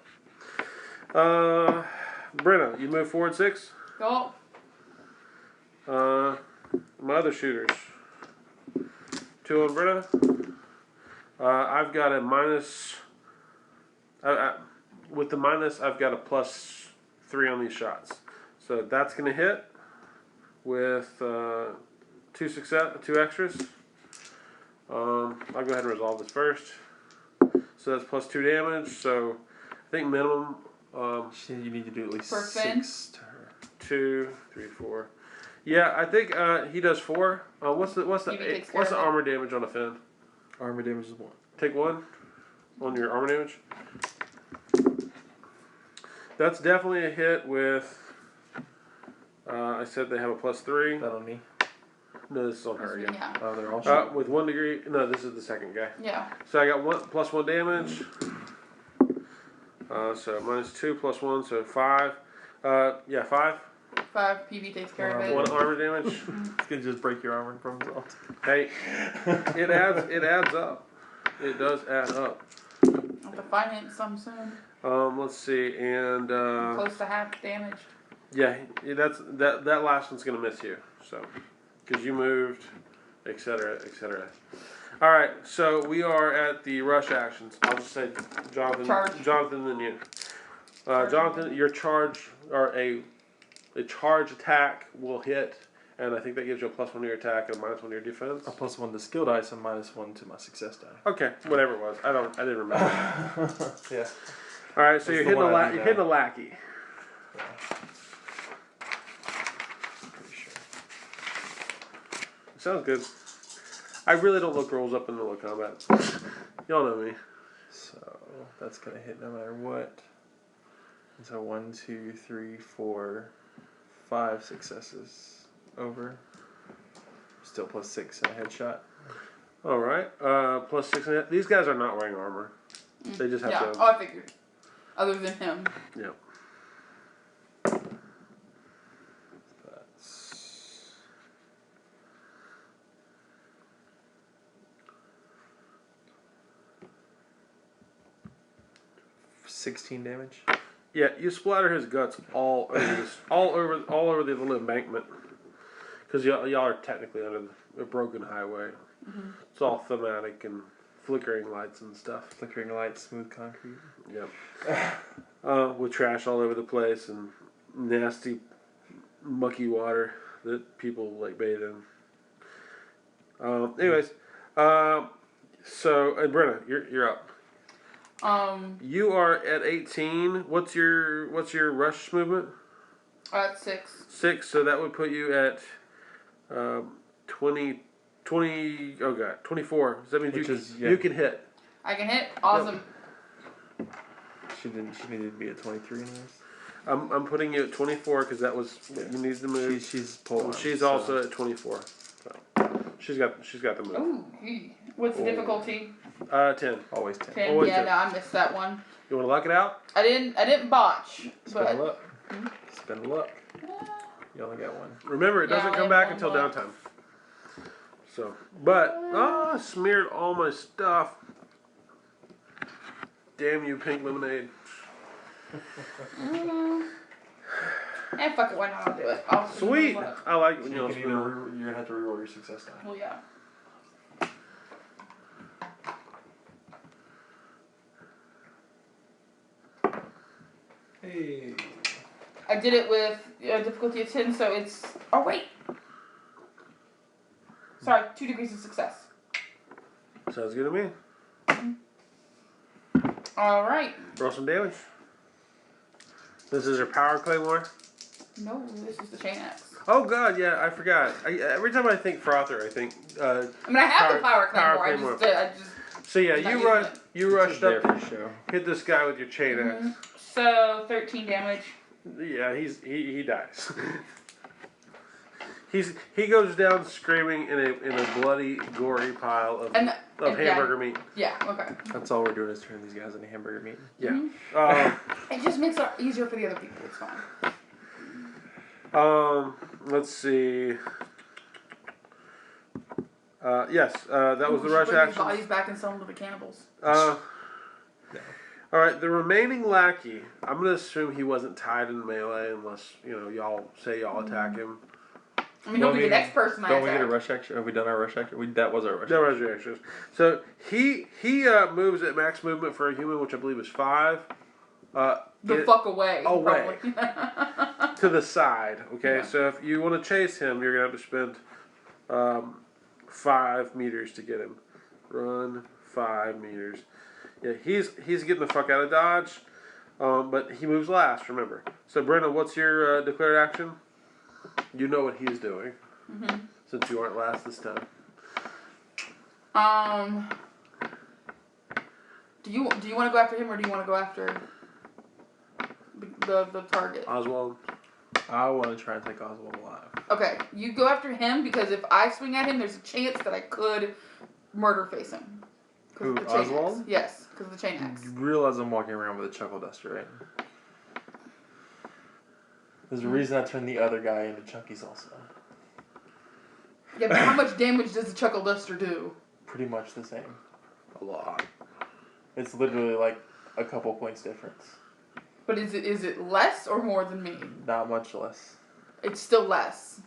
Brenna, you move forward 6. Oh. My other shooters. 2 on Brenna. I've got a minus. With the minus, I've got a +3 on these shots. So that's going to hit with 2 extras. I'll go ahead and resolve this first. So that's +2 damage. So I think minimum. You need to do at least For Finn? 6 to her. 2, 3, 4. Yeah, I think he does 4. What's the armor damage on a Finn? Armor damage is 1. Take 1 on your armor damage. That's definitely a hit with. I said they have a +3. That on me? No, this is on her again. Yeah. Oh, they're all shot. With 1 degree. No, this is the second guy. Yeah. So I got +1 damage. So -2 +1, so 5. Yeah, 5. 5 PV takes care of it. 1 armor damage. It's gonna just break your armor from himself. Hey, it adds up. It does add up. I'll have to finance some soon. Let's see, and Close to half damaged. yeah, that last one's gonna miss you. So, because you moved, etc., etc. All right, so we are at the rush actions. I'll just say Jonathan, Charge. Jonathan, then you. Jonathan, your charge or a charge attack will hit, and I think that gives you a +1 to your attack and a -1 to your defense. A +1 to skill dice and -1 to my success die. Okay, whatever it was. I didn't remember. Yeah. All right, so That's you're the one I hitting do you're hitting a lackey. Pretty sure. Sounds good. I really don't look rolls up in middle of combat. Y'all know me. So that's gonna hit no matter what. And so 1, 2, 3, 4, 5 successes over. Still +6 and a headshot. All right, +6 and these guys are not wearing armor. They just have Yeah. to. Oh, I figured. Other than him. Yeah. That's 16 damage. Yeah, you splatter his guts all over the little embankment, because y'all are technically under a broken highway. Mm-hmm. It's all thematic and flickering lights and stuff. Flickering light, smooth concrete. Yep. With trash all over the place and nasty, mucky water that people like bathe in. Anyways, so Brenna, you're up. You are at 18. What's your rush movement? At 6. 6. So that would put you at 20. Oh god, 24. So that means you can hit. I can hit. Awesome. Yep. She needed to be at 23 in this. I'm putting you at 24 because that was what you needed to move. She's pulling. She's also at 24. So she's got the move. Ooh. What's the difficulty? 10. Always 10. 10. Always Yeah, 10. no, I missed that one. You want to luck it out? I didn't botch. Spin luck. Spin luck. You only got one. Remember, it doesn't come back until downtime. So, but I smeared all my stuff. Damn you, pink lemonade. Fuck it, why not? I'll do it. Sweet. I like it when You're you gonna have to reroll your success die. Well, yeah. Hey. I did it with a difficulty of 10, so it's... Oh, wait! Sorry, 2 degrees of success. Sounds good to me. Alright. Roll some damage. This is your power claymore. No, this is the chain axe. Oh god, yeah, I forgot. Every time I think Frother, I think. I mean, I have the power claymore. I just. So yeah, you rushed up, for show. hit this guy with your chain axe. So 13 damage. Yeah, he dies. He goes down screaming in a bloody, gory pile of hamburger meat. Yeah. Okay. That's all we're doing is turning these guys into hamburger meat. Yeah. It just makes it easier for the other people. It's fine. Let's see. Yes, that was the rush bring action. Bodies back and sell them to the cannibals. All right, the remaining lackey. I'm gonna assume he wasn't tied in melee unless y'all say y'all attack him. I mean, he'll be the next person I attack. Don't we get a rush action? Have we done our rush action? That was our rush action. That was your action. So he moves at max movement for a human, which I believe is 5. Fuck away. Away. To the side. Okay, yeah. So if you want to chase him, you're gonna have to spend 5 meters to get him. Run 5 meters. Yeah, he's getting the fuck out of dodge, but he moves last. Remember. So Brenda, what's your declared action? You know what he's doing, since you aren't last this time. Do you want to go after him or do you want to go after the target? Oswald. I want to try and take Oswald alive. Okay, you go after him because if I swing at him, there's a chance that I could murder face him. Who, Oswald? Axe. Yes, because of the chain axe. You realize I'm walking around with a chuckle duster, right? There's a reason I turned the other guy into Chunky's also. Yeah, but how much damage does the chuckle duster do? Pretty much the same. A lot. It's literally like a couple points difference. But is it less or more than me? Not much less. It's still less.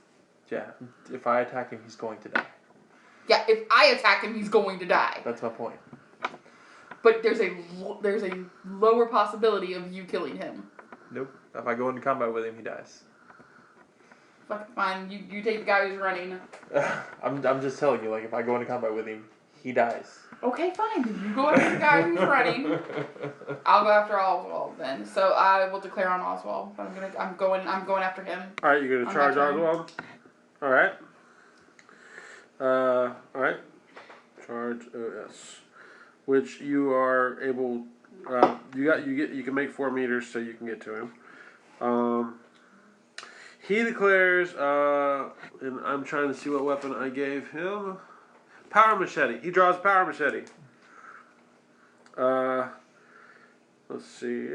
Yeah, if I attack him, he's going to die. Yeah, if I attack him, he's going to die. That's my point. But there's a lower possibility of you killing him. Nope. If I go into combat with him, he dies. Fuck, fine. You take the guy who's running. I'm just telling you, like, if I go into combat with him, he dies. Okay, fine. You go after the guy who's running. I'll go after Oswald then. So I will declare on Oswald. But I'm going after him. All right, you're gonna charge Oswald. All right. All right. Charge OS, which you are able. You can make 4 meters, so you can get to him. He declares, and I'm trying to see what weapon I gave him. Power machete. He draws power machete. Let's see.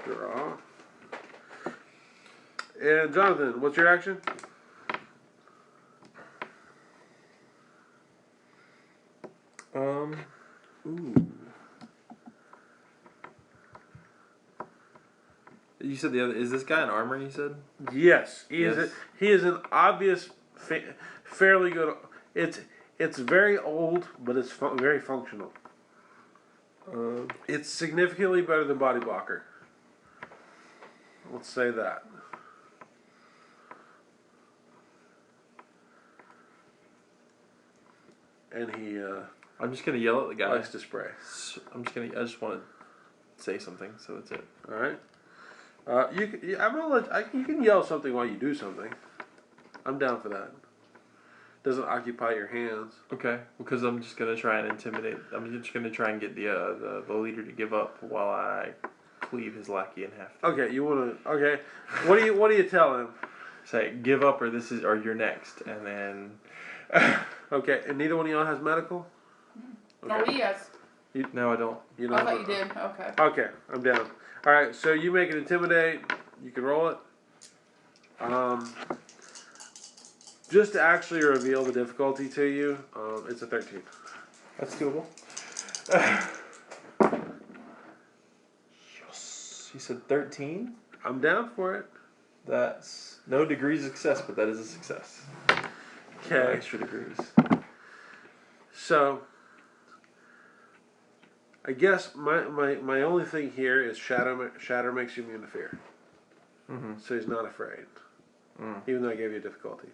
Draw. And Jonathan, what's your action? Ooh. You said the other. Is this guy in armor? You said. Yes, he is. He is an obvious, fairly good. It's very old, but it's very functional. It's significantly better than Body Blocker. Let's say that. and he I'm just gonna yell at the guy. likes to spray. I just want to say something, so that's it. All right. You can yell something while you do something. I'm down for that. Doesn't occupy your hands. Okay, because I'm just gonna try and intimidate. I'm just gonna try and get the leader to give up while I cleave his lackey in half. Okay, you want to? Okay, what do you tell him? Say, give up, or you're next, and then. Okay, and neither one of y'all has medical. No, he has. No, I don't. You I thought you did. Okay. Okay, I'm down. All right, so you make it intimidate. You can roll it. Just to actually reveal the difficulty to you, it's a 13. That's doable. Yes. You said 13? I'm down for it. That's no degrees of success, but that is a success. No Okay. extra degrees. So, I guess my only thing here is Shatter makes you immune to fear. Mm-hmm. So he's not afraid. Mm. Even though I gave you a difficulty.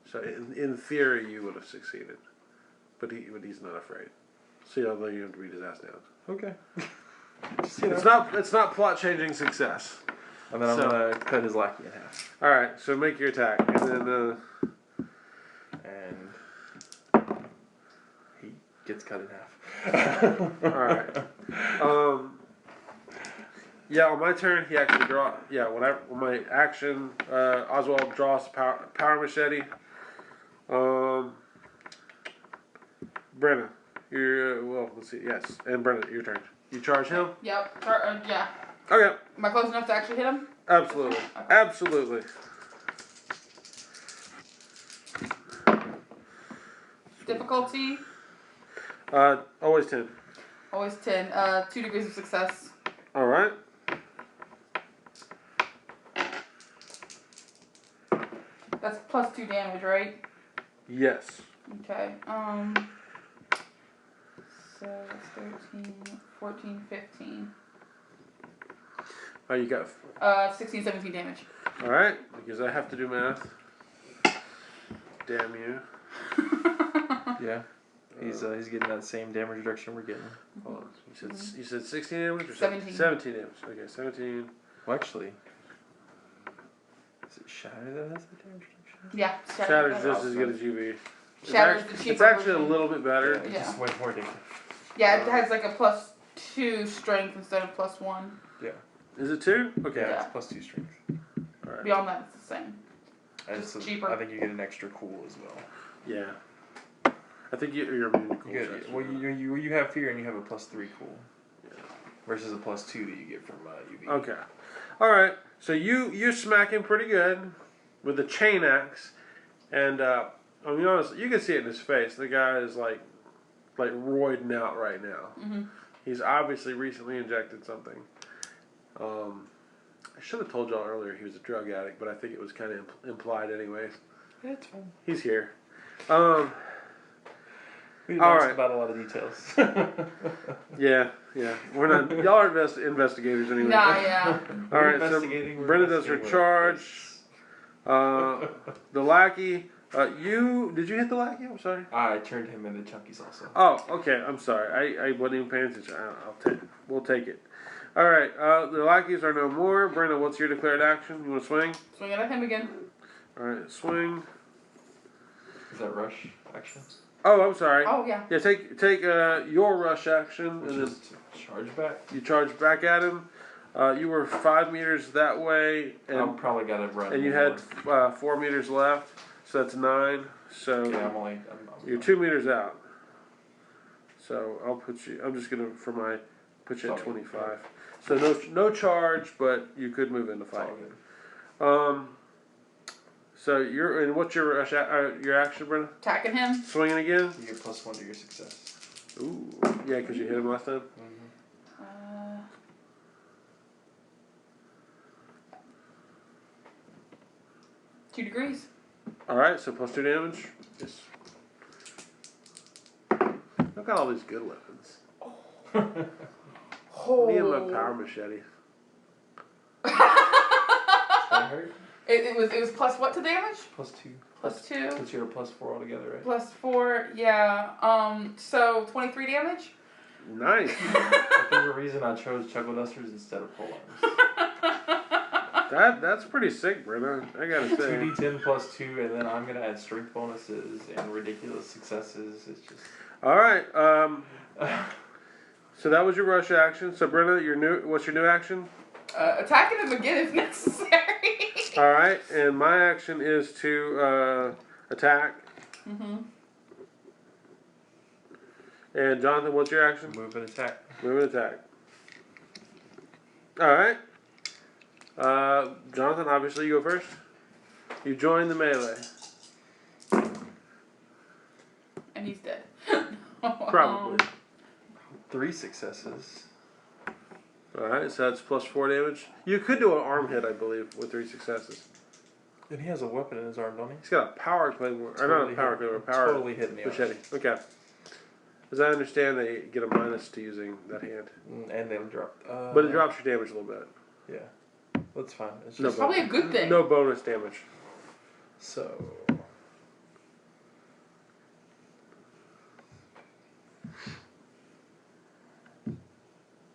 So in theory you would have succeeded. But he's not afraid. So although you have to beat his ass down. Okay. Just, It's not plot changing success. And then I'm gonna cut his lackey in half. Alright, so make your attack. And then And he gets cut in half. alright. Yeah, on my turn he actually when my action, Oswald draws power machete. Brenna, let's see, yes. And Brenna, your turn. You charge him? Yep. Yeah. Okay. Am I close enough to actually hit him? Absolutely. Okay. Absolutely. Difficulty? Always 10. Always 10. 2 degrees of success. Alright. That's plus 2 damage, right? Yes. Okay. So that's 13, 14, 15. Oh, you got... 16, 17 damage. Alright, because I have to do math. Damn you. Yeah. He's getting that same damage reduction we're getting. Hold on. You said 16 damage or 17. 17 damage. Okay, 17. Well, actually, is it Shatter that has the damage reduction? Yeah. Shatter's just as good as UV. Shatter's the cheaper It's actually a version. little bit better. It's Yeah. just way more addictive. Yeah, it has like a plus 2 strength instead of plus 1. Yeah. Is it 2? Okay. Yeah, Yeah. it's plus 2 strength. Alright. Beyond that, it's the same. And Just so cheaper. I think you get an extra cool as well. Yeah. I think you're immune to cool You shots. get, well, you have fear and you have a plus 3 cool. Yeah. Versus a plus 2 that you get from UV. Okay. Alright. So you smack him pretty good with a chain axe. And I'll be honest, you can see it in his face. The guy is like roiding out right now. Mm-hmm. He's obviously recently injected something. I should have told y'all earlier he was a drug addict, but I think it was kind of implied anyways. Yeah, it's fine. He's here. We All talked right. about a lot of details. Yeah. We're not. Y'all are investigators anyway. Nah, yeah. All right. So Investigating, we're Brenda does her investigating charge. The lackey. Did you hit the lackey? I'm sorry. I turned him into chunkies also. Oh, okay. I'm sorry. I wasn't even paying attention. We'll take it. All right. The lackeys are no more. Brenda, what's your declared action? You want to swing? Swing it at him again. All right. Swing. Is that rush action? Oh, I'm sorry. Oh, yeah. Yeah. Take your rush action Which and is to charge back? you charge back at him. You were 5 meters that way, I'm and probably gotta run. you more. had 4 meters left, so that's 9. So Yeah, I'm you're 2 meters out. So I'll put you. I'm just gonna put you at Sorry. 25. So no charge, but you could move into It's all fight. good. So what's your action, Brenda? Attacking him. Swinging again? You get plus 1 to your success. Ooh, yeah, because you hit him last time. Mm-hmm. 2 degrees. All right, so plus 2 damage. Yes. I've got all these good weapons. Oh. Me and my power machete. That hurt? It was plus what to damage? Plus 2. Plus 2. Since you're a plus 4 altogether, right? Plus 4, yeah. So 23 damage? Nice. There's a reason I chose Chuckle Dusters instead of Pole Arms. That's pretty sick, Brenna. I gotta say. 2d10 plus 2, and then I'm gonna add strength bonuses and ridiculous successes. It's just. All right. So that was your rush action. So Brenna, what's your new action? Attacking him again if necessary. All right, and my action is to attack. Mm-hmm. And Jonathan, what's your action? Move and attack. Move and attack. All right. Jonathan, obviously you go first. You join the melee. And he's dead. Probably. 3 successes. Alright, so that's plus 4 damage. You could do an arm hit, I believe, with 3 successes. And he has a weapon in his arm, don't he? He's got a power claymore. Or not a power claymore, a power Totally hitting the machete. Okay. As I understand, they get a minus to using that hand. And they drop. But it drops your damage a little bit. Yeah. That's fine. It's No just probably a good thing. No bonus damage. So.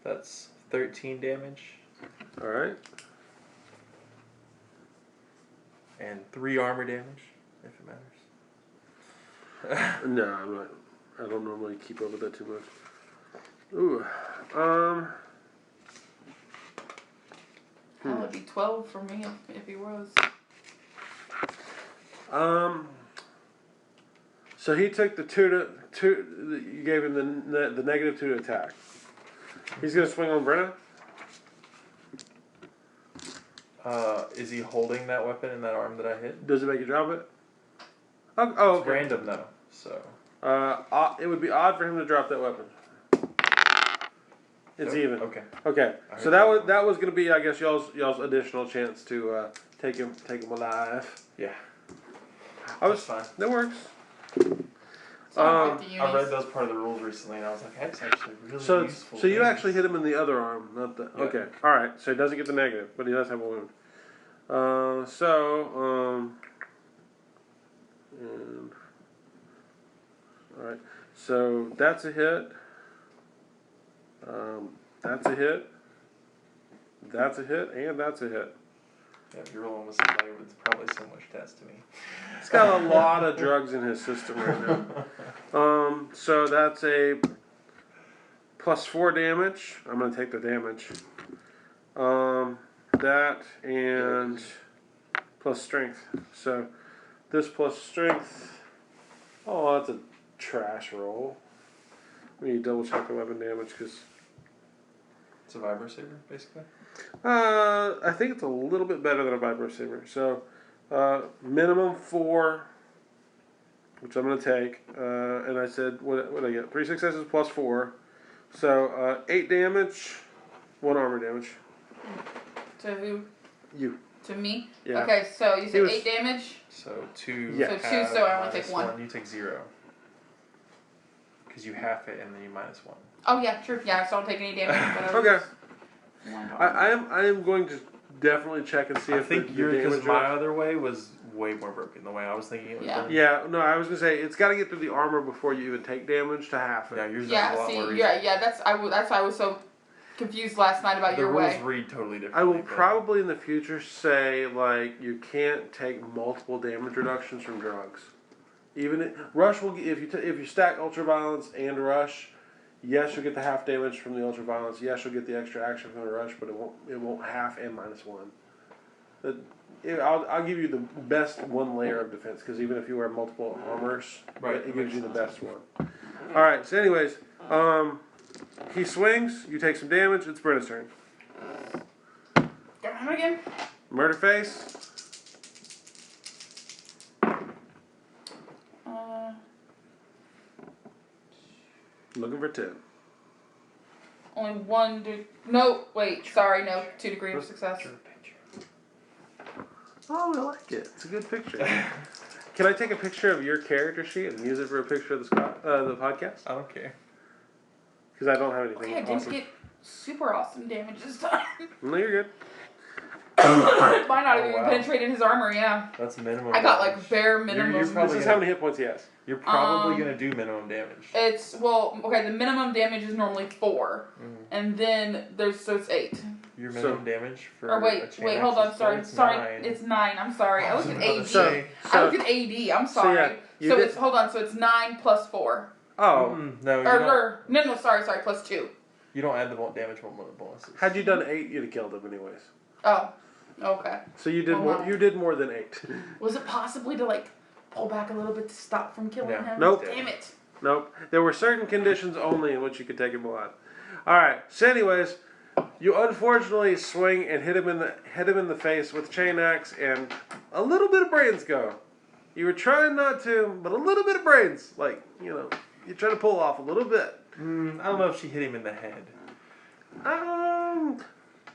That's 13 damage. Alright. And 3 armor damage, if it matters. No, I'm not. I don't normally keep up with that too much. Ooh. Hell, it'd be 12 for me if he was. So he took the 2 you gave him the negative 2 to attack. He's gonna swing on Brenna. Is he holding that weapon in that arm that I hit? Does it make you drop it? Oh, It's okay. random though, so. It would be odd for him to drop that weapon. It's Nope. even. Okay. Okay. So that was gonna be, I guess, y'all's additional chance to take him alive. Yeah. That's fine. That works. So I read those part of the rules recently, and I was like, that's actually really useful. So you things. actually hit him in the other arm, not the. Yeah. Okay. All right. So he doesn't get the negative, but he does have a wound. And all right. So that's a hit. That's a hit. That's a hit, and that's a hit. Yeah, if you're rolling with somebody with probably similar stats to me. He's got a lot of drugs in his system right now. So that's a plus 4 damage. I'm gonna take the damage. That and plus strength. So this plus strength. Oh, that's a trash roll. We need to double check the weapon damage because. Survivor Saver, basically? I think it's a little bit better than a Vibro Saver. So, minimum 4, which I'm going to take. And I said, what did I get? 3 successes plus 4. So, 8 damage, 1 armor damage. To who? You. To me? Yeah. Okay, so you said 8 damage? So 2. Yeah. So 2, so I only take 1. You take 0. Because you half it and then you minus 1. Oh, yeah, true. Yeah, so I don't take any damage. But Okay. I I am going to definitely check and see I if think the because damage my other way was way more broken. The way I was thinking it was Yeah. done. Yeah, no, I was going to say, it's got to get through the armor before you even take damage to half it. Yeah, yours is a Yeah, lot more see, reasonable. yeah, that's why I was so confused last night about The your rules way. read totally differently. I will but- probably in the future say, like, you can't take multiple damage reductions from drugs. Rush will if you stack ultraviolence and rush, yes, you'll get the half damage from the ultraviolence. Yes, you'll get the extra action from the rush, but it won't half and minus 1. I'll give you the best 1 layer of defense because even if you wear multiple armors, Right, it gives you the best one. All right. So, anyways, he swings. You take some damage. It's Brenna's turn. Get him again? Murder face. Looking for 10. Only 1 no, wait, sorry, no, 2 degrees of success. Oh, I like it. It's a good picture. Can I take a picture of your character sheet and use it for a picture of the podcast? I don't care. Because I don't have anything Okay, I didn't awesome. get super awesome damage this time. No, you're good. It might not have Oh, even wow. penetrated his armor, yeah. That's minimum. I got like damage. bare You're minimum. probably This is gonna- how many hit points he has. You're probably gonna do minimum damage. It's, well, okay, the minimum damage is normally 4. Mhm. And then so it's 8. Your minimum damage for Or a wait, chain hold on, axe is sorry. nine. Sorry, it's 9. I'm sorry. I looked at AD. Say, I looked at AD. I'm sorry. yeah, you So did- it's, hold on, so it's 9 plus 4. Oh, no, you No, sorry, plus 2. you don't add the damage bonuses. had you done 8, you'd have killed him anyways. Oh, okay. So you did Well, more. no. You did more than 8. Was it possibly to like pull back a little bit to stop from killing No. him? Nope. Damn it. Nope. There were certain conditions only in which you could take him alive. All right. So, anyways, you unfortunately swing and hit him in the face with chain axe, and a little bit of brains go. You were trying not to, but a little bit of brains, like you try to pull off a little bit. I don't know if she hit him in the head.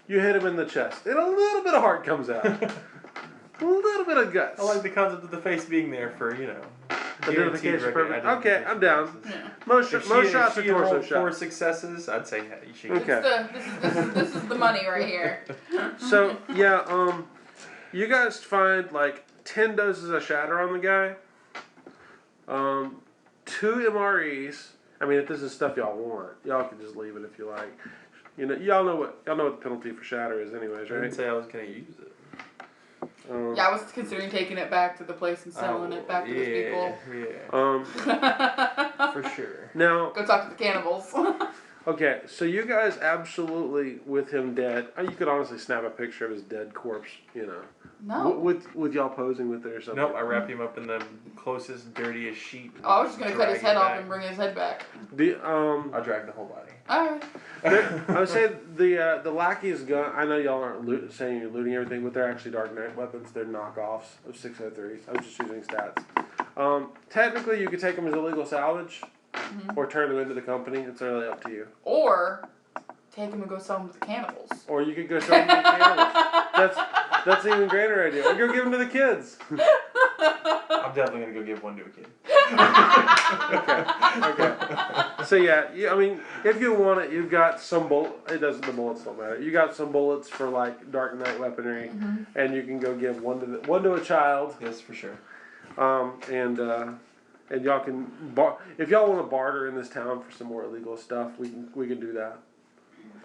You hit him in the chest, and a little bit of heart comes out. A little bit of guts. I like the concept of the face being there for Identification purpose. Okay, I'm down. Yeah. Most If shots are she torso rolled 4 shots. successes, I'd say yeah, she. Okay. This is the money right here. So yeah, you guys find like 10 doses of shatter on the guy. 2 MREs. I mean, if this is stuff y'all want, y'all can just leave it if you like. Y'all know what the penalty for shatter is, anyways, I right? didn't say I was gonna use it. Yeah, I was considering taking it back to the place and selling it back to those people. Yeah, for sure. Now, Go talk to the cannibals. okay, so you guys absolutely, with him dead, you could honestly snap a picture of his dead corpse, No. with y'all posing with it or something. Nope, I wrapped him up in the closest, dirtiest sheet. Oh, I was just gonna cut his drag head it off back. and bring his head back. I dragged the whole body. Alright. I would say the lackey's gun. I know y'all aren't saying you're looting everything, but they're actually Dark Knight weapons. They're knockoffs of 603s. I was just using stats. Technically, you could take them as illegal salvage, or turn them into the company. It's really up to you. Or take him and go sell him to the cannibals. Or you could go sell them to the cannibals. That's an even greater idea. Or go give them to the kids. I'm definitely gonna go give one to a kid. Okay. So yeah, I mean, if you want it, you've got some the bullets don't matter. You got some bullets for like Dark Knight weaponry, and you can go give one to a child. Yes, for sure. And y'all can if y'all want to barter in this town for some more illegal stuff, we can do that.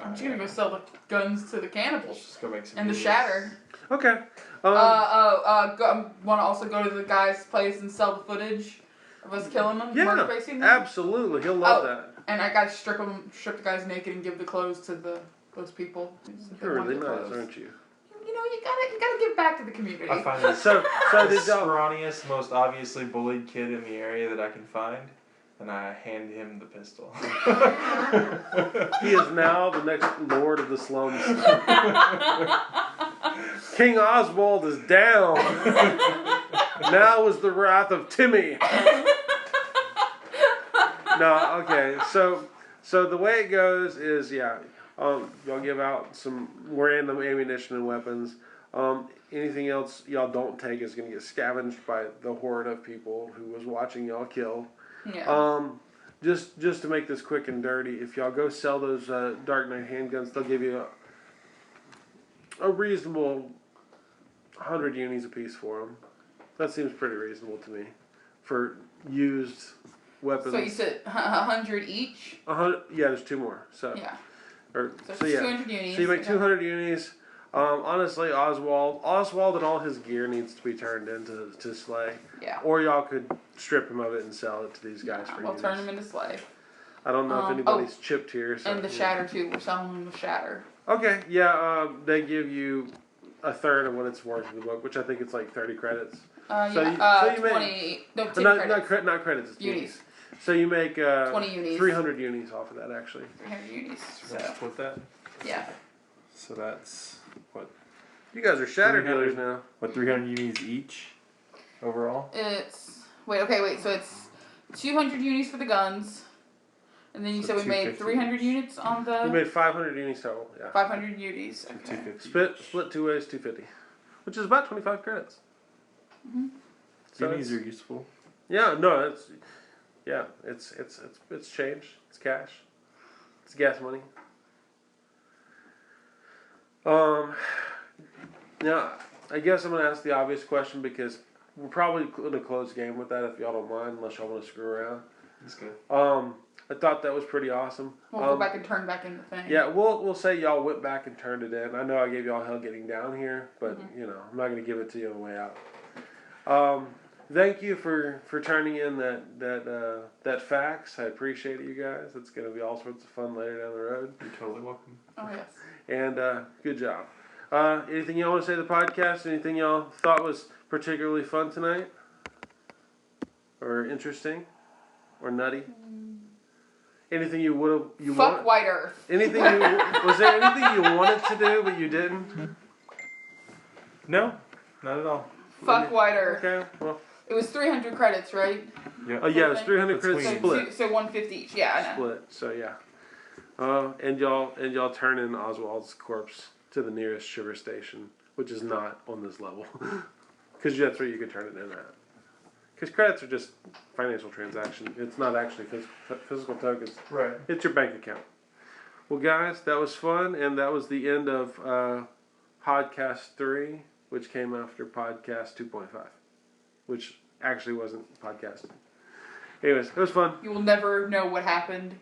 I'm just gonna go sell the guns to the cannibals. Just go make some. And the videos. shatter. Okay. Want to also go to the guy's place and sell the footage of us killing him, murder facing them. Absolutely. He'll love that. And I gotta strip the guys naked and give the clothes to those people. You're really nice, aren't you? You gotta give back to the community. I find this So the did y'all? scrawniest, most obviously bullied kid in the area that I can find, and I hand him the pistol. He is now the next lord of the slums. King Oswald is down. Now is the wrath of Timmy. No, okay. So the way it goes is, y'all give out some random ammunition and weapons. Anything else y'all don't take is going to get scavenged by the horde of people who was watching y'all kill. Yeah. Just to make this quick and dirty, if y'all go sell those Dark Knight handguns, they'll give you a reasonable 100 unis a piece for them. That seems pretty reasonable to me for used weapons. So you said 100 each? 100. Yeah, there's 2 more. So Yeah. So it's 200 unis. So you make 200 unis. Honestly, Oswald and all his gear needs to be turned into Slay. Yeah. Or y'all could strip him of it and sell it to these guys for We'll unis. turn him into Slay. I don't know if anybody's chipped here. So, And the shatter too. We're selling them the shatter. Okay, yeah, they give you a third of what it's worth in the book, which I think it's like 30 credits. Yeah. So you 20. No, 10 not credits. not credits, it's Unis. unis. So you make 20 unis. 300 unis off of that, actually. 300 unis. So split that. Yeah. So that's what? You guys are shatter 300. dealers now. What 300 unis each overall? It's wait. So it's 200 unis for the guns, and then you So said we made 250 300 each. units on the You made 500 unis total, yeah. 500 unis. Okay. 250. Split 2 ways, 250. Which is about 25 credits. Mm-hmm. So Unis it's- are useful. Yeah, no, it's change. It's cash. It's gas money. Now, I guess I'm going to ask the obvious question because we're probably going to close the game with that if y'all don't mind, unless y'all want to screw around. That's good. I thought that was pretty awesome. We'll go back and turn back in the thing. Yeah, we'll say y'all went back and turned it in. I know I gave y'all hell getting down here, but you know I'm not going to give it to you on the way out. Thank you for turning in that fax. I appreciate it, you guys. It's going to be all sorts of fun later down the road. You're totally welcome. Oh yes. And good job. Anything y'all want to say to the podcast? Anything y'all thought was particularly fun tonight, or interesting, or nutty? Anything you would have Fuck White Earth. Anything was there anything you wanted to do but you didn't? No, not at all. Fuck White Earth. Okay, well. It was 300 credits, right? Yeah. Oh yeah, it was 300 credits Between. split. So 150 each. Yeah, I know. Split. So yeah. And y'all turn in Oswald's corpse to the nearest shiver station, which is not on this level, because that's where you could turn it in at. Because credits are just financial transaction. It's not actually physical tokens. Right. It's your bank account. Well, guys, that was fun, and that was the end of podcast 3, which came after podcast 2.5, which actually wasn't podcasting. Anyways, it was fun. You will never know what happened